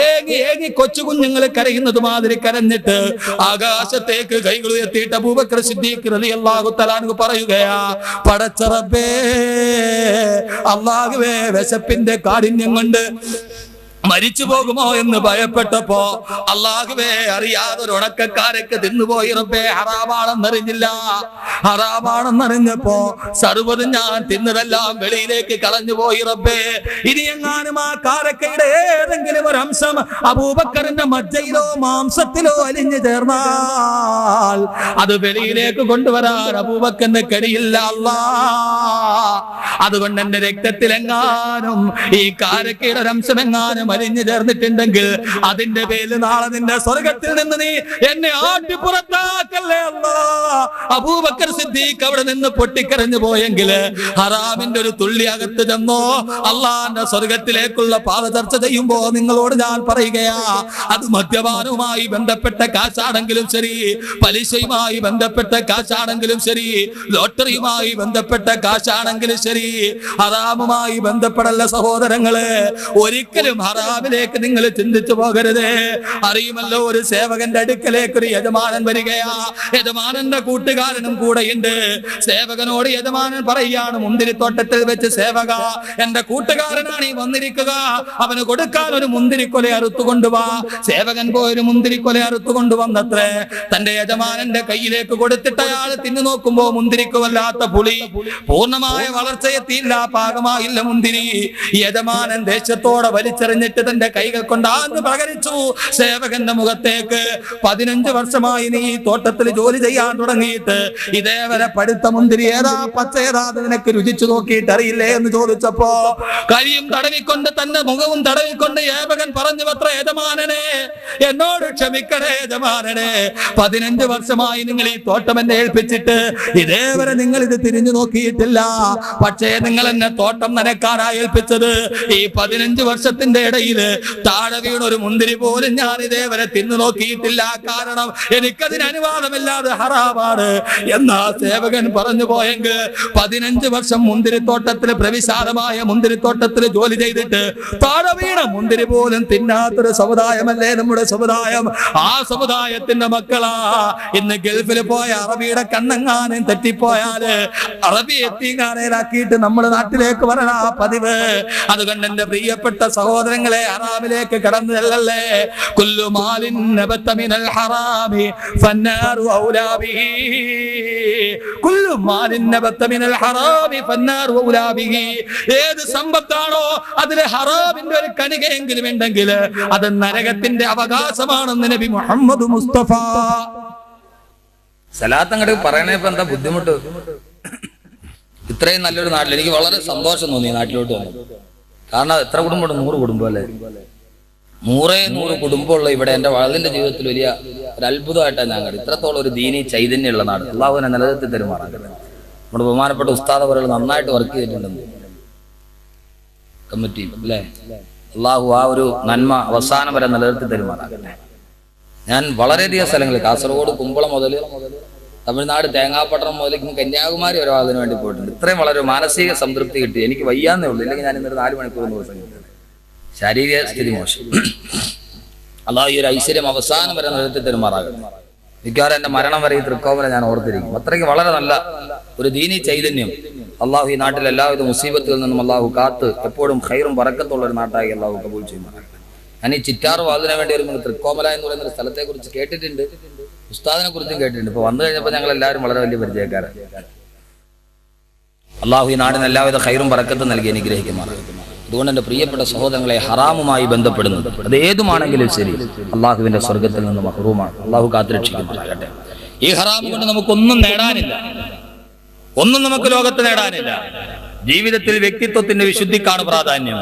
ഏങ്ങി കൊച്ചു കുഞ്ഞുങ്ങൾ കരയുന്നത് മാതിരി കരഞ്ഞിട്ട് ആകാശത്തേക്ക് കൈകൾ ഉയർത്തിയിട്ട് അബൂബക്കർ സിദ്ദീഖ് റളിയല്ലാഹു തആല അൻഹു പറയുകയാ, പടച്ച റബ്ബേ, അല്ലാഹുവേ, വിശപ്പിന്റെ കാഠിന്യം കൊണ്ട് മരിച്ചു പോകുമോ എന്ന് ഭയപ്പെട്ടപ്പോ അല്ലാഹുവേ, അറിയാതെ ഒരു ഉണക്കക്കാരൊക്കെ തിന്നുപോയി റബ്ബേ. ഹറാമാണെന്നറിഞ്ഞപ്പോ സർവ്വതും ഞാൻ തിന്നതെല്ലാം വെളിയിലേക്ക് കളഞ്ഞുപോയി റബ്ബേ. ഇനി എങ്ങാനും ആ കാരക്കയുടെ ഏതെങ്കിലും ഒരു അംശം അബൂബക്കറിന്റെ മജ്ജയിലോ മാംസത്തിലോ അലിഞ്ഞു ചേർന്നാൽ അത് വെളിയിലേക്ക് കൊണ്ടുവരാൻ അബൂബക്കറിന് കഴിയില്ല അല്ലാ. അതുകൊണ്ട് എന്റെ രക്തത്തിലെങ്ങാനും ഈ കാരക്കയുടെ ഒരു അംശം എങ്ങാനും അലിഞ്ഞു ചേർന്നിട്ടുണ്ടെങ്കിൽ അതിന്റെ പേരിൽ നാളെ നിന്റെ സ്വർഗത്തിൽ നിന്ന് നീ എന്നെ ആട്ടി പുറത്താക്കല്ലേ അല്ലാ. അബൂബക്കർ സിദ്ദീഖ് അവിടെ നിന്ന് പൊട്ടിക്കരഞ്ഞു പോയെങ്കിൽ ഹറാമിന്റെ ഒരു തുള്ളി അകത്ത് ചെന്നോ അള്ളാന്റെ സ്വർഗത്തിലേക്കുള്ള പാത ചർച്ച ചെയ്യുമ്പോ നിങ്ങളോട് ഞാൻ പറയുകയാ, അത് മദ്യപാനവുമായി ബന്ധപ്പെട്ട കാശാണെങ്കിലും ശരി, പലിശയുമായി ബന്ധപ്പെട്ട കാശാണെങ്കിലും ശരി, ലോട്ടറിയുമായി ബന്ധപ്പെട്ട കാശാണെങ്കിലും ശരി, ഹറാമുമായി ബന്ധപ്പെടല്ല സഹോദരങ്ങളെ. ഒരിക്കലും ഹറാമിലേക്ക് നിങ്ങൾ ചിന്തിച്ചു പോകരുതേ. അറിയുമല്ലോ, ഒരു സേവകന്റെ അടുക്കലേക്ക് ഒരു യജമാനൻ വരികയാ. യജമാനന്റെ കൂട്ടുകാരനും കൂടെയുണ്ട്. സേവകനോട് യജമാനൻ പറയുകയാണ്, മുന്തിരിത്തോട്ടത്തിൽ വെച്ച് സേവക, എന്റെ കൂട്ടുകാരനാണ് ഈ വന്നിരിക്കുക, അവന് കൊടുക്കാൻ ഒരു മുന്തിരിക്കൊല അറുത്തുകൊണ്ടുവാ. സേവകൻ പോയൊരു മുന്തിരിക്കൊല അറുത്തുകൊണ്ടുവന്നത്രേ. തന്റെ യജമാനന്റെ കയ്യിലേക്ക് കൊടുത്തിട്ട് അയാൾ തിന്നു നോക്കുമ്പോ മുന്തിരിക്ക് വല്ലാത്ത പുളി, പൂർണ്ണമായ വളർച്ചയെത്തിയില്ല, പാകമായില്ല മുന്തിരി. യജമാനൻ ദേശത്തോടെ വലിച്ചെറിഞ്ഞിട്ട് തന്റെ കൈകൾ കൊണ്ടാന്ന് പകരിച്ചു സേവകന്റെ മുഖത്തേക്ക്. 15 വർഷമായി നീ തോട്ടത്തിൽ ജോലി ചെയ്യാൻ തുടങ്ങിയിട്ട് ഇതേവരെ പഴുത്ത മുന്തിരി ഏതാ പച്ച ഏതാ നിനക്ക് രുചിച്ചു നോക്കിയിട്ട് അറിയില്ലേ എന്ന് ചോദിച്ചപ്പോ കൈയും തടവിക്കൊണ്ട് തന്റെ മുഖവും തടവിക്കൊണ്ട് സേവകൻ പറഞ്ഞു, അത്ര യജമാനനെ, എന്നോട് ക്ഷമിക്കണേ യജമാനനെ, 15 വർഷമായി നിങ്ങൾ ഈ തോട്ടം എന്നെ ഏൽപ്പിച്ചിട്ട് ഇതേവരെ നിങ്ങൾ ഇത് തിരിഞ്ഞു നോക്കിയിട്ടില്ല. പക്ഷേ നിങ്ങൾ എന്നെ തോട്ടം നനക്കാനായി ഏൽപ്പിച്ചത്. ഈ 15 വർഷത്തിന്റെ ഇടയില് താഴെ വീണൊരു മുന്തിരി പോലും ഞാൻ ഇതേവരെ തിന്നു നോക്കിയിട്ടില്ല. കാരണം എനിക്കതിന് അനുവാദമില്ലാതെ ഹറാമാണ് എന്നാ സേവകൻ പറഞ്ഞു പോയെങ്കിൽ 15 വർഷം മുന്തിരിത്തോട്ടത്തിൽ, പ്രവിശാലമായ മുന്തിരിത്തോട്ടത്തിൽ ജോലി ചെയ്തിട്ട് താഴെ വീണ മുന്തിരി പോലും തിന്നാത്തൊരു സമുദായമല്ലേ നമ്മുടെ സമുദായം. ആ സമുദായത്തിന്റെ മക്കളാ ഇന്ന് ഗൾഫിൽ പോയ അറബിയുടെ കണ്ണെങ്ങാനും തെറ്റിപ്പോയാല് അറബി എത്തിങ്ങാനേലാക്കിയിട്ട് നമ്മുടെ നാട്ടിലേക്ക് വരണ പതിവ്. അതുകൊണ്ട് എന്റെ പ്രിയപ്പെട്ട സഹോദരങ്ങളെ, ഹറാമിലേക്ക് കടന്നു ചെല്ലല്ലേ. കുല്ലു മാലിൻ നബത മിനൽ ഹറാമി ഫന്നാറു ഔലാ ബിഹി. കുല്ലു മാലിൻ നബത മിനൽ ഹറാമി ഫന്നാറു ഔലാ ബിഹി. ഏത് സമ്പത്താണോ അതിൽ ഹറാമിന്റെ ഒരു കണികയെങ്കിലും ഉണ്ടെങ്കിൽ അത് നരകത്തിന്റെ അവകാശമാണെന്ന് നബി മുഹമ്മദ് മുസ്തഫ. സലാത്ത് അങ്ങോട്ട് പറയണേ ഇപ്പൊ എന്താ ബുദ്ധിമുട്ട്? ഇത്രയും നല്ലൊരു നാട്ടിൽ എനിക്ക് വളരെ സന്തോഷം തോന്നി നാട്ടിലോട്ട് വന്നത്. കാരണം എത്ര കുടുംബമുണ്ട്? 100 കുടുംബം അല്ലേ? 100 കുടുംബമുള്ള ഇവിടെ എന്റെ വളതിന്റെ ജീവിതത്തിൽ വലിയ ഒരു അത്ഭുതമായിട്ടാണ് ഞാൻ കണ്ടത്. ഇത്രത്തോളം ഒരു ദീനി ചൈതന്യമുള്ള നാട് അള്ളാഹുവിനെ നിലനിർത്തി തരുമാറാകട്ടെ. നമ്മുടെ ബഹുമാനപ്പെട്ട ഉസ്താദ് അവരുകൾ നന്നായിട്ട് വർക്ക് ചെയ്തിട്ടുണ്ടെന്ന് കമ്മിറ്റി അല്ലേ. അള്ളാഹു ആ ഒരു നന്മ അവസാനം വരെ നിലനിർത്തി തരുമാറാകട്ടെ. ഞാൻ വളരെയധികം സ്ഥലങ്ങളിൽ, കാസർഗോഡ് കുമ്പളം മുതൽ തമിഴ്നാട് തേങ്ങാപ്പട്ടണം മുതൽ കന്യാകുമാരി വരെ അതിനു വേണ്ടി പോയിട്ടുണ്ട്. ഇത്രയും വളരെ മാനസിക സംതൃപ്തി കിട്ടി. എനിക്ക് വയ്യാന്നേ ഉള്ളൂ, ഇല്ലെങ്കിൽ ഞാൻ ഇന്നൊരു 4 മണിക്കൂർ ദിവസം കിട്ടുന്നത്. ശാരീരിക സ്ഥിതി മോശം. അള്ളാഹു ഈ ഒരു ഐശ്വര്യം അവസാനം വരെ നിലനിർത്തി തരുമാറാകട്ടെ. മിക്കവാറും എന്റെ മരണം വരെ ഈ തൃക്കോമല ഞാൻ ഓർത്തിരിക്കും. അത്രയ്ക്ക് വളരെ നല്ല ഒരു ദീനി ചൈതന്യം അള്ളാഹു ഈ നാട്ടിൽ എല്ലാവിധ മുസീബത്തുകളിൽ നിന്നും അള്ളാഹു കാത്ത് എപ്പോഴും ഖൈറും ബറക്കത്തുള്ള ഒരു നാട്ടായി അള്ളാഹു കബൂൽ ചെയ്യുമാറാകട്ടെ. ഞാൻ ഈ ചിറ്റാർ വാതിന് വേണ്ടി ഒരു തൃക്കോമല എന്ന് പറയുന്ന ഒരു സ്ഥലത്തെ കുറിച്ച് കേട്ടിട്ടുണ്ട്. ഉസ്താദിനെ കുറിച്ചും കേട്ടിട്ടുണ്ട്. ഇപ്പൊ വന്നു കഴിഞ്ഞപ്പോൾ ഞങ്ങൾ എല്ലാവരും വളരെ വലിയ പരിചയക്കാരാണ്. അള്ളാഹു ഈ നാടിന് എല്ലാവിധ ഖൈറും ബറക്കത്തും നൽകി അനുഗ്രഹിക്കുമാറാകട്ടെ. അതുകൊണ്ട് എൻ്റെ പ്രിയപ്പെട്ട സഹോദരങ്ങളെ, ഹറാമുമായി ബന്ധപ്പെടുന്നത് അത് ഏതുമാണെങ്കിലും ശരി അള്ളാഹുവിന്റെ സ്വർഗത്തിൽ നിന്ന് മഹ്റൂമാണ്. അള്ളാഹു കാത്തുരക്ഷിക്കുമാറാകട്ടെ. ഈ ഹറാം കൊണ്ട് നമുക്കൊന്നും നേടാനില്ല, ഒന്നും നമുക്ക് ലോകത്ത് നേടാനില്ല. ജീവിതത്തിൽ വ്യക്തിത്വത്തിന്റെ വിശുദ്ധിക്കാണ് പ്രാധാന്യം.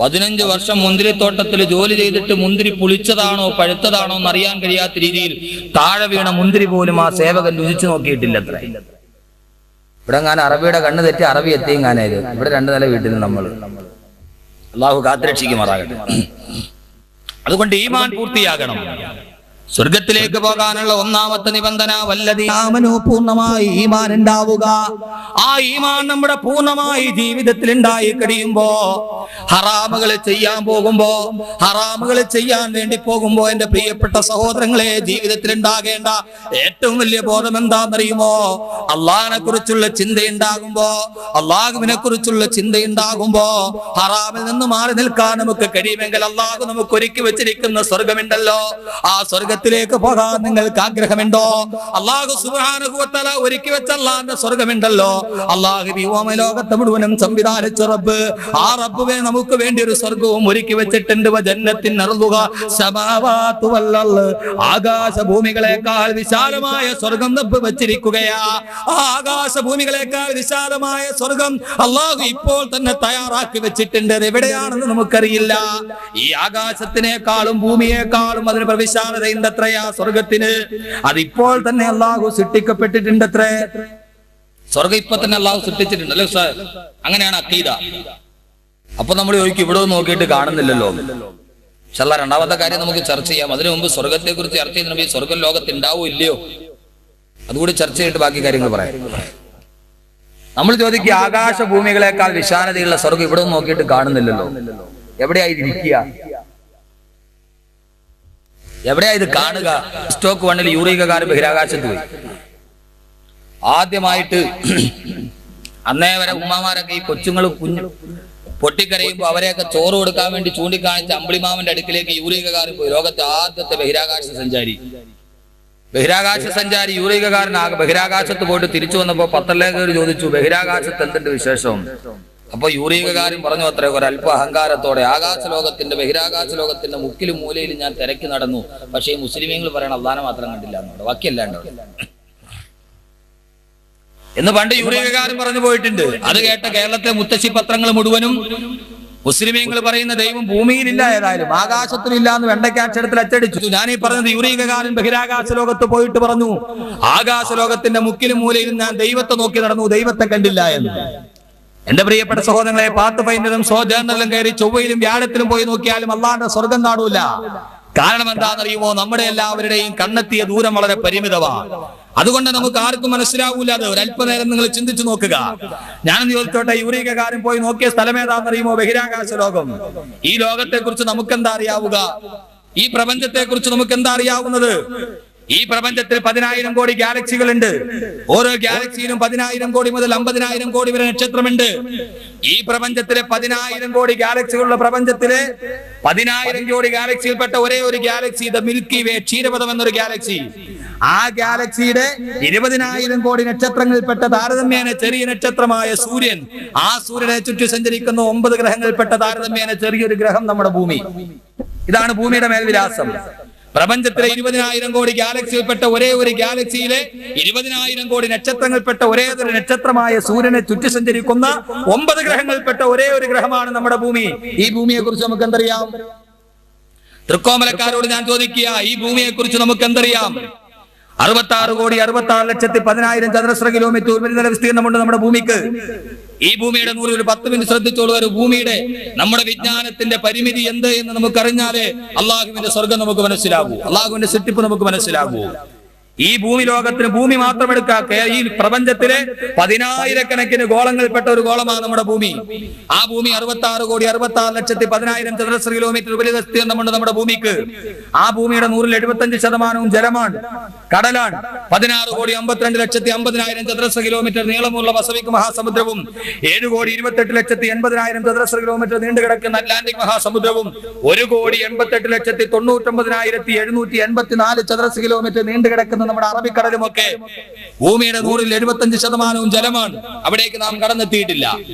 15 വർഷം മുന്തിരിത്തോട്ടത്തിൽ ജോലി ചെയ്തിട്ട് മുന്തിരി പുളിച്ചതാണോ പഴുത്തതാണോ എന്നറിയാൻ കഴിയാത്ത രീതിയിൽ താഴെ വീണ മുന്തിരി പോലും ആ സേവകൻ രുചിച്ചു നോക്കിയിട്ടില്ല. അത്ര ഇവിടെ ഞാൻ അറബിയുടെ കണ്ണ് തെറ്റി അറബി എത്തിയും കാനായത്. ഇവിടെ 2 നില വീട്ടിൽ നമ്മൾ അള്ളാഹു കാത്തുരക്ഷിക്കുമാറാകട്ടെ. അതുകൊണ്ട് ഈമാൻ പൂർത്തിയാകണം. സ്വർഗത്തിലേക്ക് പോകാനുള്ള ഒന്നാമത്തെ നിബന്ധന വല്ലദീനാമനു, പൂർണ്ണമായി ഈമാൻ ഉണ്ടാവുക. ആ ഈമാൻ നമ്മുടെ പൂർണ്ണമായി ജീവിതത്തിൽ ഉണ്ടായി കഴിയുമ്പോ ഹറാമുകൾ ചെയ്യാൻ പോകുമ്പോ, ഹറാമുകൾ ചെയ്യാൻ വേണ്ടി പോകുമ്പോ എന്റെ പ്രിയപ്പെട്ട സഹോദരങ്ങളെ, ജീവിതത്തിൽ ഉണ്ടാകേണ്ട ഏറ്റവും വലിയ ബോധം എന്താണെന്നറിയുമോ? അള്ളാഹിനെ കുറിച്ചുള്ള ചിന്തയുണ്ടാകുമ്പോ, അള്ളാഹുവിനെ കുറിച്ചുള്ള ചിന്തയുണ്ടാകുമ്പോ ഹറാമിൽ നിന്ന് മാറി നിൽക്കാൻ നമുക്ക് കഴിയുമെങ്കിൽ അള്ളാഹു നമുക്ക് ഒരുക്കി വെച്ചിരിക്കുന്ന സ്വർഗമുണ്ടല്ലോ, ആ സ്വർഗത്തിലേക്ക് പോകാൻ നിങ്ങൾക്ക് ആഗ്രഹമുണ്ടോ? അള്ളാഹു സുബ്ഹാനഹു വ തആല ഒരുക്കി വെച്ച അള്ളാഹിന്റെ സ്വർഗമുണ്ടല്ലോ, അള്ളാഹു ഈ ലോകത്തെ മുഴുവനും സംവിധാനിച്ച റബ്ബ്, ആ റബ്ബ് നമുക്ക് വേണ്ടി ഒരു സ്വർഗവും ഒരുക്കി വെച്ചിട്ടുണ്ട്. വജന്നത്തിൻ അർളുഹ സമാവാതു വൽ അർള്, ആകാശ ഭൂമികളെക്കാൾ വിശാലമായ സ്വർഗം റബ്ബ് വെച്ചിരിക്കുകയാ. ആ ആകാശ ഭൂമികളെക്കാൾ വിശാലമായ സ്വർഗം അള്ളാഹു ഇപ്പോൾ തന്നെ തയ്യാറാക്കി വെച്ചിട്ടുണ്ട്. അത് എവിടെയാണെന്ന് നമുക്കറിയില്ല. ഈ ആകാശത്തിനേക്കാളും ഭൂമിയേക്കാളും അതിന് പ്രവിശാലതയുണ്ട് എത്രയാ സ്വർഗത്തിന്. അതിപ്പോൾ തന്നെ അള്ളാഹു സൃഷ്ടിക്കപ്പെട്ടിട്ടുണ്ട്. എത്ര സ്വർഗം ഇപ്പൊ തന്നെ അള്ളാഹു സൃഷ്ടിച്ചിട്ടുണ്ടല്ലോ സാർ. അങ്ങനെയാണ് അഖീദ. അപ്പൊ നമ്മൾ ചോദിക്കും, ഇവിടെ നോക്കിയിട്ട് കാണുന്നില്ലല്ലോ. ഇൻഷാല്ലാ രണ്ടാമത്തെ കാര്യം നമുക്ക് ചർച്ച ചെയ്യാം. അതിനു മുമ്പ് സ്വർഗത്തെ കുറിച്ച് ചർച്ച ചെയ്യുന്ന സ്വർഗം ലോകത്ത് ഉണ്ടാവോ ഇല്ലയോ അതുകൂടി ചർച്ച ചെയ്തിട്ട് ബാക്കി കാര്യങ്ങൾ പറയാം. നമ്മൾ ചോദിക്കുക, ആകാശ ഭൂമികളെക്കാൾ വിശാലതയുള്ള സ്വർഗം ഇവിടെ നോക്കിയിട്ട് കാണുന്നില്ലല്ലോ, എവിടെയായിരിക്കുക? എവിടെയാ ഇത് കാണുക? സ്റ്റോക്ക് 1-ൽ യൂറികകാരൻ ബഹിരാകാശത്ത് പോയി. ആദ്യമായിട്ട് അന്നേ വരെ ഉമ്മമാരൊക്കെ ഈ കൊച്ചുങ്ങൾ കുഞ്ഞു പൊട്ടിക്കരയുമ്പോൾ അവരെയൊക്കെ ചോറ് കൊടുക്കാൻ വേണ്ടി ചൂണ്ടിക്കാണിച്ച അമ്പിളിമാമന്റെ അടുക്കിലേക്ക് യൂറികകാരൻ പോയി. ലോകത്തെ ആദ്യത്തെ ബഹിരാകാശ സഞ്ചാരി യൂറികകാരൻ ബഹിരാകാശത്ത് പോയിട്ട് തിരിച്ചു വന്നപ്പോ പത്രലേഖകർ ചോദിച്ചു, ബഹിരാകാശത്ത് എന്തുണ്ട് വിശേഷം? അപ്പൊ യൂറികകാരൻ പറഞ്ഞു അത്ര ഒരല്പ അഹങ്കാരത്തോടെ, ബഹിരാകാശ ലോകത്തിന്റെ മുക്കിലും മൂലയിലും ഞാൻ തിരക്കി നടന്നു, പക്ഷേ ഈ മുസ്ലിമീങ്ങൾ പറയണ അള്ളാനെ മാത്രം കണ്ടില്ല എന്നുണ്ട്, ബാക്കിയല്ലാണ്ട് എന്ന് പണ്ട് യൂറികകാരൻ പറഞ്ഞു പോയിട്ടുണ്ട്. അത് കേട്ട കേരളത്തിലെ മുത്തശ്ശി പത്രങ്ങൾ മുഴുവനും മുസ്ലിമീങ്ങൾ പറയുന്ന ദൈവം ഭൂമിയിലില്ല, ഏതായാലും ആകാശത്തിലില്ല എന്ന് വെണ്ടയ്ക്കാക്ഷരത്തിൽ അച്ചടിച്ചു. ഞാൻ ഈ പറഞ്ഞത് യൂറികകാരൻ ബഹിരാകാശ ലോകത്ത് പോയിട്ട് പറഞ്ഞു, ആകാശ ലോകത്തിന്റെ മുക്കിലും മൂലയിലും ഞാൻ ദൈവത്തെ നോക്കി നടന്നു, ദൈവത്തെ കണ്ടില്ല എന്ന്. എന്റെ പ്രിയപ്പെട്ട സഹോദരങ്ങളെ, പാത്ത് ഫൈൻഡറും സോജേർണലും കയറി ചൊവ്വയിലും വ്യാഴത്തിലും പോയി നോക്കിയാലും അള്ളാന്റെ സ്വർഗം കാണൂല. കാരണം എന്താണെന്നറിയുമോ? നമ്മുടെ എല്ലാവരുടെയും കണ്ണെത്തിയ ദൂരം വളരെ പരിമിതമാണ്. അതുകൊണ്ട് നമുക്ക് ആർക്കും മനസ്സിലാവൂല. അത് ഒരല്പനേരം നിങ്ങൾ ചിന്തിച്ചു നോക്കുക. ഞാനെന്ന് ചോദിച്ചോട്ടെ, യൂറികകാരൻ പോയി നോക്കിയ സ്ഥലം ഏതാണെന്നറിയുമോ? ബഹിരാകാശ ലോകം. ഈ ലോകത്തെ കുറിച്ച് നമുക്ക് എന്താ അറിയാവുക? ഈ പ്രപഞ്ചത്തെ കുറിച്ച് നമുക്ക് എന്താ അറിയാവുന്നത്? ഈ പ്രപഞ്ചത്തിൽ 10,000 കോടി ഗാലക്സികളുണ്ട്. ഓരോ ഗാലക്സിയിലും 10,000 കോടി മുതൽ 50,000 കോടി വരെ നക്ഷത്രമുണ്ട്. ഈ പ്രപഞ്ചത്തിലെ 10,000 കോടി ഗാലക്സികളുള്ള പ്രപഞ്ചത്തിലെ 10,000 കോടി ഗാലക്സിയിൽപ്പെട്ട ഒരേ ഒരു ഗാലക്സി, ദ മിൽക്കി വേ, ക്ഷീരപഥം എന്നൊരു ഗാലക്സി. ആ ഗാലക്സിയുടെ 20,000 കോടി നക്ഷത്രങ്ങളിൽപ്പെട്ട താരതമ്യേന ചെറിയ നക്ഷത്രമായ സൂര്യൻ, ആ സൂര്യനെ ചുറ്റി സഞ്ചരിക്കുന്ന 9 ഗ്രഹങ്ങളിൽപ്പെട്ട താരതമ്യേന ചെറിയൊരു ഗ്രഹം നമ്മുടെ ഭൂമി. ഇതാണ് ഭൂമിയുടെ മേൽവിലാസം. പ്രപഞ്ചത്തിലെ 20,000 കോടി ഗാലക്സിയിൽപ്പെട്ട ഒരേ ഒരു ഗാലക്സിയിലെ 20,000 കോടി നക്ഷത്രങ്ങളിൽപ്പെട്ട ഒരേ ഒരു നക്ഷത്രമായ സൂര്യനെ ചുറ്റി സഞ്ചരിക്കുന്ന 9 ഗ്രഹങ്ങളിൽപ്പെട്ട ഒരേ ഒരു ഗ്രഹമാണ് നമ്മുടെ ഭൂമി. ഈ ഭൂമിയെ കുറിച്ച് നമുക്ക് എന്തറിയാം? തൃക്കോമലക്കാരോട് ഞാൻ ചോദിക്കുക, ഈ ഭൂമിയെ കുറിച്ച് നമുക്ക് എന്തറിയാം? 66,66,10,000 ചതുരശ്ര കിലോമീറ്റർ ഉപരിതല വിസ്തീർണമുണ്ട് നമ്മുടെ ഭൂമിക്ക്. ഈ ഭൂമിയുടെ 100 ഒരു 10 മിനിറ്റ് ശ്രദ്ധിച്ചോളൂ. ഒരു ഭൂമിയുടെ നമ്മുടെ വിജ്ഞാനത്തിന്റെ പരിമിതി എന്ത് എന്ന് നമുക്കറിഞ്ഞാലേ അള്ളാഹുവിന്റെ സ്വർഗം നമുക്ക് മനസ്സിലാകൂ, അള്ളാഹുവിന്റെ സൃഷ്ടിപ്പ് നമുക്ക് മനസ്സിലാകൂ. ഈ ഭൂമി ലോകത്തിന് ഭൂമി മാത്രം എടുക്കുക, ഈ പ്രപഞ്ചത്തിലെ 10,000-കണക്കിന് ഗോളങ്ങളിൽപ്പെട്ട ഒരു ഗോളമാണ് നമ്മുടെ ഭൂമി. ആ ഭൂമി 66,66,10,000 ചതുരശ്ര കിലോമീറ്റർ ഉപരിതലമുണ്ട് നമ്മുടെ ഭൂമിക്ക്. ആ ഭൂമിയുടെ 175% ജലമാണ്, കടലാണ്. 16,52,50,000 ചതുരശ്ര കിലോമീറ്റർ നീളമുള്ള പസഫിക് മഹാസമുദ്രവും 7,28,80,000 ചതുരശ്ര കിലോമീറ്റർ നീണ്ടുകിടക്കുന്ന അറ്റ്ലാന്റിക് മഹാസമുദ്രവും 1,88,99,784 ചതുരശ്ര കിലോമീറ്റർ നീണ്ടുകിടക്കുന്ന നമ്മുടെ അറബിക്കടലുമൊക്കെ ഭൂമിയുടെ 175% ജലമാണ്. അവിടേക്ക് നാം കടന്നെത്തിയിട്ടില്ല.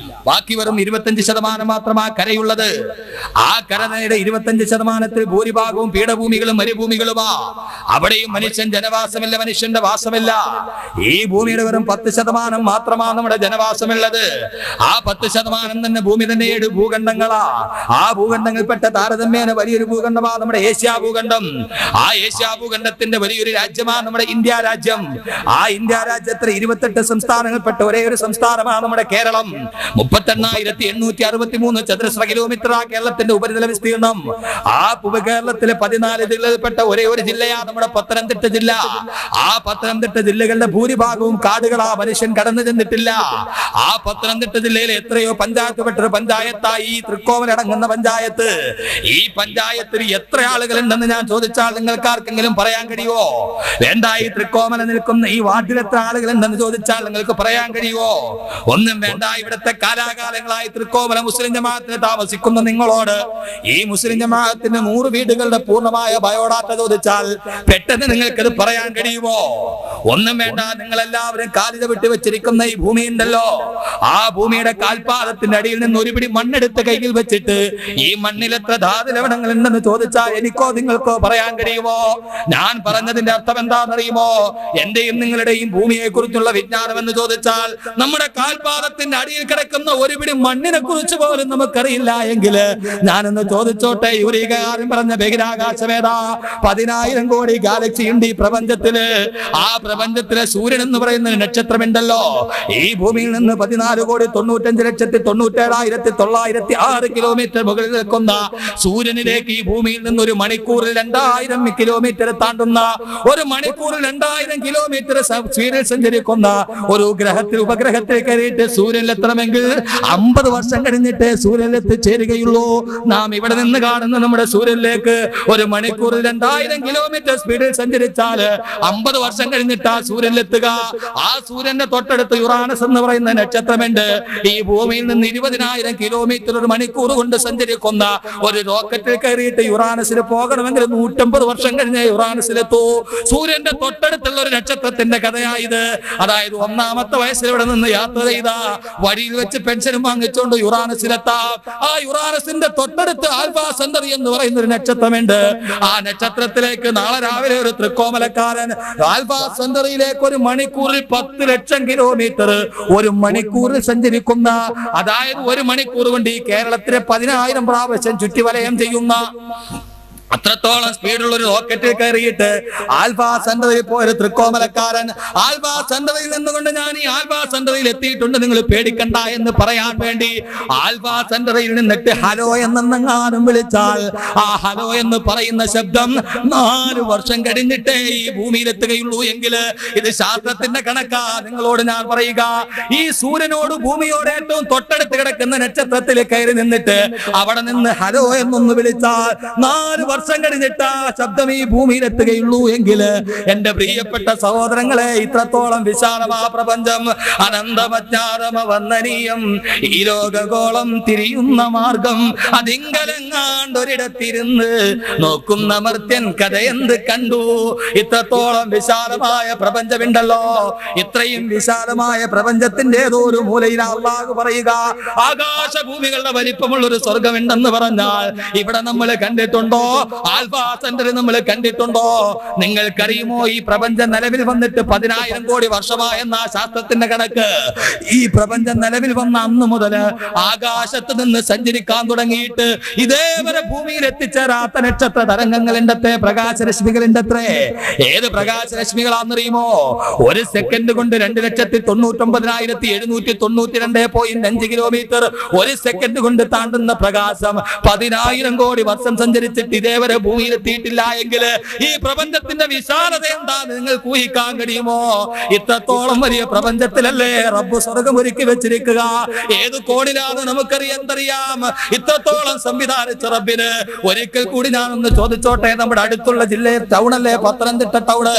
ബാക്കി വെറും 25% മാത്രമാ കരയുള്ളത്. ആ കരയുടെ 25% ഭൂരിഭാഗവും പീഠഭൂമികളും മരുഭൂമികളുമാ. അവിടെയും മനുഷ്യൻ ജനവാസമില്ല, മനുഷ്യന്റെ വാസമില്ല. ഈ ഭൂമിയുടെ വെറും 10% മാത്രമാണ് നമ്മുടെ ജനവാസമുള്ളത്. ആ 10% തന്നെ ഭൂമി തന്നെ 7 ഭൂഖണ്ഡങ്ങളാ. ആ ഭൂഖണ്ഡങ്ങളിൽപ്പെട്ട താരതമ്യേന വലിയൊരു ഭൂഖണ്ഡമാണ് നമ്മുടെ ഏഷ്യാ ഭൂഖണ്ഡം. ആ ഏഷ്യാ ഭൂഖണ്ഡത്തിന്റെ വലിയൊരു രാജ്യമാണ് നമ്മുടെ ഇന്ത്യ രാജ്യം. ആ ഇന്ത്യ രാജ്യത്തിലെ 28 സംസ്ഥാനങ്ങളിൽപ്പെട്ട ഒരേ ഒരു സംസ്ഥാനമാണ് നമ്മുടെ കേരളം. 38,863 ചതുരശ്ര കിലോമീറ്റർ ആ കേരളത്തിന്റെ ഉപരിതല വിസ്തീർണം. ആ കേരളത്തിലെ 14 ജില്ലകളിൽപ്പെട്ട ഒരേ ഒരു ജില്ലയാണ് നമ്മുടെ പത്തനംതിട്ട ജില്ല. ആ പത്തനംതിട്ട ജില്ലകളുടെ ഭൂരിഭാഗവും കാടുകളാ, മനുഷ്യൻ കടന്നു ചെന്നിട്ടില്ല. ആ പത്തനംതിട്ട ജില്ലയിലെ എത്രയോ പഞ്ചായത്തുപെട്ടൊരു പഞ്ചായത്തായി ഈ തൃക്കോവിലടങ്ങുന്ന പഞ്ചായത്ത്. ഈ പഞ്ചായത്തിൽ എത്ര ആളുകളുണ്ടെന്ന് ഞാൻ ചോദിച്ചാൽ നിങ്ങൾക്ക് ആർക്കെങ്കിലും പറയാൻ കഴിയുമോ? വേണ്ട. ഈ തൃക്കോമല നിൽക്കുന്ന ഈ വാർഡിൽ എത്ര ആളുകളുണ്ടെന്ന് ചോദിച്ചാൽ നിങ്ങൾക്ക് പറയാൻ കഴിയുമോ? ഒന്നും വേണ്ട. ഇവിടുത്തെ കാലാകാലങ്ങളായി തൃക്കോമല മുസ്ലിം ജമാഅത്തിന് താമസിക്കുന്ന നിങ്ങളോട് ഈ മുസ്ലിം ജമാഅത്തിന് 100 വീടുകളുടെ പൂർണ്ണമായ ബയോഡാറ്റ ചോദിച്ചാൽ പെട്ടെന്ന് നിങ്ങൾക്കത് പറയാൻ കഴിയുമോ? ഒന്നും വേണ്ട. നിങ്ങൾ എല്ലാവരും കാലിത വിട്ട് വെച്ചിരിക്കുന്ന ഈ ഭൂമി ഉണ്ടല്ലോ, ആ ഭൂമിയുടെ കാൽപാദത്തിന്റെ അടിയിൽ നിന്ന് ഒരു പിടി മണ്ണെടുത്ത് കയ്യിൽ വെച്ചിട്ട് ഈ മണ്ണിൽ എത്ര ധാതുലവണങ്ങൾ ഉണ്ടെന്ന് ചോദിച്ചാൽ എനിക്കോ നിങ്ങൾക്കോ പറയാൻ കഴിയുമോ? ഞാൻ പറഞ്ഞതിന്റെ അർത്ഥം എന്താണെന്നറിയുമോ? എന്റെയും നിങ്ങളുടെയും ഭൂമിയെ കുറിച്ചുള്ള വിജ്ഞാനം എന്ന് ചോദിച്ചാൽ നമ്മുടെ കാൽപാദത്തിന്റെ അടിയിൽ കിടക്കുന്ന ഒരു പിടി മണ്ണിനെ കുറിച്ച് പോലും നമുക്കറിയില്ല എങ്കിൽ ഞാനൊന്ന് ചോദിച്ചോട്ടെ, യുരീകാരൻ പറഞ്ഞ ബഹിരാകാശമേതാ? 10,000 കോടി ഗാലക്സി ഉണ്ട് ഈ പ്രപഞ്ചത്തില്. ആ പ്രപഞ്ചത്തിലെ സൂര്യൻ എന്ന് പറയുന്ന നക്ഷത്രമുണ്ടല്ലോ, ഈ ഭൂമിയിൽ നിന്ന് 14,95,97,906 കിലോമീറ്റർ മുകളിൽ നിൽക്കുന്ന സൂര്യനിലേക്ക് ഈ ഭൂമിയിൽ നിന്ന് ഒരു മണിക്കൂറിൽ 2,000 കിലോമീറ്റർ താണ്ടുന്ന, ഒരു മണിക്കൂറിൽ 2,000 കിലോമീറ്റർ സ്പീഡിൽ സഞ്ചരിക്കുന്ന ഒരു ഗ്രഹത്തിൽ ഉപഗ്രഹത്തിൽ കയറിയിട്ട് സൂര്യനിലെത്തണമെങ്കിൽ 50 വർഷം കഴിഞ്ഞിട്ടേ സൂര്യനിലെത്തിച്ചേരുകയുള്ളൂ. നാം ഇവിടെ നിന്ന് കാണുന്ന നമ്മുടെ സൂര്യനിലേക്ക് ഒരു മണിക്കൂറിൽ 2,000 കിലോമീറ്റർ സ്പീഡിൽ സഞ്ചരിച്ചാൽ 50 വർഷം കഴിഞ്ഞിട്ടാ സൂര്യനിലെത്തുക. ആ സൂര്യന്റെ തൊട്ടടുത്ത് യുറാനസ് എന്ന് പറയുന്ന നക്ഷത്രമുണ്ട്. ഈ ഭൂമിയിൽ നിന്ന് 20,000 കിലോമീറ്റർ ഒരു മണിക്കൂർ കൊണ്ട് സഞ്ചരിക്കുന്ന ഒരു റോക്കറ്റിൽ കയറിയിട്ട് യുറാനസിൽ പോകണമെങ്കിൽ 150 വർഷം കഴിഞ്ഞ് യുറാനസിലെത്തൂ. സൂര്യന്റെ തൊട്ടടുത്തുള്ള ഒരു നക്ഷത്രത്തിന്റെ കഥയായത്. അതായത് 1-ാമത്തെ വയസ്സിൽ ഇവിടെ നിന്ന് യാത്ര ചെയ്ത വഴിയിൽ വെച്ച് പെൻഷനും വാങ്ങിച്ചുകൊണ്ട് യുറാനസിലെത്താം. ആ യുറാനസിന്റെ തൊട്ടടുത്ത് ആൽഫ സെന്ററി എന്ന് പറയുന്ന ഒരു നക്ഷത്രമുണ്ട്. ആ നക്ഷത്രത്തിലേക്ക് നാളെ രാവിലെ ഒരു തൃക്കോമലക്കാരൻ ആൽഫ സെന്ററിയിലേക്ക് ഒരു മണിക്കൂറിൽ 10 ലക്ഷം കിലോമീറ്റർ ഒരു മണിക്കൂറിൽ സഞ്ചരിക്കുന്ന, അതായത് ഒരു മണിക്കൂർ കൊണ്ട് ഈ കേരളത്തിലെ 10,000 പ്രാവശ്യം ചുറ്റിവലയം ചെയ്യുന്ന അത്രത്തോളം സ്പീഡുള്ള ഒരു റോക്കറ്റിൽ കയറിയിട്ട് ആൽഫ സെന്ററിൽ പോയൊരു തൃക്കോമലക്കാരൻ ആൽഫ സെന്ററിൽ നിന്നുകൊണ്ട് ഞാൻ ഈ ആൽഫ സെന്ററിൽ എത്തിയിട്ടുണ്ട്, നിങ്ങൾ പേടിക്കണ്ട എന്ന് പറയാൻ വേണ്ടി ആൽഫ സെന്ററിൽ നിന്നിട്ട് ഹലോ എന്നെങ്ങാനും വിളിച്ചാൽ ആ ഹലോ എന്ന് പറയുന്ന ശബ്ദം 4 വർഷം കഴിഞ്ഞിട്ടേ ഈ ഭൂമിയിലെത്തുകയുള്ളൂ എങ്കിൽ ഇത് ശാസ്ത്രത്തിന്റെ കണക്കാ. നിങ്ങളോട് ഞാൻ പറയുക, ഈ സൂര്യനോട് ഭൂമിയോട് ഏറ്റവും തൊട്ടടുത്ത് കിടക്കുന്ന നക്ഷത്രത്തിൽ കയറി നിന്നിട്ട് അവിടെ നിന്ന് ഹലോ എന്നൊന്ന് വിളിച്ചാൽ 4 വർഷം കഴിഞ്ഞിട്ട് ആ ശബ്ദം ഈ ഭൂമിയിലെത്തുകയുള്ളൂ എങ്കിൽ എന്റെ പ്രിയപ്പെട്ട സഹോദരങ്ങളെ, ഇത്രത്തോളം വിശാലമാ പ്രപഞ്ചം, അനന്തമജ്ഞാതമവന്ദനീയം, ഈ ലോകഗോളം തിരിയുന്ന മാർഗം, അതിങ്കലങ്ങാണ്ടൊരിടത്തിരുന്ന് നോക്കുന്ന മർത്യൻ കഥയെന്ത് കണ്ടു. ഇത്രത്തോളം വിശാലമായ പ്രപഞ്ചമുണ്ടല്ലോ. ഇത്രയും വിശാലമായ പ്രപഞ്ചത്തിന്റെ ഏതോ ഒരു മൂലയിൽ അല്ലാഹു പറയുക, ആകാശഭൂമികളുടെ വലിപ്പമുള്ള ഒരു സ്വർഗമുണ്ടെന്ന് പറഞ്ഞാൽ ഇവിടെ നമ്മൾ കണ്ടിട്ടുണ്ടോ? ആൽഫ സെന്ററിൽ നമ്മൾ കണ്ടിട്ടുണ്ടോ? നിങ്ങൾക്കറിയുമോ ഈ പ്രപഞ്ചം നിലവിൽ വന്നിട്ട് 10,000 കോടി വർഷമായെന്ന ശാസ്ത്രത്തിന്റെ കണക്ക്. ഈ പ്രപഞ്ചം നിലവിൽ വന്ന അന്ന് മുതൽ ആകാശത്ത് നിന്ന് സഞ്ചരിക്കാൻ തുടങ്ങിയിട്ട് ഇതേവരെ ഭൂമിയിൽ എത്തിച്ചേരാത്ത നക്ഷത്ര തരംഗങ്ങളുണ്ട്, പ്രകാശരശ്മികളുണ്ട്. ഏത് പ്രകാശരശ്മികളാണെന്നറിയുമോ? ഒരു സെക്കൻഡ് കൊണ്ട് 2,99,792.5 കിലോമീറ്റർ ഒരു സെക്കൻഡ് കൊണ്ട് താണ്ടുന്ന പ്രകാശം 10,000 കോടി വർഷം സഞ്ചരിച്ചിട്ട് ഇതേ വരെ ഭൂമിയിൽ എത്തിയിട്ടില്ല എങ്കിൽ ഈ പ്രപഞ്ചത്തിന്റെ വിശാലത എന്താ നിങ്ങൾക്ക് ഊഹിക്കാൻ കഴിയുമോ? ഇത്രത്തോളം വലിയ പ്രപഞ്ചത്തിലല്ലേ റബ്ബ് സ്വർഗം ഒരുക്കി വെച്ചിരിക്കുക. ഏത് കോണിലാണ് നമുക്കറിയാം. ഇത്രത്തോളം സംവിധാനിച്ച റബ്ബിന് ഒരിക്കൽ കൂടി ഞാനൊന്ന് ചോദിച്ചോട്ടെ. നമ്മുടെ അടുത്തുള്ള ജില്ലയിൽ ടൗണല്ലേ പത്തനംതിട്ട ടൗണ്.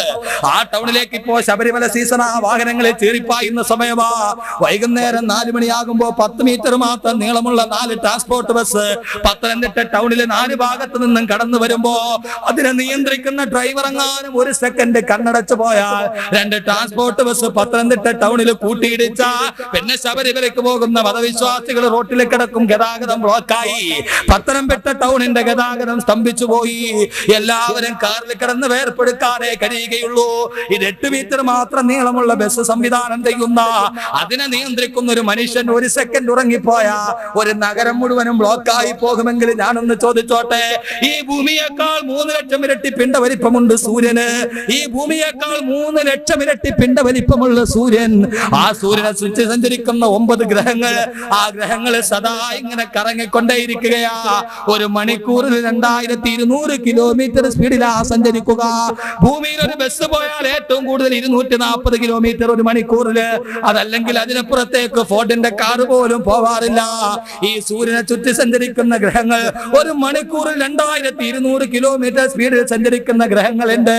ആ ടൗണിലേക്ക് ഇപ്പോ ശബരിമല സീസണാ, വാഹനങ്ങളിൽ ചീറിപ്പായുന്ന സമയമാ. വൈകുന്നേരം 4 മണിയാകുമ്പോ 10 മീറ്റർ മാത്രം നീളമുള്ള 4 ട്രാൻസ്പോർട്ട് ബസ് പത്തനംതിട്ട ടൗണിലെ 4 ഭാഗത്ത് നിന്നും കടന്നു വരുമ്പോ അതിനെ നിയന്ത്രിക്കുന്ന ഡ്രൈവർ എങ്ങാനും 1 സെക്കൻഡ് കണ്ണടച്ചു പോയാൽ 2 ട്രാൻസ്പോർട്ട് ബസ് പത്തനംതിട്ട ടൗണിൽ കൂട്ടിയിടിച്ച പിന്നെ ശബരിമലയ്ക്ക് പോകുന്ന മതവിശ്വാസികൾ റോട്ടിൽ കിടക്കും. ഗതാഗതം ബ്ലോക്കായി. പത്തനംതിട്ട ടൗണിന്റെ ഗതാഗതം സ്തംഭിച്ചു പോയി. എല്ലാവരും കാറിൽ കിടന്ന് വേർപ്പെടുക്കാനേ കഴിയുകയുള്ളൂ. ഇത് 8 മീറ്റർ മാത്രം നീളമുള്ള ബസ് സംവിധാനം ചെയ്യുന്ന, അതിനെ നിയന്ത്രിക്കുന്ന ഒരു മനുഷ്യൻ 1 സെക്കൻഡ് ഉറങ്ങിപ്പോയ ഒരു നഗരം മുഴുവനും ബ്ലോക്കായി പോകുമെങ്കിൽ ഞാനൊന്ന് ചോദിച്ചോട്ടെ, ഈ ഭൂമിയേക്കാൾ 3 ലക്ഷം ഇരട്ടി പിണ്ടവലിപ്പമുണ്ട് സൂര്യന്. ഈ ഭൂമിയേക്കാൾ 3 ലക്ഷം ഇരട്ടി പിണ്ടവലിപ്പമുള്ള സൂര്യൻ. ആ സൂര്യനെ ചുറ്റി സഞ്ചരിക്കുന്ന 9 ഗ്രഹങ്ങൾ. ആ ഗ്രഹങ്ങൾ സദാ ഇങ്ങനെ കറങ്ങിക്കൊണ്ടേയിരിക്കുകയാ. ഒരു മണിക്കൂറിൽ 2200 കിലോമീറ്റർ സ്പീഡിലാ സഞ്ചരിക്കുക. ഭൂമിയിൽ ഒരു ബസ് പോയാൽ ഏറ്റവും കൂടുതൽ 240 കിലോമീറ്റർ ഒരു മണിക്കൂറിൽ. അതല്ലെങ്കിൽ അതിനപ്പുറത്തേക്ക് ഫോർഡിന്റെ കാർ പോലും പോവാറില്ല. ഈ സൂര്യനെ ചുറ്റി സഞ്ചരിക്കുന്ന ഗ്രഹങ്ങൾ ഒരു മണിക്കൂറിൽ 2200 കിലോമീറ്റർ സ്പീഡിൽ സഞ്ചരിക്കുന്ന ഗ്രഹങ്ങളുണ്ട്.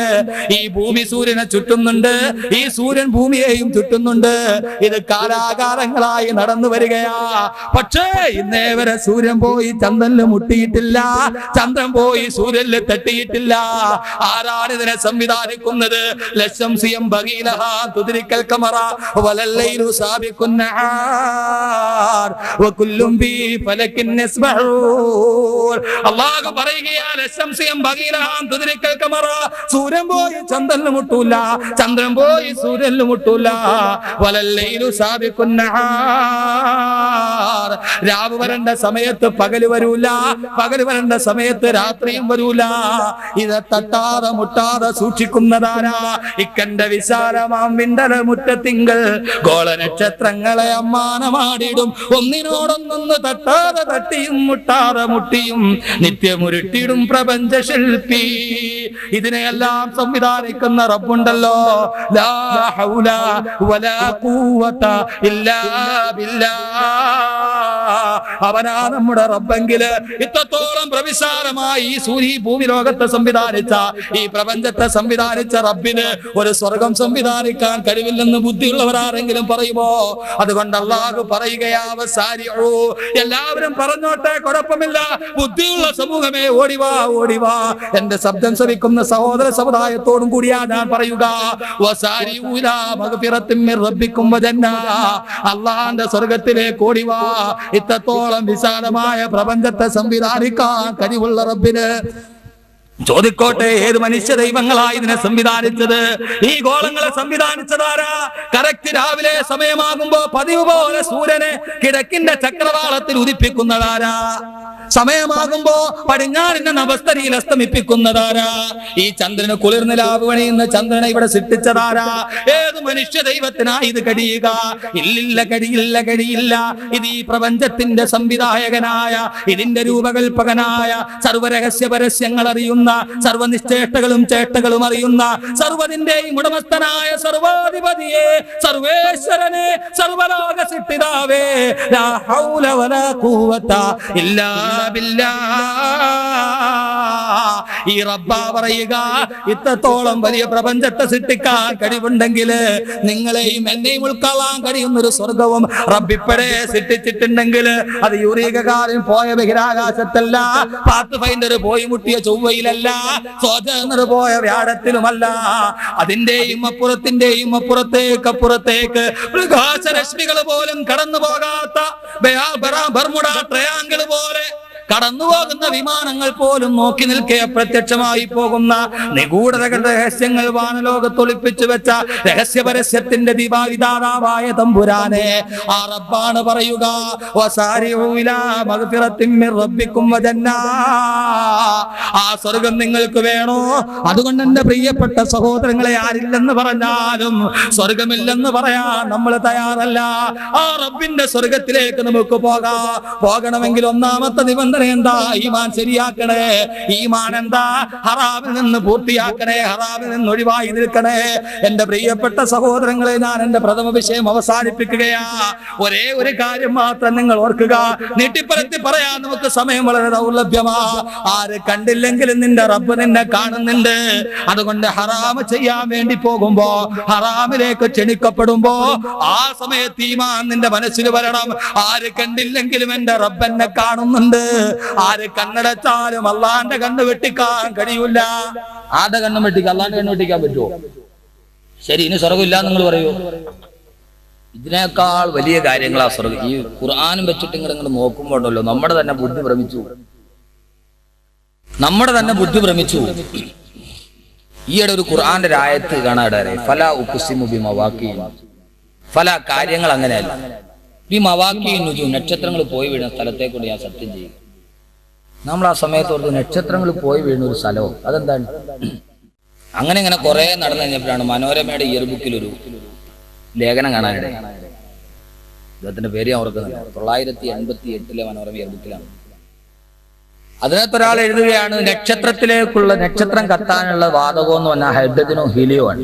ഈ ഭൂമി സൂര്യനെ ചുറ്റുന്നുണ്ട്, ഈ സൂര്യൻ ഭൂമിയെയും ചുറ്റുന്നുണ്ട്. ഇത് കാലാകാലങ്ങളായി നടന്നു വരികയാ. പക്ഷേ ഇന്നേ വരെ സൂര്യൻ പോയി ചന്ദ്രനിൽ മുട്ടിയിട്ടില്ല, ചന്ദ്രൻ പോയി സൂര്യനിൽ തട്ടിയിട്ടില്ല. ആരാണ് ഇതിനെ സംവിധാനിക്കുന്നത്? ലശംസിയം ബഗീലഹ തുദ്രിക്കൽ ഖമറ വലല്ലൈലു സാബിഖുൻ നഹാർ വകുല്ലും ബി ഫലകിൻ യസ്ബഹൂൻ. അല്ലാഹു പറയുകയാണ്, ലശംസിയം ബഗീലഹ തുദ്രിക്കൽ ഖമറ. സൂര്യൻ പോയി ചന്ദ്രനിൽ മുട്ടൂല, ചന്ദ്രൻ പോയി സൂര്യനിൽ മുട്ടൂല. വലല്ലൈലു സാബിഖുൻ നഹാർ. രാവ് വരേണ്ട സമയത്ത് പകല് വരൂല, പകല് വരേണ്ട സമയത്ത് രാത്രിയും വരൂല. ഇത് തട്ടാതെ മുട്ടാതെ സൂക്ഷിക്കുന്നതാരാ? ഇക്കന്റെ വിശാലമാം വിണ്ടല മുറ്റത്തിങ്കൾ ഗോള നക്ഷത്രങ്ങളെ അമ്മാനമാടിടും. ഒന്നിനോടൊന്നൊന്ന് തട്ടാതെ തട്ടിയും മുട്ടാതെ മുട്ടിയും നിത്യമുരുട്ടിടും പ്രപഞ്ച ശില്പി. ഇതിനെയെല്ലാം സംവിധാനിക്കുന്ന റബ്ബുണ്ടല്ലോ. ലാ ഹൗല വലാ ഖുവത ഇല്ലാ ബില്ലാഹ്. അവനാ നമ്മുടെ റബ്ബെങ്കില്. ഇത്രത്തോളം പ്രവിശാലമായി ഈ സൂര്യ ഭൂമി ലോകത്തെ സംവിധാനിച്ച, ഈ പ്രപഞ്ചത്തെ സംവിധാനിച്ച റബ്ബിന് ഒരു സ്വർഗം സംവിധാനിക്കാൻ കഴിവില്ലെന്ന് ബുദ്ധിയുള്ളവരാരെങ്കിലും പറയുമോ? അതുകൊണ്ട് അല്ലാഹു പറയുകയാ, വസാരിഉ. എല്ലാവരും പറഞ്ഞോട്ടെ, കുഴപ്പമില്ല. ബുദ്ധിയുള്ള സമൂഹമേ ഓടിവാ, ഓടിവാ. എന്റെ ശബ്ദം ശ്രവിക്കുന്ന സഹോദര സമുദായത്തോടും കൂടിയാ ഞാൻ പറയുക. വസാരിഉ ഇലാ മഗ്ഫിറത്തിൻ മിർ റബ്ബിക്കും വജന്ന. അല്ലാഹുവിന്റെ സ്വർഗ്ഗത്തിലേക്ക് ഓടിവാ. ഇത്രത്തോളം വിശാലമായ പ്രപഞ്ചത്തെ സംവിധാനിക്കാൻ കഴിവുള്ള റബ്ബിന് ചോദിക്കോട്ടെ, ഏത് മനുഷ്യ ദൈവങ്ങളായി ഇതിനെ സംവിധാനിച്ചത്? ഈ ഗോളങ്ങളെ സംവിധാനിച്ചതാരാ? കറക്റ്റ് രാവിലെ സമയമാകുമ്പോ പതിവ് പോലെ സൂര്യനെ കിഴക്കിന്റെ ചക്രവാളത്തിൽ ഉദിപ്പിക്കുന്നതാരാ? സമയമാകുമ്പോ പടിഞ്ഞാറിന്റെ നവസ്തരിയിൽ അസ്തമിപ്പിക്കുന്നതാരാ? ഈ ചന്ദ്രന് കുളിർനിലാവ് പണിയുന്ന ചന്ദ്രനെ ഇവിടെ സൃഷ്ടിച്ചതാരാ? ഏത് മനുഷ്യ ദൈവത്തിനാ ഇത് കഴിയുക? ഇല്ലില്ല, കഴിയില്ല, കഴിയില്ല. ഇത് ഈ പ്രപഞ്ചത്തിന്റെ സംവിധായകനായ, ഇതിന്റെ രൂപകൽപ്പകനായ, സർവരഹസ്യ പരസ്യങ്ങൾ അറിയുന്ന, സർവനിശ്ചേഷ്ടകളും ചേഷ്ടകളും അറിയുന്ന, സർവതിന്റെയും ഉടമസ്ഥനായ സർവാധിപതിയെ, സർവേശ്വരനെ, സർവലോക സിദ്ധിതാവേ, ലാ ഹൗല വലാ ഖുവത ഇല്ലാ ഈ റബ്ബ പറയുക, ഇത്രത്തോളം വലിയ പ്രപഞ്ചത്തെ സൃഷ്ടിക്കാൻ കഴിവുണ്ടെങ്കിൽ നിങ്ങളെയും എന്നെയും ഉൾക്കൊള്ളാൻ കഴിയുന്ന ഒരു സ്വർഗവും റബ്ബിപ്പടെ സൃഷ്ടിച്ചിട്ടുണ്ടെങ്കിൽ അത് യൂറികകാരൻ പോയ ബഹിരാകാശത്തല്ല, പാത്ത് ഫൈൻഡർ പോയി മുട്ടിയ ചൊവ്വയിലല്ല, സോജനർ പോയ വ്യാഴത്തിലുമല്ല. അതിന്റെയും അപ്പുറത്തിന്റെയും അപ്പുറത്തേക്ക് പ്രകാശരശ്മികൾ പോലും കടന്നു പോകാത്ത ബർമുഡ ട്രയാങ്കിൾ പോലെ കടന്നു പോകുന്ന വിമാനങ്ങൾ പോലും നോക്കി നിൽക്കെ പ്രത്യക്ഷമായി പോകുന്ന നിഗൂഢതകളുടെ രഹസ്യങ്ങൾ വാനലോകത്തൊളിപ്പിച്ചു വെച്ച രഹസ്യ പരസ്യത്തിന്റെ ദിവാവിധാതാവായ തമ്പുരാനെ ആ റബ്ബാണ് പറയുക, ആ സ്വർഗം നിങ്ങൾക്ക് വേണോ? അതുകൊണ്ട് എന്റെ പ്രിയപ്പെട്ട സഹോദരങ്ങളെ, ആരില്ലെന്ന് പറഞ്ഞാലും സ്വർഗമില്ലെന്ന് പറയാൻ നമ്മൾ തയ്യാറല്ല. ആ റബ്ബിന്റെ സ്വർഗത്തിലേക്ക് നമുക്ക് പോകണമെങ്കിൽ ഒന്നാമത്തെ നിബന്ധന പ്രാർത്ഥന എന്താ? ഈമാൻ ശരിയാക്കണേ. ഈമാൻ എന്താ? ഹറാമിൽ നിന്ന് പൂർത്തിയാക്കണേ, ഹറാമിൽ നിന്ന് ഒഴിവായി നിൽക്കണേ. എന്റെ പ്രിയപ്പെട്ട സഹോദരങ്ങളെ, ഞാൻ എന്റെ പ്രഥമ വിഷയം അവസാനിപ്പിക്കുകയാ. ഒരേ ഒരു കാര്യം മാത്രം നിങ്ങൾ ഓർക്കുക. നീട്ടിപ്പരത്തി പറയാൻ നമുക്ക് സമയം വളരെ ദൗർലഭ്യമാ. ആര് കണ്ടില്ലെങ്കിലും നിന്റെ റബ്ബ് നിന്നെ കാണുന്നുണ്ട്. അതുകൊണ്ട് ഹറാമ് ചെയ്യാൻ വേണ്ടി പോകുമ്പോ, ഹറാമിലേക്ക് ക്ഷണിക്കപ്പെടുമ്പോ ആ സമയത്ത് ഈമാൻ നിന്റെ മനസ്സിൽ വരണം. ആര് കണ്ടില്ലെങ്കിലും എന്റെ റബ്ബ് എന്നെ കാണുന്നുണ്ട്. ആര് കണ്ണടച്ചാലും അള്ളാന്റെ കണ്ണ് വെട്ടിക്കാൻ കഴിയൂല. ആരുടെ കണ്ണും വെട്ടിക്കാൻ, അള്ളാന്റെ കണ്ണ് വെട്ടിക്കാൻ പറ്റുമോ? ശരി, ഇനി സ്വർഗമില്ല നിങ്ങൾ പറയൂ. ഇതിനേക്കാൾ വലിയ കാര്യങ്ങളാ സ്വർഗം. ഈ ഖുർആനും വെച്ചിട്ട് ഇങ്ങനെ നോക്കുമ്പോണ്ടല്ലോ നമ്മുടെ തന്നെ ബുദ്ധി ഭ്രമിച്ചു. ഈയിടെ ഒരു ഖുർആന്റെ രായത്ത് കാണാടാരെ, ഫല ഉഖ്സിമു ബിമവാഖി. ഫല കാര്യങ്ങൾ അങ്ങനെയല്ല. ബിമവാഖി നുജൂം, നക്ഷത്രങ്ങൾ പോയി വീഴുന്ന സ്ഥലത്തേക്കൊണ്ട് ഞാൻ സത്യം ചെയ്യും. നമ്മൾ ആ സമയത്ത് ഓർത്ത് നക്ഷത്രങ്ങൾ പോയി വീഴുന്ന ഒരു സ്ഥലവും അതെന്താണ്? അങ്ങനെ കുറെ നടന്നു കഴിഞ്ഞപ്പോഴാണ് മനോരമയുടെ ഇയർ ബുക്കിൽ ഒരു ലേഖനം കാണാനിടയിൽ. അദ്ദേഹത്തിന്റെ പേര് ഞാൻ ഓർക്കുന്നില്ല. 988 മനോരമ ഇയർ ബുക്കിലാണ്. അതിനകത്ത് ഒരാൾ എഴുതുകയാണ്, നക്ഷത്രത്തിലേക്കുള്ള നക്ഷത്രം കത്താനുള്ള വാതകം എന്ന് പറഞ്ഞാൽ ഹൈഡ്രജനും ഹീലിയോ ആണ്.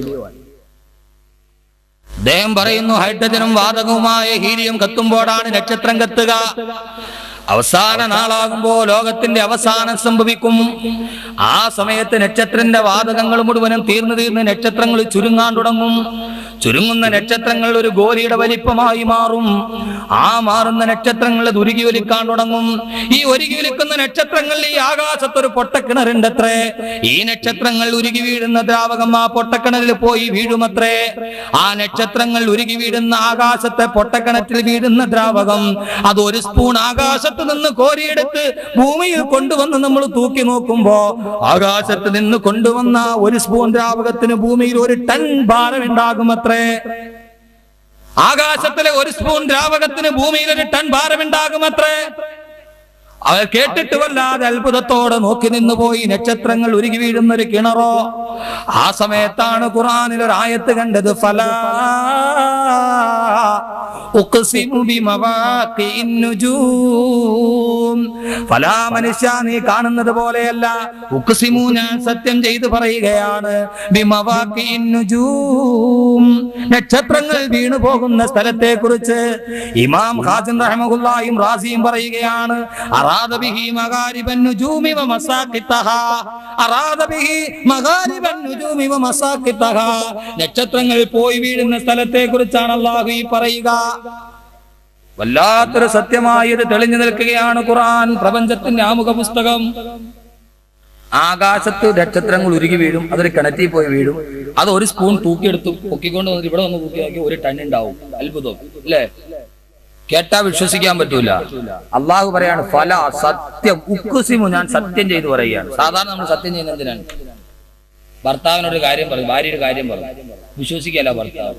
അദ്ദേഹം പറയുന്നു, ഹൈഡ്രജനും വാതകവുമായ ഹീലിയം കത്തുമ്പോഴാണ് നക്ഷത്രം കത്തുക. അവസാന നാളാകുമ്പോ ലോകത്തിന്റെ അവസാനം സംഭവിക്കും. ആ സമയത്ത് നക്ഷത്രത്തിന്റെ വാതകങ്ങൾ മുഴുവനും തീർന്ന് നക്ഷത്രങ്ങൾ ചുരുങ്ങാൻ തുടങ്ങും. ചുരുങ്ങുന്ന നക്ഷത്രങ്ങൾ ഒരു ഗോലിയുടെ വലിപ്പമായി മാറും. ആ മാറുന്ന നക്ഷത്രങ്ങൾ ഉരുകി ഒലിക്കാൻ തുടങ്ങും. ഈ ഉരുകി ഒലിക്കുന്ന നക്ഷത്രങ്ങൾ ഈ ആകാശത്തൊരു പൊട്ടക്കിണറുണ്ടത്രേ. ഈ നക്ഷത്രങ്ങൾ ഉരുകി വീഴുന്ന ദ്രാവകം ആ പൊട്ടക്കിണറിൽ പോയി വീഴുമത്രേ. ആ നക്ഷത്രങ്ങൾ ഉരുകി വീഴുന്ന ആകാശത്തെ പൊട്ടക്കിണറ്റിൽ വീഴുന്ന ദ്രാവകം അത് ഒരു സ്പൂൺ ആകാശത്ത് നിന്ന് കോരിയെടുത്ത് ഭൂമിയിൽ കൊണ്ടുവന്ന് നമ്മൾ തൂക്കി നോക്കുമ്പോ ആകാശത്ത് നിന്ന് കൊണ്ടുവന്ന ഒരു സ്പൂൺ ദ്രാവകത്തിന് ഭൂമിയിൽ 1 ടൺ ഭാരം ഉണ്ടാകുമത്രേ. ആകാശത്തിലെ 1 സ്പൂൺ ദ്രാവകത്തിന് ഭൂമിയിൽ 1 ടൺ ഭാരം ഉണ്ടാകുമത്രേ. അവർ കേട്ടിട്ട് വല്ലാതെ അത്ഭുതത്തോടെ നോക്കി നിന്ന് പോയി. നക്ഷത്രങ്ങൾ ഉരുകി വീഴുന്ന ഒരു കിണറോ. ആ സമയത്താണ് ഖുർആനിൽ ഒരു ആയത്ത് കണ്ടത്, ഫലാ ഉഖ്സിമു ബിമവാഖിഇൻ നുജൂം. ഫലാ, മനുഷ്യ നീ കാണുന്നത് പോലെയല്ല. ഉഖ്സിമു, ഞാൻ സത്യം ചെയ്ത് പറയുകയാണ്. ബിമവാഖിഇൻ നുജൂം, നക്ഷത്രങ്ങൾ വീണു പോകുന്ന സ്ഥലത്തെ കുറിച്ച് ഇമാം ഖാസിം റഹിമഹുല്ലാഹിയും റാസിയും പറയുകയാണ്, അറാദ ബിഹി മഗാരിബൻ നുജൂമി വ മസാഖിതഹാ. അറാദ ബിഹി മഗാരിബൻ നുജൂമി വ മസാഖിതഹാ, നക്ഷത്രങ്ങൾ പോയി വീഴുന്ന സ്ഥലത്തെ കുറിച്ചാണ് അല്ലാഹു ഈ പറയുക. വല്ലാത്തൊരു സത്യമായി ഇത് തെളിഞ്ഞു നിൽക്കുകയാണ് ഖുർആൻ, പ്രപഞ്ചത്തിന്റെ ആമുഖ പുസ്തകം. ആകാശത്ത് നക്ഷത്രങ്ങൾ ഉരുകി വീഴും, അതൊരു കിണറ്റിൽ പോയി വീഴും. അത് 1 സ്പൂൺ തൂക്കിയെടുത്ത് പൊക്കിക്കൊണ്ട് വന്നിട്ട് ഇവിടെ വന്ന് തൂക്കിയാക്കി 1 ടൺ ഉണ്ടാവും. അത്ഭുതം അല്ലേ? കേട്ടാ വിശ്വസിക്കാൻ പറ്റൂല. അള്ളാഹു പറയാണ്, ഫല, സത്യം, ഉഖ്സിമു, ഞാൻ സത്യം ചെയ്ത് പറയുകയാണ്. സാധാരണ നമ്മൾ സത്യം ചെയ്യുന്ന എന്തിനാണ്? ഭർത്താവിനൊരു കാര്യം പറയും, ഭാര്യയുടെ കാര്യം പറയും, വിശ്വസിക്കല്ല ഭർത്താവ്.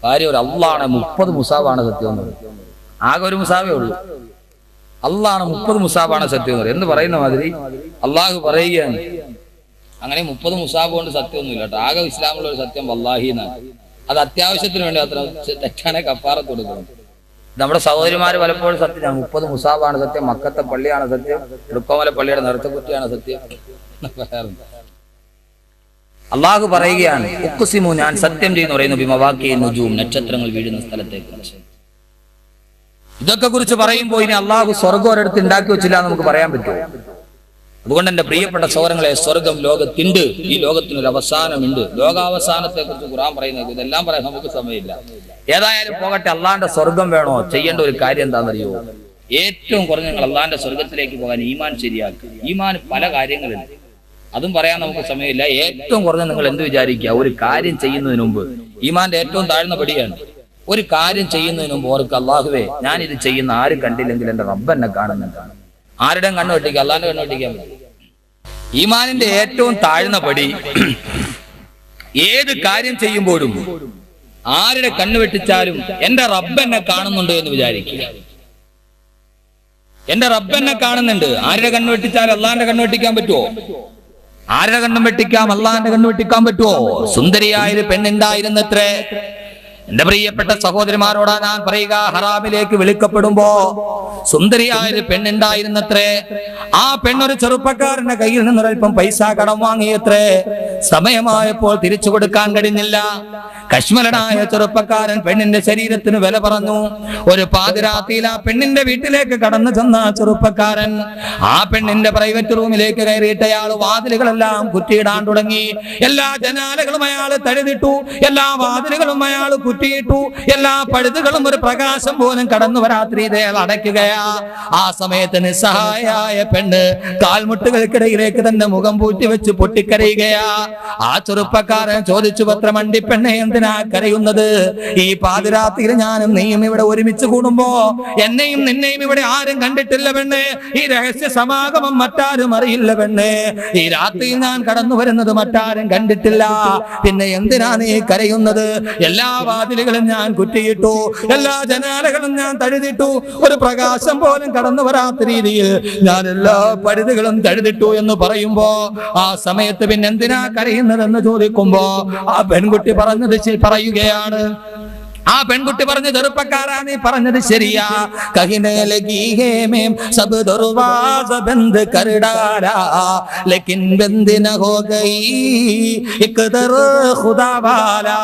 ഭാര്യ ഒരു അള്ളാണ് 30 മുസാബാണ് സത്യം എന്ന് പറയും. ആകെ ഒരു മുസാബേ ഉള്ളൂ. അള്ളാണ് 30 മുസാബാണ് സത്യം എന്ന് പറയും എന്ന് പറയുന്ന മാതിരി അള്ളാഹു പറയുകയാണ്. അങ്ങനെ 30 മുസാബ് കൊണ്ട് സത്യമൊന്നുമില്ല കേട്ടോ. ആകെ ഇസ്ലാമുള്ള ഒരു സത്യം വല്ലാഹി എന്നാണ്. അത് അത്യാവശ്യത്തിന് വേണ്ടി അത്ര തെറ്റാണ് കഫാറത്ത് കൊടുക്കണം. നമ്മുടെ സഹോദരിമാര് പലപ്പോഴും സത്യം, 30 മുസാബാണ് സത്യം, മക്കത്തെ പള്ളിയാണ് സത്യം, തൃക്കോമല പള്ളിയുടെ നൃത്തക്കുറ്റിയാണ് സത്യം. അള്ളാഹു പറയുകയാണ്, ഉഖ്സിമു, ഞാൻ സത്യം ചെയ്യുന്നു പറയുന്നു, ബിമവാഖിഇൻ നുജൂം, നക്ഷത്രങ്ങൾ വീഴുന്ന സ്ഥലത്തേക്ക്. ഇതൊക്കെ കുറിച്ച് പറയുമ്പോൾ ഇനി അള്ളാഹു സ്വർഗം ഒരിടത്ത് ഉണ്ടാക്കി വെച്ചില്ല എന്ന് നമുക്ക് പറയാൻ പറ്റുമോ? അതുകൊണ്ട് എന്റെ പ്രിയപ്പെട്ട സഹോദരങ്ങളെ, സ്വർഗം ലോകത്തുണ്ട്. ഈ ലോകത്തിനൊരു അവസാനമുണ്ട്. ലോകാവസാനത്തെ കുറിച്ച് ഖുർആൻ പറയുന്നത്, ഇതെല്ലാം പറയാൻ നമുക്ക് സമയമില്ല. ഏതായാലും പോകട്ടെ, അള്ളാന്റെ സ്വർഗം വേണോ? ചെയ്യേണ്ട ഒരു കാര്യം എന്താണെന്നറിയോ? ഏറ്റവും കുറഞ്ഞ നിങ്ങൾ അള്ളാന്റെ സ്വർഗത്തിലേക്ക് പോകാൻ ഈമാൻ ശരിയാക്കുക. ഈമാൻ പല കാര്യങ്ങളുണ്ട്, അതും പറയാൻ നമുക്ക് സമയമില്ല. ഏറ്റവും കുറഞ്ഞ നിങ്ങൾ എന്ത് വിചാരിക്കുക? ഒരു കാര്യം ചെയ്യുന്നതിന് മുമ്പ്, ഈമാന്റെ ഏറ്റവും താഴ്ന്ന പടിയാണ്. ഒരു കാര്യം ചെയ്യുന്നതിന് മുമ്പ് ഓർക്ക്, അള്ളാഹുവേ, ഞാൻ ഇത് ചെയ്യുന്ന ആരും കണ്ടില്ലെങ്കിൽ എന്റെ റബ്ബ് എന്നെ കാണുന്നുണ്ടാണ്. ആരുടെയും കണ്ണു വെട്ടിക്കുക? അള്ളാന്റെ കണ്ണു വെട്ടിക്കാൻ പറ്റും. ഈമാനിന്റെ ഏറ്റവും താഴ്ന്ന പടി, ഏത് കാര്യം ചെയ്യുമ്പോഴും ആരുടെ കണ്ണു വെട്ടിച്ചാലും എന്റെ റബ്ബ് എന്നെ കാണുന്നുണ്ട് എന്ന് വിചാരിക്കുക. എന്റെ റബ്ബ് എന്നെ കാണുന്നുണ്ട്. ആരുടെ കണ്ണു വെട്ടിച്ചാലും അള്ളാന്റെ കണ്ണു വെട്ടിക്കാൻ പറ്റുമോ? ആരുടെ കണ്ണും വെട്ടിക്കാം, അള്ളാന്റെ കണ്ണു വെട്ടിക്കാൻ പറ്റുമോ? സുന്ദരിയായൊരു പെണ്ണുണ്ടായിരുന്നത്രേ. എന്റെ പ്രിയപ്പെട്ട സഹോദരിമാരോടാ ഞാൻ പറയുക, ഹറാമിലേക്ക് വിളിക്കപ്പെടുമ്പോ സുന്ദരിയായ ഒരു പെണ്ണുണ്ടായിരുന്നത്രേ. ആ പെണ്ണൊരു ചെറുപ്പക്കാരന്റെ കയ്യിൽ നിന്നൊരൽപ്പം പൈസ കടം വാങ്ങിയത്രേ. സമയമായപ്പോൾ തിരിച്ചു കൊടുക്കാൻ കഴിഞ്ഞില്ല. കശ്മലനായ ചെറുപ്പക്കാരൻ പെണ്ണിന്റെ ശരീരത്തിന് വില പറഞ്ഞു. ഒരു പാതിരാത്രിയിൽ ആ പെണ്ണിന്റെ വീട്ടിലേക്ക് കടന്നു ചെന്ന ചെറുപ്പക്കാരൻ ആ പെണ്ണിന്റെ പ്രൈവറ്റ് റൂമിലേക്ക് കയറിയിട്ട് അയാൾ വാതിലുകളെല്ലാം കുറ്റിയിടാൻ തുടങ്ങി. എല്ലാ ജനാലകളും അയാൾ തഴുതിട്ടു, എല്ലാ വാതിലുകളും അയാൾ കുറ്റിയിട്ടു, എല്ലാ പഴുതുകളും ഒരു പ്രകാശം പോലും കടന്നു വരാത്ത രീതിയിൽ അടയ്ക്കുകയാ. ആ സമയത്ത് നിസ്സഹായായ പെണ്ണ് കാൽമുട്ടുകൾക്കിടയിലേക്ക് തന്റെ മുഖം പൂറ്റി വെച്ച് പൊട്ടിക്കരയുകയാ. ആ ചെറുപ്പക്കാരൻ ചോദിച്ചു, പത്രമണ്ടി പെണ്ണെ, എന്തിനാ കരയുന്നത്? ഈ പാതിരാത്രിയിൽ ഞാനും നീയും ഇവിടെ ഒരുമിച്ച് കൂടുമ്പോ എന്നെയും നിന്നെയും ഇവിടെ ആരും കണ്ടിട്ടില്ല പെണ്ണെ. ഈ രഹസ്യ സമാഗമം മറ്റാരും അറിയില്ല പെണ്ണെ. ഈ രാത്രിയിൽ ഞാൻ കടന്നു വരുന്നത് മറ്റാരും കണ്ടിട്ടില്ല. പിന്നെ എന്തിനാ നീ കരയുന്നത്? എല്ലാ വാതിലുകളും ഞാൻ കുറ്റിയിട്ടു, എല്ലാ ജനാലകളും ഞാൻ തഴുതിട്ടു, ഒരു പ്രകാശം പോലും കടന്നു വരാത്ത രീതിയിൽ ഞാൻ എല്ലാ പഴുതുകളും തഴുതിട്ടു എന്ന് പറയുമ്പോ ആ സമയത്ത് പിന്നെ എന്തിനാ കരയുന്നതെന്ന് ചോദിക്കുമ്പോ ആ പെൺകുട്ടി പറഞ്ഞത് പറയുകയാണ്. ആ പെൺകുട്ടി പറഞ്ഞു, ചെറുപ്പക്കാരാ നീ പറഞ്ഞത് ശരിയാ. കഹിനെ ലഗി ഹേ മേം സബ് ദർവാസ ബന്ദ് കർ ഡാലാ ലേകിൻ ബന്ദ് ന ഹോ ഗയി ഇഖ്ദർ ഖുദാ വാലാ.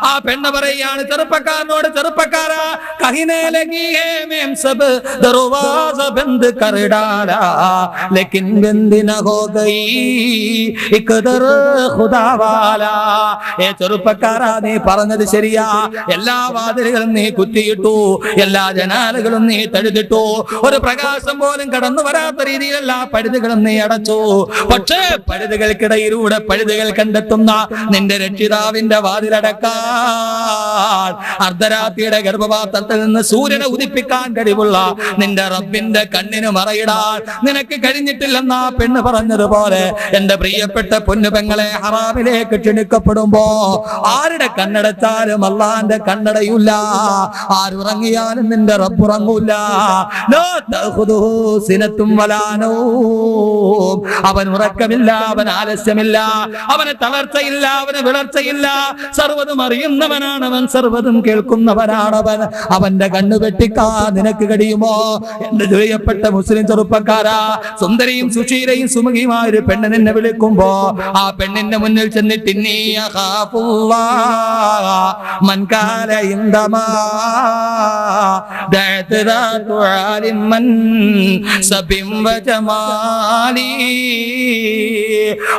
ആ പെണ്ണ് പറയാണ് ചെറുപ്പക്കാരനോട്, ചെറുപ്പക്കാരാ, കഹിനെ ലഗി ഹേ മേം സബ് ദർവാസ ബന്ദ് കർ ഡാലാ ലേകിൻ ബന്ദ് ന ഹോ ഗയി ഇഖ്ദർ ഖുദാ വാലാ. ഏ ചെറുപ്പക്കാരാ നീ പറഞ്ഞത് ശരിയാ. എല്ലാ വാതിലുകളും നീ കുറ്റിയിട്ടു, എല്ലാ ജനാലകളും നീ തഴുതിട്ടു, ഒരു പ്രകാശം പോലും കടന്നു വരാത്ത രീതിയിൽ എല്ലാ പഴുതുകളും നീ അടച്ചു. പക്ഷേ പഴുതുകൾക്കിടയിലൂടെ പഴുതുകൾ കണ്ടെത്തുന്ന നിന്റെ രക്ഷിതാവിന്റെ വാതിലടക്കാൻ, അർദ്ധരാത്രിയുടെ ഗർഭപാത്രത്തിൽ നിന്ന് സൂര്യനെ ഉദിപ്പിക്കാൻ കഴിവുള്ള നിന്റെ റബ്ബിന്റെ കണ്ണിന് മറയിടാൻ നിനക്ക് കഴിഞ്ഞിട്ടില്ലെന്നാ പെണ്ണ് പറഞ്ഞതുപോലെ എന്റെ പ്രിയപ്പെട്ട പൊന്നുപെങ്ങളെ, ഹറാമിലേക്ക് ക്ഷണിക്കപ്പെടുമ്പോ ആരുടെ കണ്ണടച്ചാലും അള്ളാന്റെ കണ്ണടയൂല, ആരുറങ്ങിയാലും നിന്റെ റബ്ബുറങ്ങൂല. അവൻ ഉറക്കമില്ല, അവൻ ആലസ്യമില്ല, അവന് തളർച്ചയില്ല, അവന് വിളർച്ചയില്ല. സർവ്വതും അറിയുന്നവനാണ് അവൻ, സർവ്വതും കേൾക്കുന്നവനാണവൻ. അവന്റെ കണ്ണു വെട്ടിക്കാൻ നിനക്ക് കഴിയുമോ? എന്റെ പ്രിയപ്പെട്ട മുസ്ലിം ചെറുപ്പക്കാരാ, സുന്ദരിയും സുശീലയും സുമുഖിയുമായ ഒരു പെണ്ണ് നിന്നെ വിളിക്കുമ്പോ ആ പെണ്ണിന്റെ മുന്നിൽ ചെന്നിട്ട്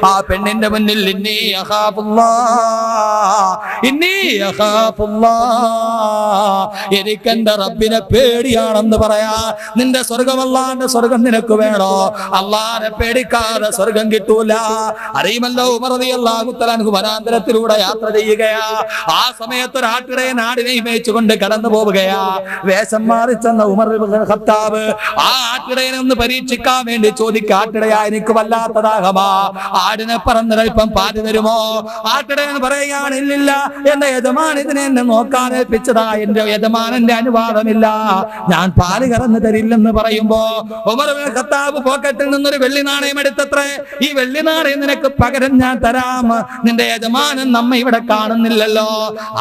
ആ പെണ്ണിന്റെ മുന്നിൽ എനിക്കെന്റെ റബ്ബിനെ പേടിയാണെന്ന് പറയാ. നിന്റെ സ്വർഗം അല്ലാന്റെ സ്വർഗം നിനക്ക് വേണോ? അള്ളാനെ പേടിക്കാതെ സ്വർഗം കിട്ടൂല. അറിയുമല്ലോ, ഉമർ റളിയല്ലാഹു തആല അൻഹു വനാന്തരത്തിലൂടെ യാത്ര ചെയ്യുകയാ. ആ സമയത്ത് ഒരു ആട്ടിടയെ നാടിനെയും മേച്ചുകൊണ്ട് കടന്നു പോവുകയാ. വേഷം മാറി ചെന്ന ഉമർ ഇബ്നുൽ ഖത്താബ് ആ ആട്ടിടയനെ ഒന്ന് പരീക്ഷിക്കാൻ വേണ്ടി ചോദിക്കുക, ആട്ടിടയാ എനിക്ക് വല്ലാത്ത ദാഹമാ, ആടിനെ പറന്നൊരൽപ്പം പാല് തരുമോ? ആട്ടിടയൻ പറയുകയാണ്, ഇല്ലില്ല, എന്റെ യജമാൻ ഇതിനെ എന്നെ നോക്കാൻ ഏൽപ്പിച്ചതാ, എന്റെ യജമാനന്റെ അനുവാദമില്ല, ഞാൻ പാല് കറന്നു തരില്ലെന്ന് പറയുമ്പോ ഉമർ ഇബ്നുൽ ഖത്താബ് പോക്കറ്റിൽ നിന്നൊരു വെള്ളി നാണയം എടുത്തത്രേ. ഈ വെള്ളി നാണയം നിനക്ക് പകരം ഞാൻ തരാം, നിന്റെ യജമാനൻ നമ്മ ഇവിടെ കാണുന്നില്ലല്ലോ.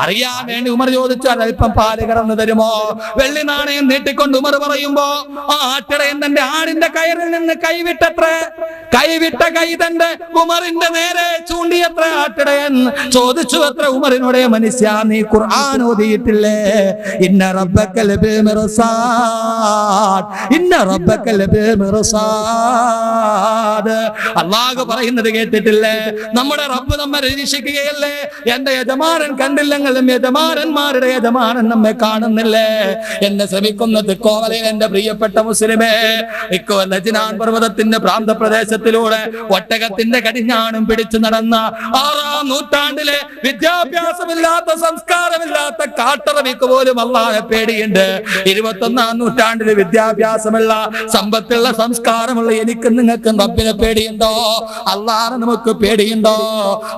അറിയാൻ വേണ്ടി ഉമർ ചോദിച്ചു, അല്പം പാല് കറന്നു തരുമോ? വെള്ളി നാണയം നീട്ടിക്കൊണ്ട് ഉമർ പറയുമ്പോ ആ ആട്ടിടയൻ തന്റെ ആടിന്റെ കയറിൽ നിന്ന് കൈവിട്ടത്രേ. കൈവിട്ട കൈ തന്റെ ഉമറിന്റെ നേരെ ചൂണ്ടിയത്ര ആട്ടിടയൻ ചോദിച്ചു അത്ര ഉമറിനോടെ, മനുഷ്യ നീ ഖുർആൻ ഓതിയിട്ടില്ലേ? ഇന്ന റബ്ബക ലബിൽ മിർസാദ്, ഇന്ന റബ്ബക ലബിൽ മിർസാദ്. അല്ലാഹു പറയുന്നത് കേട്ടിട്ടില്ലേ? നമ്മുടെ റബ്ബ് നമ്മെ നിരീക്ഷിക്കുകയല്ലേ? എന്റെ യജമാനൻ കണ്ടില്ലെങ്കിലും യജമാനന്മാരുടെ യജമാനൻ നമ്മെ കാണുന്നില്ലേ? എന്നെ ശ്രമിക്കുന്ന തിക്കോവലയിൽ എന്റെ പ്രിയപ്പെട്ട മുസ്ലിമേ, ഇക്കോ നജ്നാൻ പർവ്വതത്തിന്റെ പ്രാന്ത പ്രദേശത്തിലൂടെ ഒട്ടകത്തിന്റെ കടിഞ്ഞാണും പിടിച്ചു നടന്ന 6-ാം നൂറ്റാണ്ടിലെ വിദ്യാഭ്യാസമില്ലാത്ത സംസ്കാരമില്ലാത്ത കാട്ടറവിക്ക് പോലും അല്ലാഹുവെ പേടിയുണ്ട്. 21-ാം നൂറ്റാണ്ടിലെ വിദ്യാഭ്യാസമുള്ള സമ്പത്തുള്ള സംസ്കാരമുള്ള എനിക്ക് നിങ്ങൾക്കും റബ്ബിനെ പേടിയുണ്ടോ? അള്ളാഹനെ നമുക്ക് പേടിയുണ്ടോ?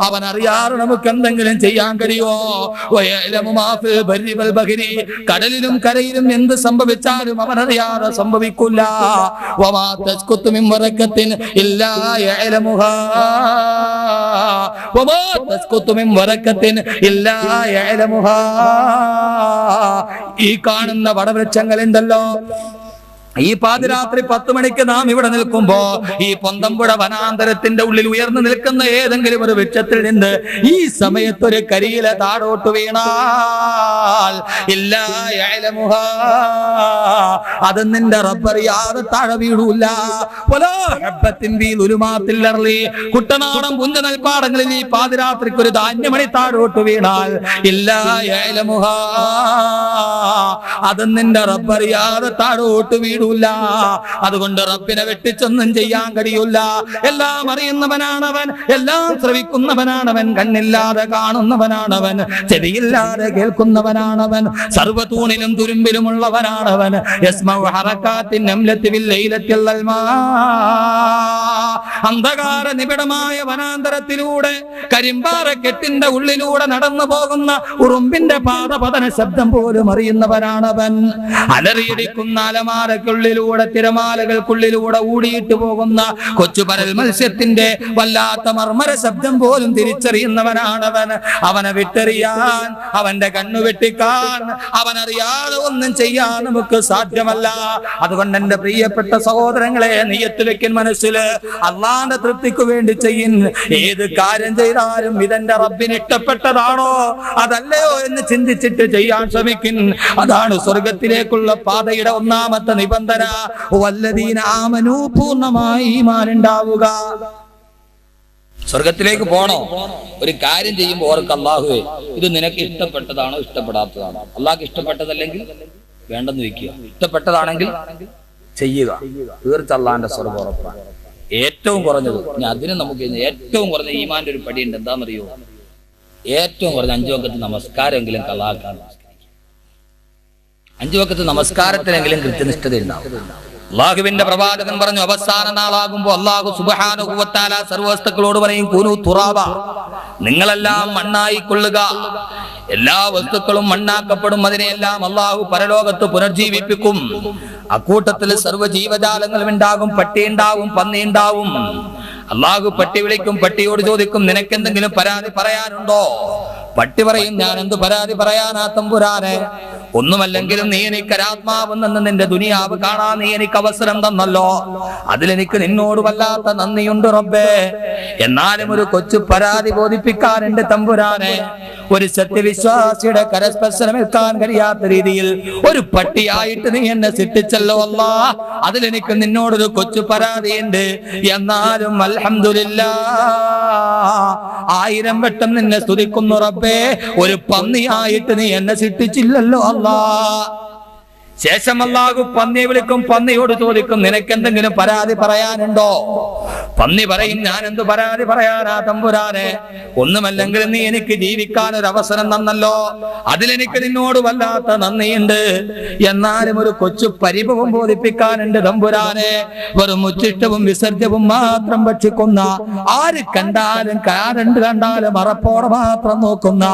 അവൻ അറിയാതെ നമുക്ക് എന്തെങ്കിലും ചെയ്യാൻ കഴിയുമോ? കടലിലും കരയിലും എന്ത് സംഭവിച്ചാലും അവനറിയാതെ സംഭവിക്കില്ല. ഈ കാണുന്ന വടവൃക്ഷങ്ങളുണ്ടല്ലോ, ഈ പാതിരാത്രി 10 മണിക്ക് നാം ഇവിടെ നിൽക്കുമ്പോ ഈ പൊന്തമ്പുഴ വനാന്തരത്തിന്റെ ഉള്ളിൽ ഉയർന്നു നിൽക്കുന്ന ഏതെങ്കിലും ഒരു വൃക്ഷത്തിൽ നിന്ന് ഈ സമയത്തൊരു കരിയില താഴോട്ട് വീണാൽ ഇല്ലാ യഅലമുഹാ, അത് നിന്റെ റബ്ബറിയാതെ താഴെ വീഴൂല. കുട്ടനാടൻ പുഞ്ച നെൽപ്പാടങ്ങളിൽ ഈ പാതിരാത്രിക്ക് ഒരു ധാന്യമണി താഴോട്ട് വീണാൽ ഇല്ലാ യഅലമുഹാ, അത് നിന്റെ റബ്ബറിയാതെ താഴോട്ട് വീഴൂ. അതുകൊണ്ട് റബ്ബിനെ വെട്ടിച്ചൊന്നും ചെയ്യാൻ കഴിയൂല. എല്ലാം അറിയുന്നവനാണവൻ, എല്ലാം ശ്രവിക്കുന്നവനാണവൻ, കണ്ണില്ലാതെ കാണുന്നവനാണവൻ, ചെവിയില്ലാതെ കേൾക്കുന്നവനാണവൻ, സർവ്വതൂണിലും തുരുമ്പിലുമുള്ളവനാണവൻ. അന്ധകാര നിബിഡമായ വനാന്തരത്തിലൂടെ കരിമ്പാറക്കെട്ടിന്റെ ഉള്ളിലൂടെ നടന്നു പോകുന്ന ഉറുമ്പിന്റെ പാദപതന ശബ്ദം പോലും അറിയുന്നവനാണവൻ. അലറിയടിക്കുന്ന അലമാരക്കുള്ളിലൂടെ തിരമാലകൾക്കുള്ളിലൂടെ ഊടിയിട്ട് പോകുന്ന കൊച്ചുപരൽ മത്സ്യത്തിന്റെ വല്ലാത്ത മർമ്മര ശബ്ദം പോലും തിരിച്ചറിയുന്നവനാണവൻ. അവനെ വിട്ടെറിയാൻ, അവന്റെ കണ്ണു വെട്ടിക്കാൻ, അവനറിയാതെ ഒന്നും ചെയ്യാൻ നമുക്ക് സാധ്യമല്ല. അതുകൊണ്ട് എന്റെ പ്രിയപ്പെട്ട സഹോദരങ്ങളെ, നിയ്യത്ത് വെക്കൻ മനസ്സില് അള്ളാന്റെ തൃപ്തിക്ക് വേണ്ടി ചെയ്യിൻ. ഏത് കാര്യം ചെയ്താലും ഇതെന്റെ റബ്ബിന് ഇഷ്ടപ്പെട്ടതാണോ അതല്ലയോ എന്ന് ചിന്തിച്ചിട്ട് ചെയ്യാൻ ശ്രമിക്കും. അതാണ് സ്വർഗത്തിലേക്കുള്ള പാതയുടെ ഒന്നാമത്തെ നിബന്ധന. വല്ലദീന ആമനൂ, പൂർണ്ണമായി ഈമാൻ ഉണ്ടാവുക. സ്വർഗത്തിലേക്ക് പോണോ? ഒരു കാര്യം ചെയ്യുമ്പോൾ ഓർക്ക് അല്ലാഹുവേ ഇത് നിനക്ക് ഇഷ്ടപ്പെട്ടതാണോ ഇഷ്ടപ്പെടാത്തതാണോ? അള്ളാഹ്ക്ക് ഇഷ്ടപ്പെട്ടതല്ലെങ്കിൽ വേണ്ടെന്ന് വെക്കുക, ഇഷ്ടപ്പെട്ടതാണെങ്കിൽ ചെയ്യുക. തീർച്ച അള്ളാന്റെ സ്വർഗ്ഗം ഉറപ്പാണ്. ഏറ്റവും കുറഞ്ഞത്, ഇനി അതിന് നമുക്ക് ഏറ്റവും കുറഞ്ഞ ഈമാന്റെ ഒരു പടിയുണ്ട്. എന്താണെന്നറിയോ? ഏറ്റവും കുറഞ്ഞ 5 വഖത്ത് നമസ്കാരമെങ്കിലും കളാക്കാൻ. 5 വഖത്ത് നമസ്കാരത്തിനെങ്കിലും കൃത്യനിഷ്ഠത ഉണ്ടാവും. അല്ലാഹുവിന്റെ പ്രവാചകൻ പറഞ്ഞു, അവസാന നാളാകുമ്പോ അല്ലാഹു സുബ്ഹാനഹു വ തആല സർവ്വവസ്തുക്കളോട് പറയും, കൂനു തുറാബ, നിങ്ങളെല്ലാം മണ്ണായി കൊള്ളുക. എല്ലാ വസ്തുക്കളും മണ്ണാക്കപ്പെടും. അതിനെയെല്ലാം അല്ലാഹു പരലോകത്ത് പുനർജീവിപ്പിക്കും. അക്കൂട്ടത്തിൽ സർവ്വ ജീവജാലങ്ങളും ഉണ്ടാകും. പട്ടി ഉണ്ടാവും, പന്നി ഉണ്ടാവും. അല്ലാഹു പട്ടി വിളിക്കും, പട്ടിയോട് ചോദിക്കും, നിനക്കെന്തെങ്കിലും പരാതി പറയാനുണ്ടോ? പട്ടി പറയും, ഞാൻ എന്ത് പരാതി പറയാനാ തമ്പുരാനെ? ഒന്നുമല്ലെങ്കിലും നീ എനിക്ക് ഒരാത്മാവെന്ന് നിന്റെ ദുനിയാവ് കാണാൻ നീ എനിക്ക് അവസരം തന്നല്ലോ, അതിലെനിക്ക് നിന്നോട് വല്ലാത്ത നന്ദിയുണ്ട് റബ്ബേ. എന്നാലും ഒരു കൊച്ചു പരാതി ബോധിപ്പിക്കാൻ എന്റെ തമ്പുരാനെ, ഒരു സത്യവിശ്വാസിയുടെ കരസ്പർശനമേൽക്കാൻ കഴിയാത്ത രീതിയിൽ ഒരു പട്ടിയായിട്ട് നീ എന്നെ സൃഷ്ടിച്ചല്ലോ അല്ലാ, അതിലെനിക്ക് നിന്നോടൊരു കൊച്ചു പരാതിയുണ്ട്. എന്നാലും അൽഹംദുലില്ലാഹ് 1000 വട്ടം നിന്നെ സ്തുതിക്കുന്നു റബ്ബേ, ഒരു പന്നിയായിട്ട് നീ എന്നെ സൃഷ്ടിച്ചില്ലല്ലോ അല്ലാ. ശേഷം അല്ലാഹു പന്നിയെ വിളിക്കും, പന്നിയോട് ചോദിക്കും, നിനക്കെന്തെങ്കിലും പരാതി പറയാനുണ്ടോ? പന്നി പറയും, ഞാൻ എന്ത് പരാതി പറയാനാ തമ്പുരാനെ? ഒന്നുമല്ലെങ്കിൽ നീ എനിക്ക് ജീവിക്കാൻ ഒരു അവസരം തന്നല്ലോ, അതിലെനിക്ക് നിന്നോട് വല്ലാത്ത നന്ദിയുണ്ട്. എന്നാലും ഒരു കൊച്ചു പരിഭവം ബോധിപ്പിക്കാനുണ്ട് തമ്പുരാനെ. വെറും ഉച്ചിഷ്ടവും വിസർജ്യവും മാത്രം ഭക്ഷിക്കുന്ന, ആര് കണ്ടാലും കണ്ടാലും അറപ്പോടെ മാത്രം നോക്കുന്ന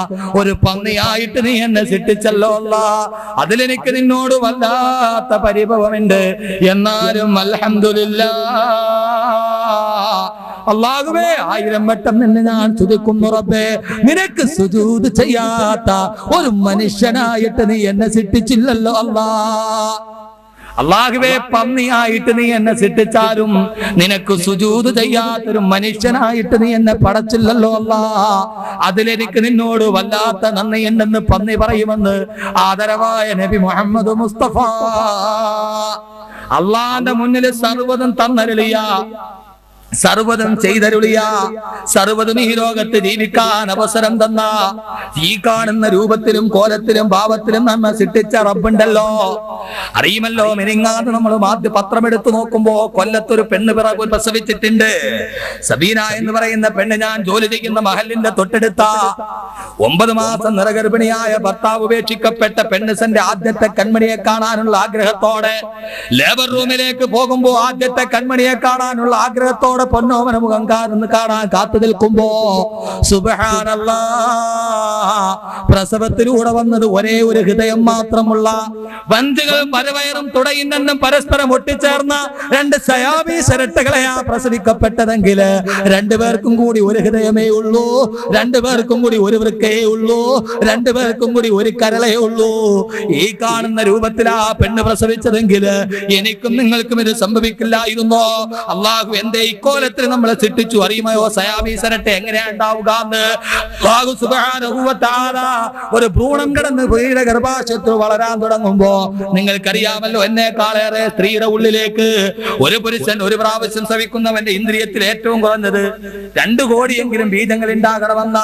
ഒരു പന്നിയായിട്ട് നീ എന്നെ സൃഷ്ടിച്ചല്ലോ അല്ലാ, അതിലെനിക്ക് നിന്നോട് വല്ലാത്ത പരിഭവമുണ്ട്. എന്നാലും അൽഹംദുലില്ലാഹ് അല്ലാഹുവേ 1000 വട്ടം നിന്നെ ഞാൻ സ്തുതിക്കുന്നു റബ്ബേ. നിനക്ക് സുജൂദ് ചെയ്യാത്ത ഒരു മനുഷ്യനായിട്ട് നീ എന്നെ സൃഷ്ടിച്ചില്ലല്ലോ അല്ലാ. അല്ലാഹുവേ, പന്നിയായിട്ട് നീ എന്നെ സൃഷ്ടിച്ചാലും നിനക്ക് സുജൂദ് ചെയ്യാത്തൊരു മനുഷ്യനായിട്ട് നീ എന്നെ പടച്ചില്ലല്ലോ അല്ലാ, അതിലെനിക്ക് നിന്നോട് വല്ലാത്ത നന്ദിയുണ്ടെന്ന് പന്നി പറയുമെന്ന് ആദരവായ നബി മുഹമ്മദ് മുസ്തഫ. അള്ളാന്റെ മുന്നിൽ സർവ്വതും തന്നരുളിയ, സർവ്വതും ചെയ്തരുളിയ, സർവ്വതും ഈ ലോകത്ത് ജീവിക്കാൻ അവസരം തന്ന, ഈ കാണുന്ന രൂപത്തിലും കോലത്തിലും ഭാവത്തിലും നമ്മെ സൃഷ്ടിച്ച റബ്ബുണ്ടല്ലോ. അറിയുമല്ലോ, മിനിങ്ങാന്ന് നമ്മൾ ആദ്യ പത്രമെടുത്തു നോക്കുമ്പോ കൊല്ലത്തൊരു പെണ്ണ് പിറകു പ്രസവിച്ചിട്ടുണ്ട്. സബീന എന്ന് പറയുന്ന പെണ്ണ് ഞാൻ ജോലി ചെയ്യുന്ന മഹലിന്റെ തൊട്ടടുത്ത 9 മാസം നിറഗർഭിണിയായ ഭർത്താവ് ഉപേക്ഷിക്കപ്പെട്ട പെണ്ണിസന്റെ ആദ്യത്തെ കൺമണിയെ കാണാനുള്ള ആഗ്രഹത്തോടെ ലേബർ റൂമിലേക്ക് പോകുമ്പോ ആദ്യത്തെ കൺമണിയെ കാണാനുള്ള ആഗ്രഹത്തോടെ സ്നേഹത്തോടെ പൊന്നോമന മുഖം കാണാൻ കാത്തു നിൽക്കുമ്പോ സുബ്ഹാനല്ലാഹ്, പ്രസവത്തിലൂടെ വന്നത് ഒരേ ഒരു ഹൃദയം മാത്രമുള്ള വഞ്ചകൾ പരവയറും തുടയിൽ നിന്നും പരസ്പരം ഒട്ടിച്ചേർന്ന രണ്ട് സയാബി ശരട്ടകളെയാ പ്രസവിക്കപ്പെട്ടതെങ്കിൽ രണ്ടുപേർക്കും കൂടി ഒരു ഹൃദയമേ ഉള്ളൂ, രണ്ടുപേർക്കും കൂടി ഒരു വൃക്കയേ ഉള്ളൂ, രണ്ടുപേർക്കും കൂടി ഒരു കരളേ ഉള്ളൂ. ഈ കാണുന്ന രൂപത്തിലാ പെണ്ണ് പ്രസവിച്ചതെങ്കിൽ എനിക്കും നിങ്ങൾക്കും ഇത് സംഭവിക്കില്ലായിരുന്നോ? അള്ളാഹു എന്തേ ഇക്കോലത്തിൽ നമ്മളെ സൃഷ്ടിച്ചു അറിയുമയോ? സയാബി ശരട്ട എങ്ങനെയാ ഉണ്ടാവുക എന്ന് അല്ലാഹു സുബ്ഹാനഹു വ തആല ഒരു ഭ്രൂണം കിടന്ന് സ്ത്രീയുടെ ഗർഭാശയത്തിൽ വളരാൻ തുടങ്ങുമ്പോ നിങ്ങൾക്കറിയാമല്ലോ, എന്നേക്കാളേറെ സ്ത്രീയുടെ ഉള്ളിലേക്ക് ഒരു പുരുഷൻ ഒരു പ്രാവശ്യം ശ്രവിക്കുന്നവന്റെ ഇന്ദ്രിയത്തിൽ ഏറ്റവും കുറഞ്ഞത് 2 കോടിയെങ്കിലും ബീജങ്ങൾ ഉണ്ടാകണമെന്ന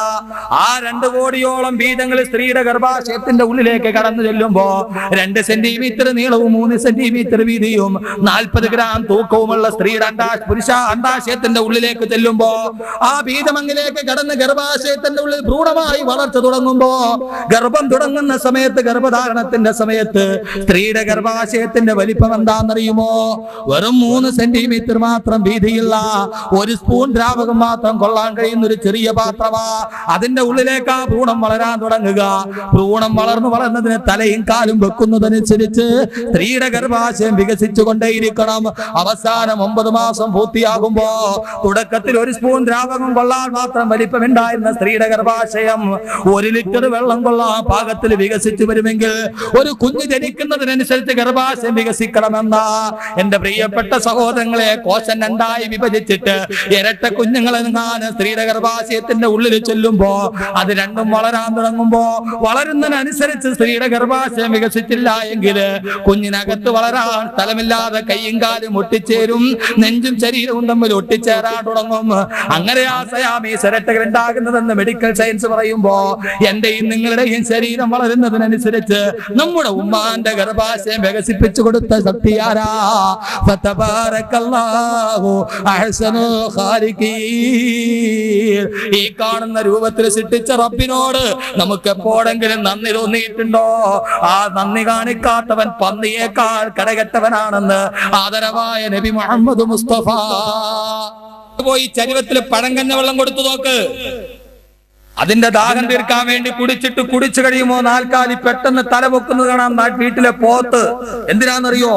ആ 2 കോടിയോളം ബീജങ്ങൾ സ്ത്രീയുടെ ഗർഭാശയത്തിന്റെ ഉള്ളിലേക്ക് കടന്നു ചെല്ലുമ്പോ 2 സെന്റിമീറ്റർ നീളവും 3 സെന്റിമീറ്റർ വീതിയും 40 ഗ്രാം തൂക്കവുമുള്ള സ്ത്രീയുടെ പുരുഷ അണ്ടാശയത്തിന്റെ ഉള്ളിലേക്ക് ചെല്ലുമ്പോ ആ ബീജമങ്ങിലേക്ക് കടന്ന് ഗർഭാശയത്തിന്റെ ഉള്ളിൽ ഭ്രൂണമായി വളർച്ച തുടങ്ങുമ്പോ ഗർഭം തുടങ്ങുന്ന സമയത്ത്, ഗർഭധാരണത്തിന്റെ സമയത്ത് സ്ത്രീയുടെ ഗർഭാശയത്തിന്റെ വലിപ്പം എന്താണെന്നറിയുമോ? വെറും 3 സെന്റിമീറ്റർ മാത്രം വീതിയുള്ള 1 സ്പൂൺ ദ്രാവകം മാത്രം കൊള്ളാൻ കഴിയുന്ന ഒരു ചെറിയ പാത്രമാ. അതിന്റെ ഉള്ളിലേക്ക് ആ ഭ്രൂണം വളരാൻ തുടങ്ങുക. ഭ്രൂണം വളർന്നതിന് തലയും കാലും വെക്കുന്നതനുസരിച്ച് സ്ത്രീയുടെ ഗർഭാശയം വികസിച്ചു കൊണ്ടേയിരിക്കണം. അവസാനം 9 മാസം പൂർത്തിയാകുമ്പോ തുടക്കത്തിൽ 1 സ്പൂൺ ദ്രാവകം കൊള്ളാൻ മാത്രം വലിപ്പമുണ്ടായിരുന്ന സ്ത്രീയുടെ ഗർഭാശയം 1 ലിറ്റർ വെള്ളം കൊള്ളാൻ പാകത്തിൽ വികസിച്ചു വരുമെങ്കിൽ ഒരു കുഞ്ഞ് ജനിക്കുന്നതിനനുസരിച്ച് ഗർഭാശയം വികസിക്കണമെന്ന എന്റെ പ്രിയപ്പെട്ട സഹോദരങ്ങളെ, കോശം 2ആയി വിഭജിച്ചിട്ട് ഇരട്ട കുഞ്ഞുങ്ങളെ സ്ത്രീയുടെ ഗർഭാശയത്തിന്റെ ഉള്ളിൽ ചെല്ലുമ്പോ അത് രണ്ടും വളരാൻ തുടങ്ങുമ്പോ വളരുന്നതിനനുസരിച്ച് സ്ത്രീയുടെ ഗർഭാശയം വികസിച്ചില്ല എങ്കിൽ കുഞ്ഞിനകത്ത് വളരാൻ സ്ഥലമില്ലാതെ കൈയും കാലും ഒട്ടിച്ചേരും, നെഞ്ചും ശരീരവും തമ്മിൽ ഒട്ടിച്ചേരാൻ തുടങ്ങും. അങ്ങനെ ആ സയാമി ശരട്ടകൾ ഉണ്ടാകുന്നതെന്ന് മെഡിക്കൽ സയൻസ് പറയുമ്പോ എന്റെയും നിങ്ങളുടെയും ശരീരം വളരുന്നതിനനുസരിച്ച് നമ്മുടെ ഉമ്മാന്റെ ഗർഭാശയം വികസിപ്പിച്ചു കൊടുത്ത ശക്തിയാരാ? ഫതബാറകല്ലാഹു അഹ്സനുൽ ഖാലിഖീൻ. ഈ കാണുന്ന രൂപത്തിൽ സൃഷ്ടിച്ച റബ്ബിനോട് നമുക്ക് എപ്പോഴെങ്കിലും നന്ദി തോന്നിയിട്ടുണ്ടോ? ആ നന്ദി കാണിക്കാത്തവൻ പന്നിയേക്കാൾ കടകെട്ടവനാണെന്ന് ആദരവായ നബി മുഹമ്മദ് മുസ്തഫ. പോയി ചരിവത്തിൽ പഴങ്കഞ്ഞ വെള്ളം കൊടുത്തു നോക്ക്. അതിന്റെ ദാഹം തീർക്കാൻ വേണ്ടി കുടിച്ചു കഴിയുമോ 4 കാലി പെട്ടെന്ന് തലപൊക്കുന്നത് കാണാം വീട്ടിലെ പോത്ത്. എന്തിനാണെന്നറിയോ?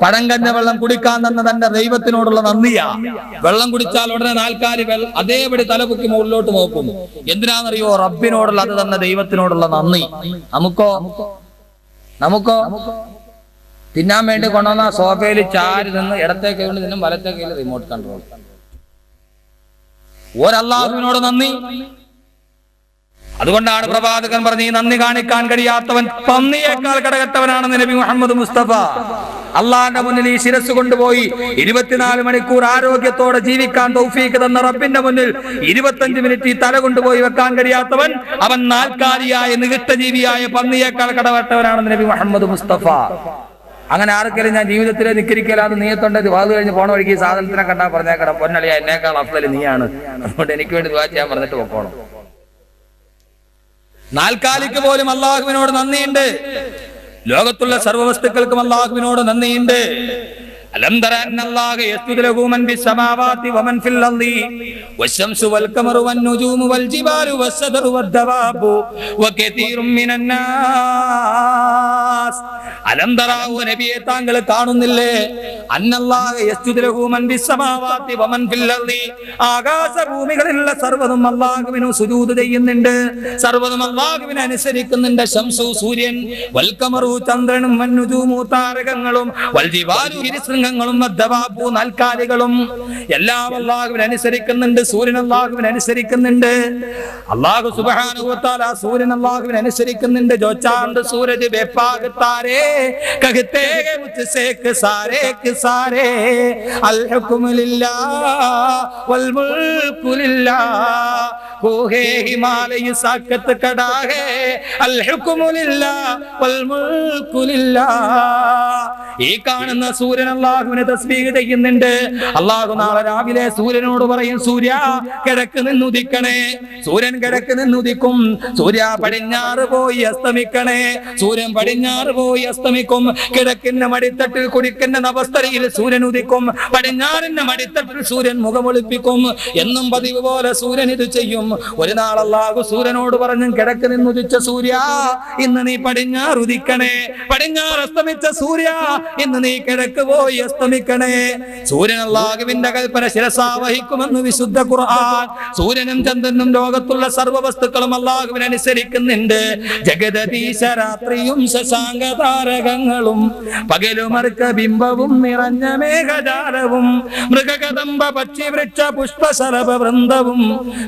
പഴങ്കഞ്ഞ വെള്ളം കുടിക്കാൻ തന്ന തന്റെ ദൈവത്തിനോടുള്ള നന്ദിയാ. വെള്ളം കുടിച്ചാൽ ഉടനെ 4 കാലി അതേപടി തലപൊക്കി മുകളിലോട്ട് നോക്കും. എന്തിനാണെന്നറിയോ? റബ്ബിനോടുള്ള, അത് തന്ന ദൈവത്തിനോടുള്ള നന്ദി. നമുക്കോ തിന്നാൻ വേണ്ടി കൊണ്ടുവന്ന സോഫയിൽ ചാരി നിന്ന് ഇടത്തെ കൈ കൊണ്ട് നിന്നും വലത്തെ കയ്യിൽ റിമോട്ട് കൺട്രോൾ. ഒരല്ലാഹുവിനോട് നന്ദി. അതുകൊണ്ടാണ് പ്രവാചകൻ പറഞ്ഞ് ഈ നന്ദി കാണിക്കാൻ കഴിയാത്തവൻ പന്നിയേക്കാൾ കടകെട്ടവനാണെന്ന് നബി മുഹമ്മദ് മുസ്തഫ. അള്ളാന്റെ മുന്നിൽ ഈ ശിരസ് കൊണ്ടുപോയി 24 മണിക്കൂർ ആരോഗ്യത്തോടെ ജീവിക്കാൻ തൗഫീഖ് തന്ന റബ്ബിന്റെ മുന്നിൽ 25 മിനിറ്റ് ഈ തല കൊണ്ടുപോയി വെക്കാൻ കഴിയാത്തവൻ അവൻ 4 നികൃഷ്ടജീവിയായ പന്നിയേക്കാൾ കടകെട്ടവനാണെന്ന് നബി മുഹമ്മദ് മുസ്തഫ. അങ്ങനെ ആർക്കെങ്കിലും ഞാൻ ജീവിതത്തിൽ നിക്കരിക്കലാന്ന് നീയത്തുണ്ട്. വാത് കഴിഞ്ഞ് പോണ വഴിക്ക് ഈ സാധനത്തിനെ കണ്ടാ പറഞ്ഞേക്കണം, പൊന്നളിയ എന്നേക്കാൾ അഫ്ളൽ നീയാണ്, അതുകൊണ്ട് എനിക്ക് വേണ്ടി ദുആ ചെയ്യാൻ പറഞ്ഞിട്ട് പോകണം. 4 കാലിക്ക് പോലും അള്ളാഹുവിനോട് നന്ദിയുണ്ട്. ലോകത്തുള്ള സർവ്വവസ്തുക്കൾക്കും അള്ളാഹുവിനോട് നന്ദിയുണ്ട്. അലം തറ അന്നല്ലാഹ യസ്ജുദു ലഹു മൻ ഫിസ് സമാവാതി വമൻ ഫിൽ അർളി വശംസു വൽ ഖമറു വൻ നുജൂമു വൽ ജിബാലു വസ്സദറു വദ്ദവാബു വകതീറും മിനൻ നാസ്. അലം തറ നബിയെ താങ്കൾ കാണുന്നില്ലേ? അന്നല്ലാഹ യസ്ജുദു ലഹു മൻ ഫിസ് സമാവാതി വമൻ ഫിൽ അർളി, ആകാശഭൂമികളിലുള്ള സർവ്വതും അല്ലാഹുവിന് സുജൂദ് ചെയ്യുന്നുണ്ട്, സർവ്വതും അല്ലാഹുവിനെ അനുസരിക്കുന്നുണ്ട്. ശംസു സൂര്യൻ, വൽ ഖമറു ചന്ദ്രനും, വൻ നുജൂമു താരകങ്ങളും, വൽ ജിബാലു ങ്ങളും വദ്ദവാബു നാൽക്കാലികളും എല്ലാം അല്ലാഹുവിനെ അനുസരിക്കുന്നുണ്ട്. സൂര്യൻ അല്ലാഹുവിനെ അനുസരിക്കുന്നുണ്ട്. അല്ലാഹു സുബ്ഹാനഹു വ തആല സൂര്യൻ അല്ലാഹുവിനെ അനുസരിക്കുന്നുണ്ട്. जो चांद सूरज बेपाक तारे कहते हैं मुझसे के सारे अल हुक्म लिल्लाह वल मुल्कु लिल्लाह കൂഹേ ഹിമാലയ സാക്കത്ത് കടാഹേ അൽ ഹുക്മു ലില്ലാഹ് വൽ മുൽക്കു ലില്ലാഹ്. ഈ കാണുന്ന സൂര്യൻ അല്ലാഹുവിനെ തസ്ബീഹ് ചെയ്യുന്നുണ്ട്. അല്ലാഹു നാളെ രാവിലെ സൂര്യനോട് പറയും, സൂര്യ കിഴക്ക് നിന്നുദിക്കണേ. സൂര്യൻ കിഴക്ക് നിന്നുദിക്കും. സൂര്യ പടിഞ്ഞാറ് പോയി അസ്തമിക്കണേ. സൂര്യൻ പടിഞ്ഞാറ് പോയി അസ്തമിക്കും. കിഴക്കിന്റെ മടിത്തട്ടിൽ കുടിക്കുന്ന നവസ്തരയിൽ സൂര്യൻ ഉദിക്കും. പടിഞ്ഞാറിന്റെ മടിത്തട്ടിൽ സൂര്യൻ മുഖമൊളിപ്പിക്കും. എന്നും പതിവ് പോലെ സൂര്യൻ ഇത് ചെയ്യും. ഒരു നാൾ അല്ലാഹു സൂര്യനോട് പറഞ്ഞു, കിഴക്ക് നിന്നുദിച്ച സൂര്യ, ഇന്ന് നീ പടിഞ്ഞാറ് ഉദിക്കണേ. പടിഞ്ഞാറ് അസ്തമിച്ച സൂര്യ, ഇന്ന് നീ കിഴക്ക് പോയി അസ്തമിക്കണേ. സൂര്യൻ അല്ലാഹുവിന്റെ കൽപ്പന ശിരസാവഹിക്കുമെന്ന് വിശുദ്ധ ഖുർആൻ. സൂര്യനും ചന്ദ്രനും ലോകത്തുള്ള സർവ്വ വസ്തുക്കളും അല്ലാഹുവിനെ അനുസരിക്കുന്നുണ്ട്. ജഗദീശ രാത്രിയും ശശാങ്ക താരകങ്ങളും പകലുമർക്ക ബിംബവും നിറഞ്ഞ മേഘജാലവും മൃഗകദംബ പക്ഷിവൃക്ഷ പുഷ്പശലഭ വൃന്ദവും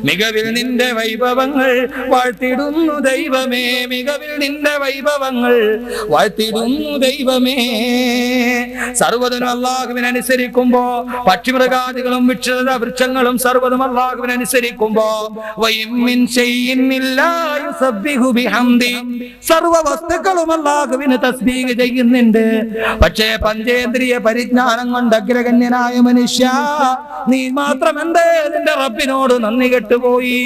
മികവിൽ നിന്റെ വൈഭവങ്ങൾ വാഴ്ത്തിടുന്നു ദൈവമേ. മികവിൽ നിന്റെ വൈഭവങ്ങൾ വാഴ്ത്തിടുന്നു ദൈവമേ. സർവ്വതും അല്ലാഹുവിനെ അനുസരിക്കുമ്പോ പക്ഷിമൃഗാദികളും വൃക്ഷങ്ങളും സർവ്വതും അല്ലാഹുവിനെ അനുസരിക്കുമ്പോ സർവ്വ വസ്തുക്കളും അല്ലാഹുവിനെ തസ്ബീഹ് ചെയ്യുന്നുണ്ട്. പക്ഷേ പഞ്ചേന്ദ്രിയ പരിജ്ഞാനം കൊണ്ട് അഗ്രഗണ്യനായ മനുഷ്യ, നീ മാത്രം എന്തേ നിന്റെ റബ്ബിനോട് നന്ദി കെട്ടുപോയി?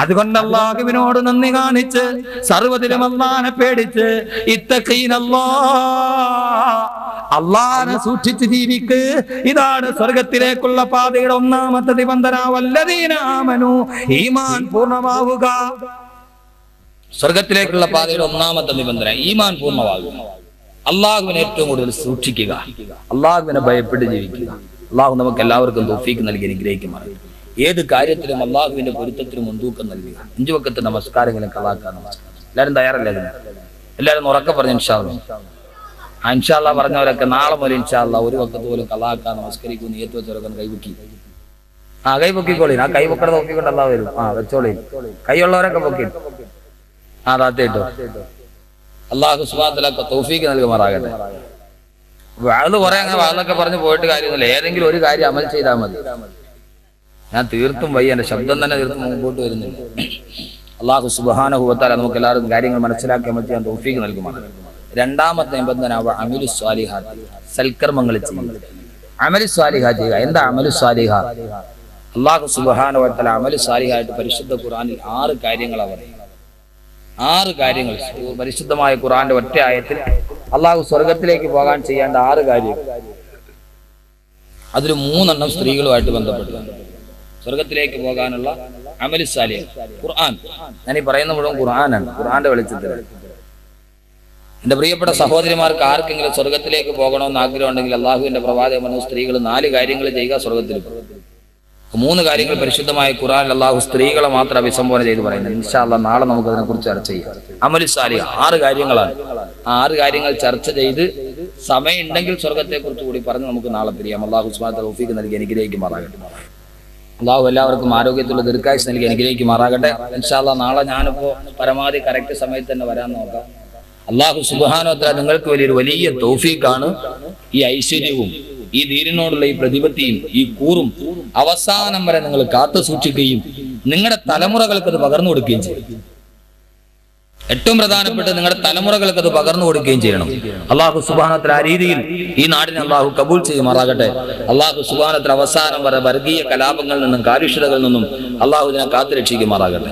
അതുകൊണ്ട് അല്ലാഹുവിനോട് നന്ദി കാണിച്ച് സർവ്വതിലും അല്ലാഹനെ പേടിച്ച് അല്ലാഹനെ സൂക്ഷിച്ച് ജീവിക്ക്. ഇതാണ് സ്വർഗത്തിലേക്കുള്ള പാതയുടെ ഒന്നാമത്തെ നിബന്ധന. വല്ലദീന ആമനു, ഈമാൻ പൂർണ്ണമാവുക. സ്വർഗത്തിലേക്കുള്ള പാതയുടെ ഒന്നാമത്തെ നിബന്ധന ഈമാൻ പൂർണ്ണമാകുക. അല്ലാഹുവിനെ ഏറ്റവും കൂടുതൽ സൂക്ഷിക്കുക. അല്ലാഹുവിനെ ഭയപ്പെട്ട് ജീവിക്കുക. അല്ലാഹു നമുക്ക് എല്ലാവർക്കും തൗഫീഖ് നൽകി അനുഗ്രഹിക്കുമാറാകട്ടെ. ഏത് കാര്യത്തിലും അല്ലാഹുവിന്റെ പൊരുത്തത്തിനും മുൻതൂക്കം നൽകുക. 5 വഖത്ത് നമസ്കാരങ്ങളും കളാക്കാൻ നമസ്കാരം. എല്ലാവരും തയ്യാറല്ലേ? എല്ലാവരും ഉറക്കെ പറഞ്ഞു ഇൻഷാ അല്ലാഹ്. ഇൻഷാ അല്ലാഹ് പറഞ്ഞവരൊക്കെ നാളെ മുതൽ ഇൻഷാ അല്ലാഹ് 1 വഖത്ത് പോലും കളാക്കാൻ നമസ്കരിക്കും. നിയത്ത് വെച്ചവരൊക്കെ കൈവക്കി കൈവക്കിക്കോളി. ആ കൈവക്കട നോക്കിക്കൊണ്ട് അല്ലാഹ് വരും. വെച്ചോളി. കൈയുള്ളവരൊക്കെ പൊക്കി താത്തേട്ടോ. അല്ലാഹു സുബ്ഹാനഹു വ തആല തൗഫീഖ് നൽകുമാറാകട്ടെ. വാള് കുറെ അങ്ങനെ വാളൊക്കെ പറഞ്ഞു പോയിട്ട് കാര്യമൊന്നുമില്ല. ഏതെങ്കിലും ഒരു കാര്യം അമൽ ചെയ്താൽ മതി. ഞാൻ തീർത്തും വയ്യ, എന്റെ ശബ്ദം തന്നെ തീർത്തും മുമ്പോട്ട് വരുന്നില്ല. അല്ലാഹു സുബ്ഹാനഹു വ തആല നമുക്ക് എല്ലാവരും കാര്യങ്ങൾ മനസ്സിലാക്കി അമൽ ചെയ്യാൻ തൗഫീഖ് നൽകുമാറാകട്ടെ. രണ്ടാമത്തെ നിബന്ധന അമലു സ്വാലിഹാത്ത്, സൽക്കർമ്മങ്ങൾ ചെയ്യുക. അമലു സ്വാലിഹ ചെയ്യുക. എന്താ അമലു സ്വാലിഹ? അല്ലാഹു സുബ്ഹാനഹു വ തആല അമലു സ്വാലിഹായിട്ട് പരിശുദ്ധ ഖുർആനിൽ 6 കാര്യങ്ങളാണ് പറയുന്നത്. 6 കാര്യങ്ങൾ പരിശുദ്ധമായ ഖുർആന്റെ ഒറ്റ ആയത്തിൽ അല്ലാഹു സ്വർഗത്തിലേക്ക് പോകാൻ ചെയ്യേണ്ട 6 കാര്യങ്ങൾ. അതിൽ 3 എണ്ണം സ്ത്രീകളുമായിട്ട് ബന്ധപ്പെട്ടുണ്ട്. സ്വർഗത്തിലേക്ക് പോകാനുള്ള അമലു സാലിഹ് ഖുർആൻ. ഞാൻ ഈ പറയുന്ന മുഴുവൻ ഖുർആനാണ്, ഖുർആന്റെ വെളിച്ചത്തിൽ. എന്റെ പ്രിയപ്പെട്ട സഹോദരിമാർക്ക് ആർക്കെങ്കിലും സ്വർഗത്തിലേക്ക് പോകണമെന്ന് ആഗ്രഹം ഉണ്ടെങ്കിൽ അല്ലാഹുവിന്റെ പ്രവാചകൻ സ്ത്രീകൾ 4 കാര്യങ്ങൾ ചെയ്യുക, സ്വർഗത്തിൽ പോകും. 3 കാര്യങ്ങൾ പരിശുദ്ധമായ ഖുർആനിൽ അല്ലാഹു സ്ത്രീകളെ മാത്രം അഭിസംബോധന ചെയ്ത് പറയുന്നത്. ഇൻഷാ അല്ലാഹ് നാളെ നമുക്ക് അതിനെ കുറിച്ച് ചർച്ച ചെയ്യാം. അമലു സാലിഹ് 6 കാര്യങ്ങളാണ്. ആ 6 കാര്യങ്ങൾ ചർച്ച ചെയ്ത് സമയം ഉണ്ടെങ്കിൽ സ്വർഗത്തെ കുറിച്ച് കൂടി പറഞ്ഞ് നമുക്ക് നാളെ പിരിയാം. അല്ലാഹു സുബ്ഹാനഹു വ തആല തൗഫീഖ് നൽകി അനുഗ്രഹിക്കുമാറാകട്ടെ. അല്ലാഹു എല്ലാവർക്കും ആരോഗ്യത്തുള്ള ദീർഘായുസ്സ് നൽകി അനുഗ്രഹിക്കുമാറാകട്ടെ. ഇൻഷാ അല്ലാഹ് നാളെ ഞാനിപ്പോ പരമാവധി കറക്റ്റ് സമയത്ത് തന്നെ വരാൻ നോക്കാം. അല്ലാഹു സുബ്ഹാനഹു വ തആല നിങ്ങൾക്ക് വലിയ തൗഫീഖാണ്. ഈ ഐശ്വര്യവും ഈ ദീനിനോടുള്ള ഈ പ്രതിപത്തിയും ഈ കൂറും അവസാനം വരെ നിങ്ങൾ കാത്തു സൂക്ഷിക്കുകയും നിങ്ങളുടെ തലമുറകൾക്ക് അത് പകർന്നു കൊടുക്കുകയും ചെയ്യും. ഏറ്റവും പ്രധാനപ്പെട്ട നിങ്ങളുടെ തലമുറകൾക്ക് അത് പകർന്നു കൊടുക്കുകയും ചെയ്യണം. അല്ലാഹു സുബ്ഹാനഹു വ തആല ആ രീതിയിൽ ഈ നാടിനെ അല്ലാഹു കബൂൽ ചെയ്യുമാറാകട്ടെ. അല്ലാഹു സുബ്ഹാനഹു വ തആല അവസാനം വരെ വർഗീയ കലാപങ്ങളിൽ നിന്നും കാലുഷ്യതകളിൽ നിന്നും അല്ലാഹു ഇതിനെ കാത്തു രക്ഷിക്കുമാറാകട്ടെ.